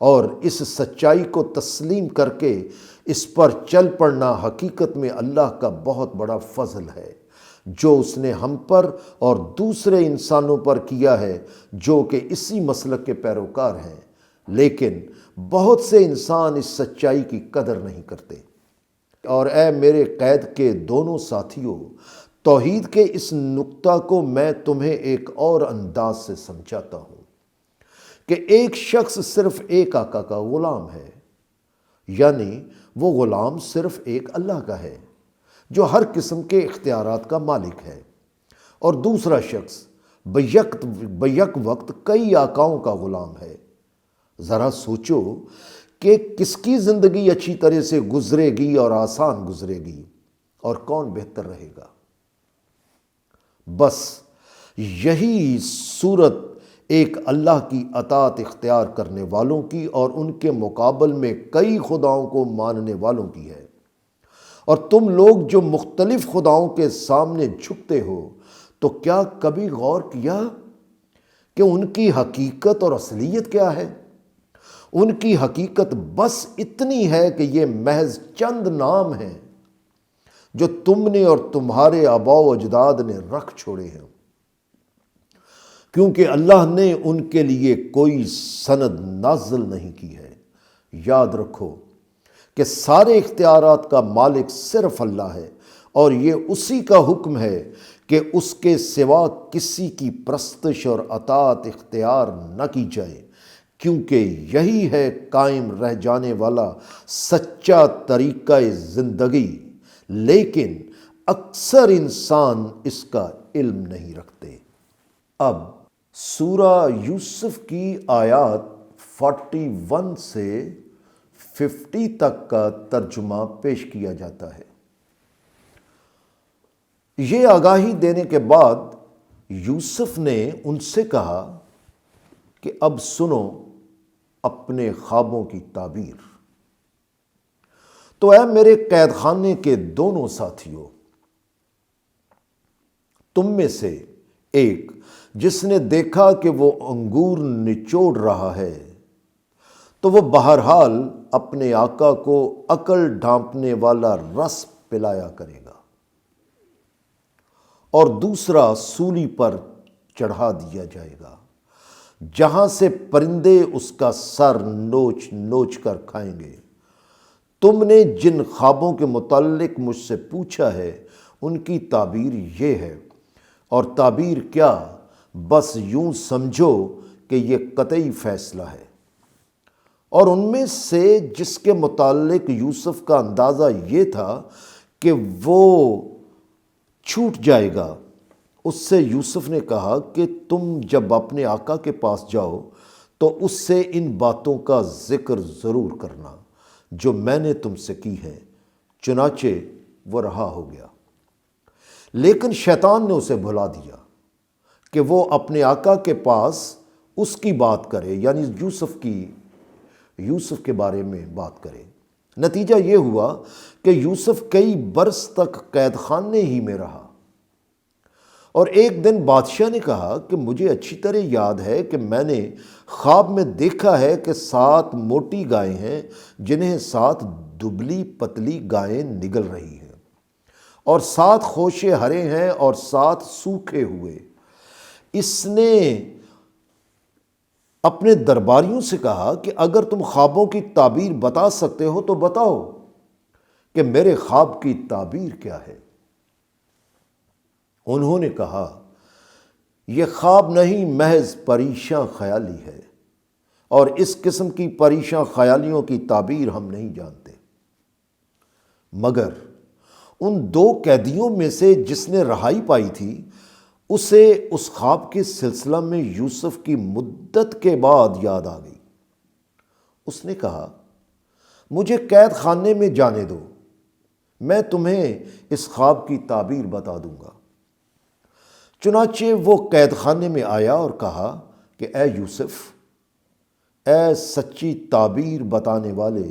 اور اس سچائی کو تسلیم کر کے اس پر چل پڑنا حقیقت میں اللہ کا بہت بڑا فضل ہے، جو اس نے ہم پر اور دوسرے انسانوں پر کیا ہے جو کہ اسی مسلک کے پیروکار ہیں، لیکن بہت سے انسان اس سچائی کی قدر نہیں کرتے۔ اور اے میرے قید کے دونوں ساتھیوں، توحید کے اس نقطہ کو میں تمہیں ایک اور انداز سے سمجھاتا ہوں کہ ایک شخص صرف ایک آقا کا غلام ہے، یعنی وہ غلام صرف ایک اللہ کا ہے جو ہر قسم کے اختیارات کا مالک ہے، اور دوسرا شخص بیک وقت کئی آقاؤں کا غلام ہے۔ ذرا سوچو کہ کس کی زندگی اچھی طرح سے گزرے گی اور آسان گزرے گی، اور کون بہتر رہے گا؟ بس یہی صورت ایک اللہ کی اطاعت اختیار کرنے والوں کی اور ان کے مقابل میں کئی خداؤں کو ماننے والوں کی ہے۔ اور تم لوگ جو مختلف خداؤں کے سامنے جھکتے ہو، تو کیا کبھی غور کیا کہ ان کی حقیقت اور اصلیت کیا ہے؟ ان کی حقیقت بس اتنی ہے کہ یہ محض چند نام ہیں جو تم نے اور تمہارے آباء و اجداد نے رکھ چھوڑے ہیں، کیونکہ اللہ نے ان کے لیے کوئی سند نازل نہیں کی ہے۔ یاد رکھو کہ سارے اختیارات کا مالک صرف اللہ ہے، اور یہ اسی کا حکم ہے کہ اس کے سوا کسی کی پرستش اور اطاعت اختیار نہ کی جائے، کیونکہ یہی ہے قائم رہ جانے والا سچا طریقہ زندگی، لیکن اکثر انسان اس کا علم نہیں رکھتے۔ اب سورہ یوسف کی آیات 41 سے 50 تک کا ترجمہ پیش کیا جاتا ہے۔ یہ آگاہی دینے کے بعد یوسف نے ان سے کہا کہ اب سنو اپنے خوابوں کی تعبیر۔ تو اے میرے قید خانے کے دونوں ساتھیوں، تم میں سے ایک جس نے دیکھا کہ وہ انگور نچوڑ رہا ہے، تو وہ بہرحال اپنے آقا کو عقل ڈھانپنے والا رس پلایا کرے گا، اور دوسرا سولی پر چڑھا دیا جائے گا جہاں سے پرندے اس کا سر نوچ نوچ کر کھائیں گے۔ تم نے جن خوابوں کے متعلق مجھ سے پوچھا ہے ان کی تعبیر یہ ہے، اور تعبیر کیا، بس یوں سمجھو کہ یہ قطعی فیصلہ ہے۔ اور ان میں سے جس کے متعلق یوسف کا اندازہ یہ تھا کہ وہ چھوٹ جائے گا، اس سے یوسف نے کہا کہ تم جب اپنے آقا کے پاس جاؤ تو اس سے ان باتوں کا ذکر ضرور کرنا جو میں نے تم سے کی ہے۔ چنانچہ وہ رہا ہو گیا، لیکن شیطان نے اسے بھلا دیا کہ وہ اپنے آقا کے پاس اس کی بات کرے، یعنی یوسف کے بارے میں بات کرے۔ نتیجہ یہ ہوا کہ یوسف کئی برس تک قید خانے ہی میں رہا، اور ایک دن بادشاہ نے کہا کہ مجھے اچھی طرح یاد ہے کہ میں نے خواب میں دیکھا ہے کہ 7 موٹی گائیں ہیں جنہیں 7 دبلی پتلی گائیں نگل رہی ہیں، اور 7 خوشے ہرے ہیں اور 7 سوکھے ہوئے۔ اس نے اپنے درباریوں سے کہا کہ اگر تم خوابوں کی تعبیر بتا سکتے ہو تو بتاؤ کہ میرے خواب کی تعبیر کیا ہے۔ انہوں نے کہا یہ خواب نہیں، محض پریشاں خیالی ہے، اور اس قسم کی پریشاں خیالیوں کی تعبیر ہم نہیں جانتے۔ مگر ان 2 قیدیوں میں سے جس نے رہائی پائی تھی، اسے اس خواب کے سلسلہ میں یوسف کی مدت کے بعد یاد آ گئی۔ اس نے کہا مجھے قید خانے میں جانے دو، میں تمہیں اس خواب کی تعبیر بتا دوں گا۔ چنانچہ وہ قید خانے میں آیا اور کہا کہ اے یوسف، اے سچی تعبیر بتانے والے،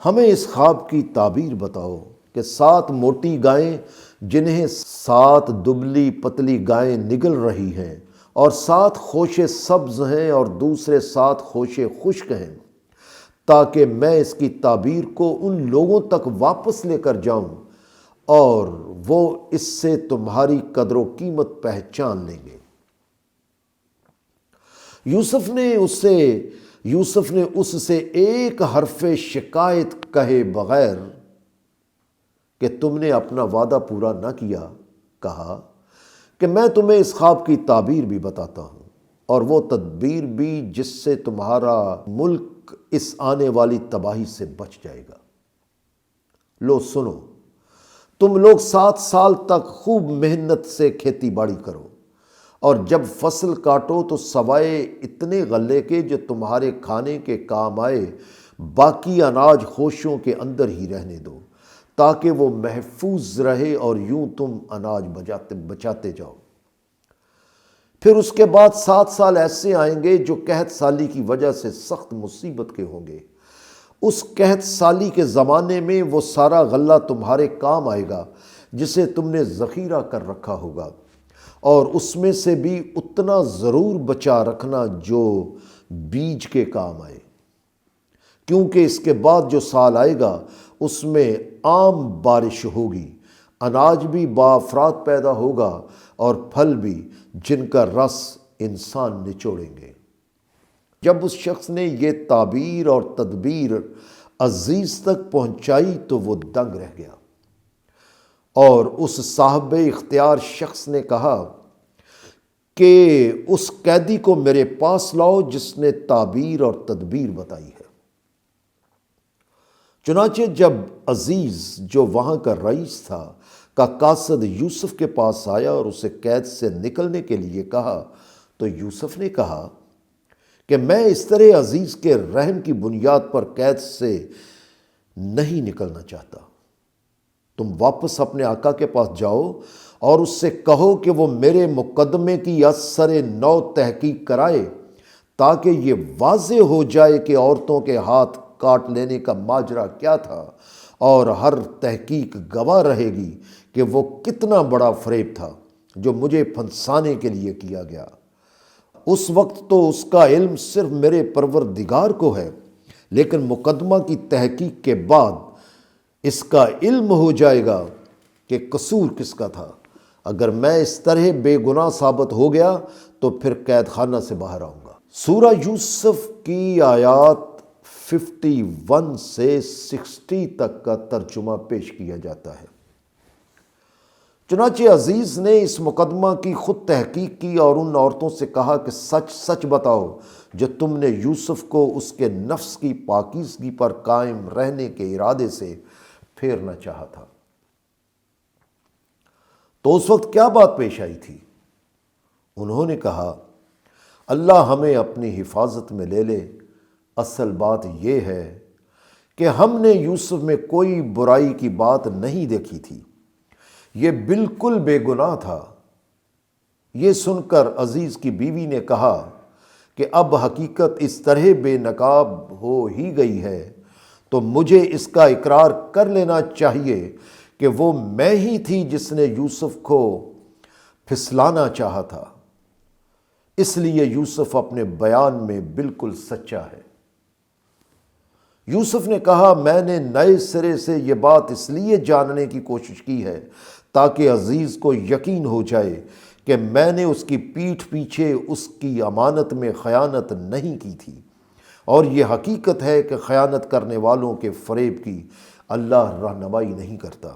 ہمیں اس خواب کی تعبیر بتاؤ کہ 7 موٹی گائیں جنہیں 7 دبلی پتلی گائیں نگل رہی ہیں، اور 7 خوشے سبز ہیں اور دوسرے 7 خوشے خشک ہیں، تاکہ میں اس کی تعبیر کو ان لوگوں تک واپس لے کر جاؤں اور وہ اس سے تمہاری قدر و قیمت پہچان لیں گے۔ یوسف نے اس سے ایک حرف شکایت کہے بغیر کہ تم نے اپنا وعدہ پورا نہ کیا کہا کہ میں تمہیں اس خواب کی تعبیر بھی بتاتا ہوں اور وہ تدبیر بھی جس سے تمہارا ملک اس آنے والی تباہی سے بچ جائے گا۔ لو سنو، تم لوگ 7 سال تک خوب محنت سے کھیتی باڑی کرو، اور جب فصل کاٹو تو سوائے اتنے غلے کے جو تمہارے کھانے کے کام آئے باقی اناج خوشوں کے اندر ہی رہنے دو، تاکہ وہ محفوظ رہے اور یوں تم اناج بچاتے جاؤ۔ پھر اس کے بعد 7 سال ایسے آئیں گے جو قحط سالی کی وجہ سے سخت مصیبت کے ہوں گے۔ اس قحط سالی کے زمانے میں وہ سارا غلہ تمہارے کام آئے گا جسے تم نے ذخیرہ کر رکھا ہوگا، اور اس میں سے بھی اتنا ضرور بچا رکھنا جو بیج کے کام آئے، کیونکہ اس کے بعد جو سال آئے گا اس میں عام بارش ہوگی، اناج بھی بافراد پیدا ہوگا اور پھل بھی جن کا رس انسان نچوڑیں گے۔ جب اس شخص نے یہ تعبیر اور تدبیر عزیز تک پہنچائی تو وہ دنگ رہ گیا، اور اس صاحب اختیار شخص نے کہا کہ اس قیدی کو میرے پاس لاؤ جس نے تعبیر اور تدبیر بتائی ہے۔ چنانچہ جب عزیز جو وہاں کا رئیس تھا کا قاصد یوسف کے پاس آیا اور اسے قید سے نکلنے کے لیے کہا تو یوسف نے کہا کہ میں اس طرح عزیز کے رحم کی بنیاد پر قید سے نہیں نکلنا چاہتا۔ تم واپس اپنے آقا کے پاس جاؤ اور اس سے کہو کہ وہ میرے مقدمے کی اثر نو تحقیق کرائے، تاکہ یہ واضح ہو جائے کہ عورتوں کے ہاتھ کاٹ لینے کا ماجرا کیا تھا، اور ہر تحقیق گواہ رہے گی کہ وہ کتنا بڑا فریب تھا جو مجھے پھنسانے کے لیے کیا گیا۔ اس وقت تو اس کا علم صرف میرے پروردگار کو ہے، لیکن مقدمہ کی تحقیق کے بعد اس کا علم ہو جائے گا کہ قصور کس کا تھا۔ اگر میں اس طرح بے گناہ ثابت ہو گیا تو پھر قید خانہ سے باہر آؤں گا۔ سورہ یوسف کی آیات 51 سے 60 تک کا ترجمہ پیش کیا جاتا ہے۔ چنانچہ عزیز نے اس مقدمہ کی خود تحقیق کی اور ان عورتوں سے کہا کہ سچ سچ بتاؤ جو تم نے یوسف کو اس کے نفس کی پاکیزگی پر قائم رہنے کے ارادے سے پھیرنا چاہا تھا۔ تو اس وقت کیا بات پیش آئی تھی؟ انہوں نے کہا اللہ ہمیں اپنی حفاظت میں لے لے، اصل بات یہ ہے کہ ہم نے یوسف میں کوئی برائی کی بات نہیں دیکھی تھی، یہ بالکل بے گناہ تھا۔ یہ سن کر عزیز کی بیوی نے کہا کہ اب حقیقت اس طرح بے نقاب ہو ہی گئی ہے تو مجھے اس کا اقرار کر لینا چاہیے کہ وہ میں ہی تھی جس نے یوسف کو پھسلانا چاہا تھا۔ اس لیے یوسف اپنے بیان میں بالکل سچا ہے۔ یوسف نے کہا میں نے نئے سرے سے یہ بات اس لیے جاننے کی کوشش کی ہے تاکہ عزیز کو یقین ہو جائے کہ میں نے اس کی پیٹھ پیچھے اس کی امانت میں خیانت نہیں کی تھی، اور یہ حقیقت ہے کہ خیانت کرنے والوں کے فریب کی اللہ رہنمائی نہیں کرتا۔